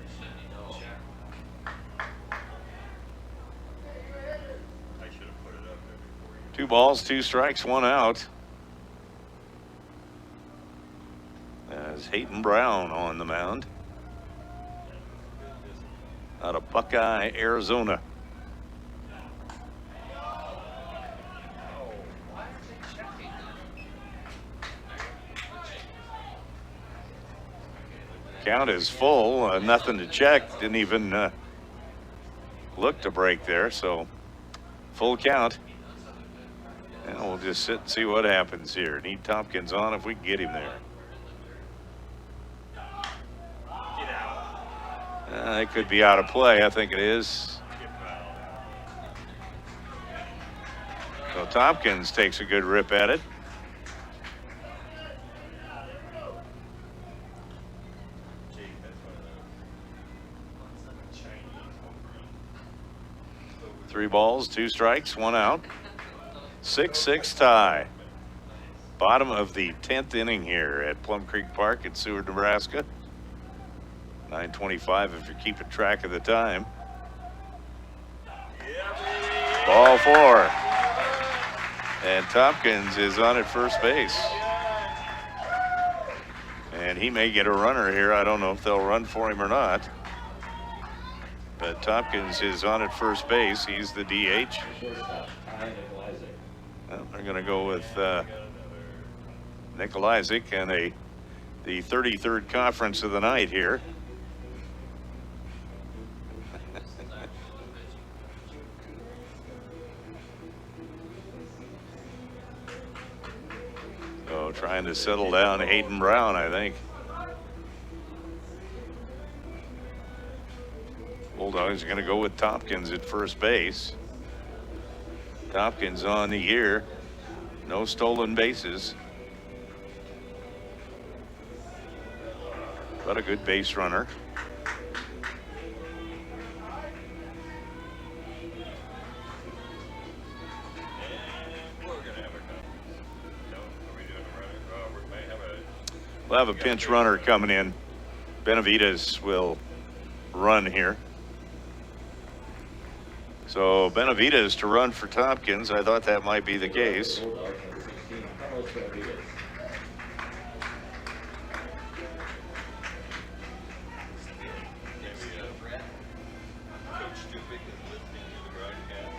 No. I should have put it up there before you. 2 balls, 2 strikes, 1 out. As Hayden Brown on the mound out of Buckeye, Arizona. Count is full, nothing to check. Didn't even look to break there, so full count. And we'll just sit and see what happens here. Need Tompkins on if we can get him there. Get out. It could be out of play. I think it is. Get fouled. So Tompkins takes a good rip at it. Gee, that's one of those Chinese home runs. 3 balls, 2 strikes, 1 out. 6-6 tie. Bottom of the 10th inning here at Plum Creek Park in Seward, Nebraska. 9:25 if you're keeping track of the time. Ball 4. And Tompkins is on at first base. And he may get a runner here. I don't know if they'll run for him or not. But Tompkins is on at first base. He's the DH. Shortstop, Ty Nikolajczyk. Well, they're going to go with Nikolajczyk and the 33rd conference of the night here. So trying to settle down Hayden Brown, I think. Bulldogs are going to go with Tompkins at first base. Tompkins on the year. No stolen bases. But a good base runner. And we're gonna have a no, are we doing a runner? We may have a. We'll have a pinch runner coming in. Benavides will run here. So Benavides to run for Tompkins. I thought that might be the case. Bulldogs number 16, Carlos Benavides. Maybe Coach Stupik is listening to the broadcast,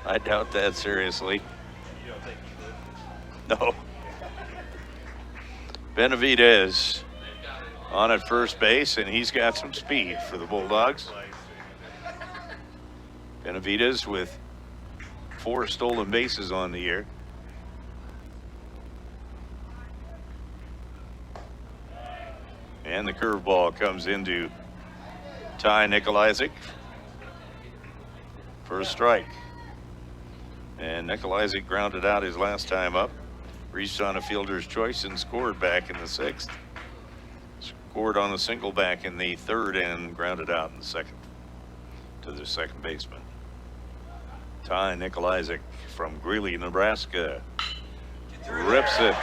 right? I doubt that seriously. You don't think he listens? No. Benavides on at first base, and he's got some speed for the Bulldogs. Benavides with 4 stolen bases on the year. And the curveball comes into Ty Nikolajczyk for a strike. And Nikolajczyk grounded out his last time up, reached on a fielder's choice and scored back in the 6th. Scored on a single back in the 3rd and grounded out in the 2nd to the second baseman. Ty Nikolajczyk from Greeley, Nebraska. Rips it.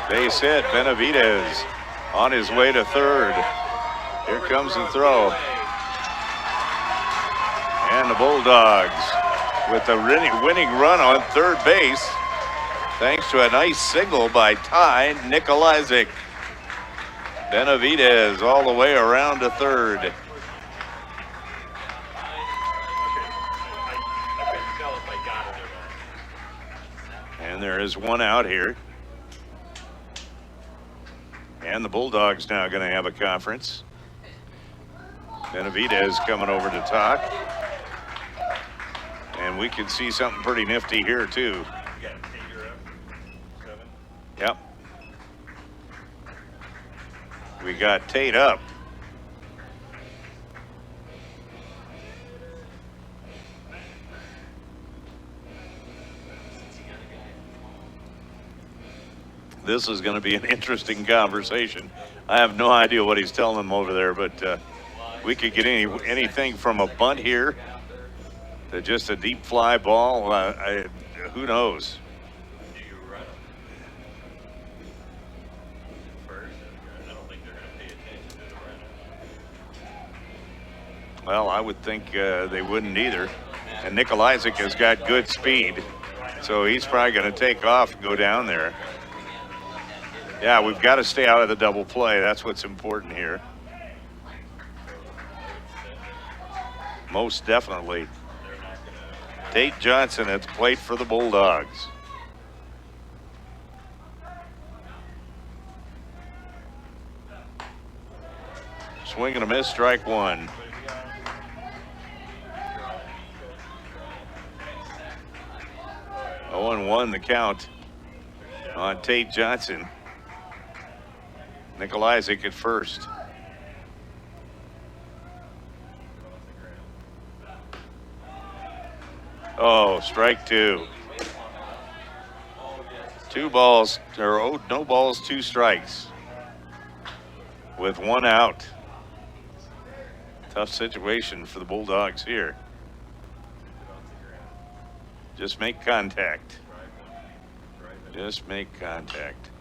Base hit. Benavidez on his way to 3rd. Here comes the throw. And the Bulldogs with the winning run on 3rd base, thanks to a nice single by Ty Nikolajczyk. Benavidez all the way around to 3rd. I couldn't tell if I got it or not. And there is one out here. And the Bulldogs now going to have a conference. Benavidez coming over to talk. And we can see something pretty nifty here too. You got Tater up, 7. Yep. We got Tate up. This is going to be an interesting conversation. I have no idea what he's telling them over there, but we could get anything from a bunt here to just a deep fly ball. Who knows? Do you run them first? I don't think they're going to pay attention to the run. Well, I would think they wouldn't either. And Nikolajczyk has got good speed, so he's probably going to take off and go down there. Yeah, we've got to stay out of the double play. That's what's important here. Most definitely. Tate Johnson at the plate for the Bulldogs. Swing and a miss, strike 1. Oh, and 1 the count on Tate Johnson. Nikolajczyk at first. Oh, strike 2. 2 balls, or no balls, 2 strikes. With 1 out. Tough situation for the Bulldogs here. Just make contact. Just make contact.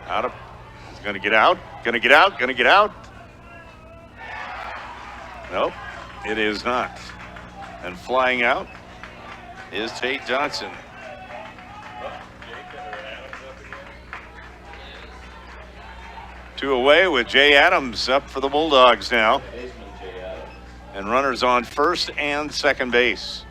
Out of. He's going to get out. Going to get out. Going to get out. Nope, it is not. And flying out is Tate Johnson. Two away with Jay Adams up for the Bulldogs now. And runners on first and second base.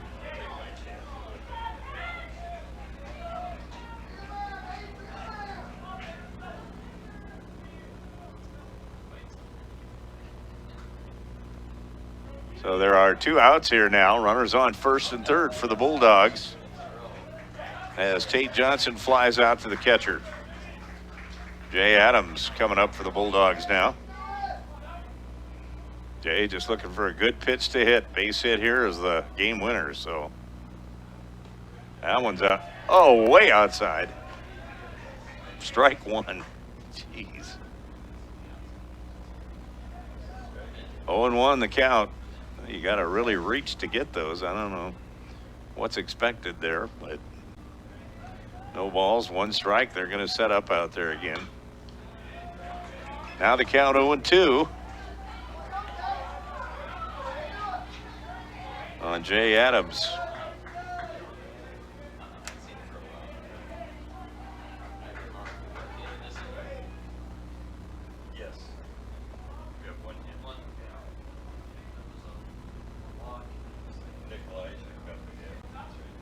So there are 2 outs here now. Runners on first and third for the Bulldogs as Tate Johnson flies out to the catcher. Jay Adams coming up for the Bulldogs now. Jay just looking for a good pitch to hit. Base hit here is the game winner, so that one's out. Oh, way outside. Strike 1. Jeez. 0-1 the count. You got to really reach to get those. I don't know what's expected there, but no balls, 1 strike. They're going to set up out there again. Now the count 0-2 on Jay Adams. Yes. We have 1 hit. Nikolajczyk got the hit. That's right.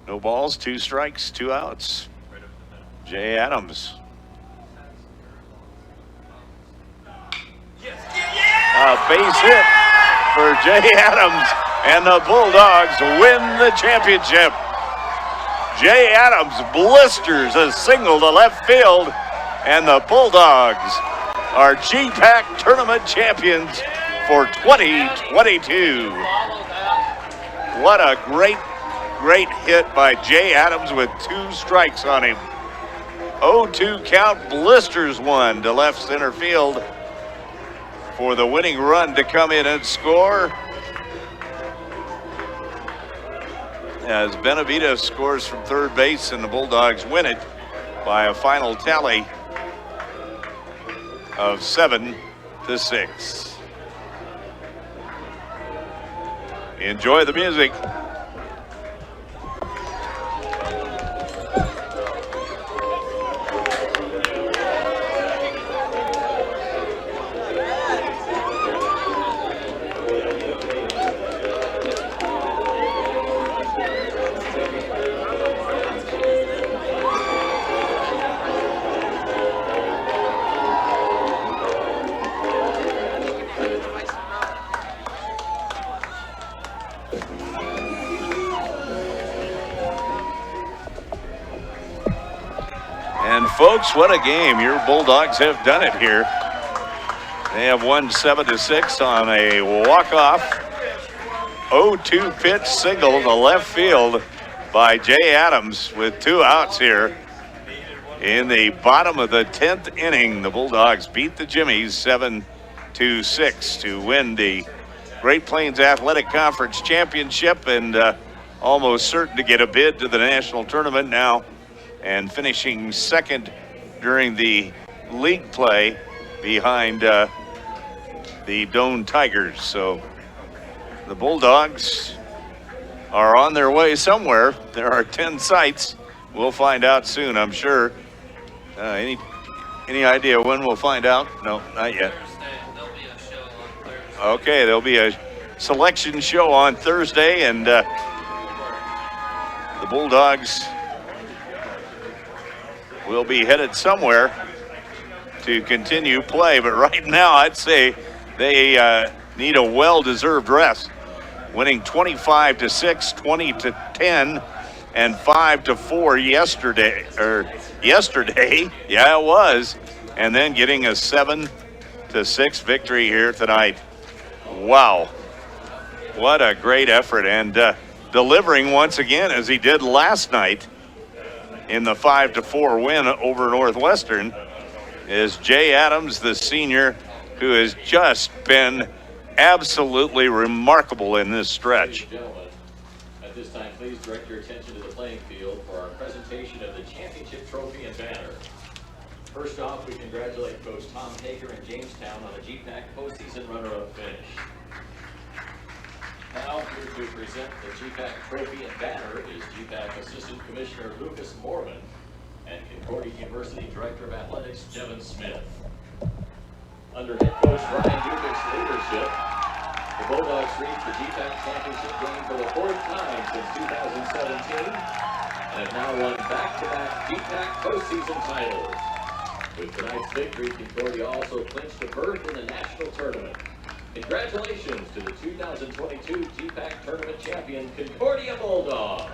No balls, 2 strikes, 2 outs. Right up the middle. Jay Adams. A base hit for Jay Adams, and the Bulldogs win the championship. Jay Adams blisters a single to left field, and the Bulldogs are GPAC tournament champions for 2022. What a great hit by Jay Adams with 2 strikes on him. 0-2 count, blisters one to left center field for the winning run to come in and score. As Benavides scores from third base and the Bulldogs win it by a final tally of 7-6. Enjoy the music. And folks, what a game. Your Bulldogs have done it here. They have won 7-6 on a walk-off 0-2 pitch single to left field by Jay Adams with 2 outs here. In the bottom of the 10th inning, the Bulldogs beat the Jimmies 7-6 to win the Great Plains Athletic Conference Championship, and almost certain to get a bid to the national tournament now, and finishing second during the league play behind the Doane Tigers. So the Bulldogs are on their way somewhere. There are 10 sites. We'll find out soon, I'm sure. Any idea when we'll find out? No, not yet. There'll be a show on Thursday. Okay, there'll be a selection show on Thursday, and the Bulldogs will be headed somewhere to continue play. But right now, I'd say they need a well-deserved rest, winning 25-6, 20-10, and 5-4 yesterday. Yeah, it was. And then getting a 7-6 victory here tonight. Wow. What a great effort, and delivering once again as he did last night in the 5-4 win over Northwestern is Jay Adams, the senior, who has just been absolutely remarkable in this stretch. Ladies and gentlemen, at this time, please direct your attention to the playing field for our presentation of the championship trophy and banner. First off, we congratulate Coach Tom Hager and Jamestown on a GPAC postseason runner-up finish. Now, here to present the GPAC trophy and banner is GPAC Assistant Commissioner Lucas Mormon and Concordia University Director of Athletics Devin Smith. Under head coach Ryan Dubik's leadership, the Bulldogs reached the GPAC championship game for the 4th time since 2017 and have now won back-to-back GPAC postseason titles. With tonight's victory, Concordia also clinched a berth in the national tournament. Congratulations to the 2022 GPAC tournament champion, Concordia Bulldogs.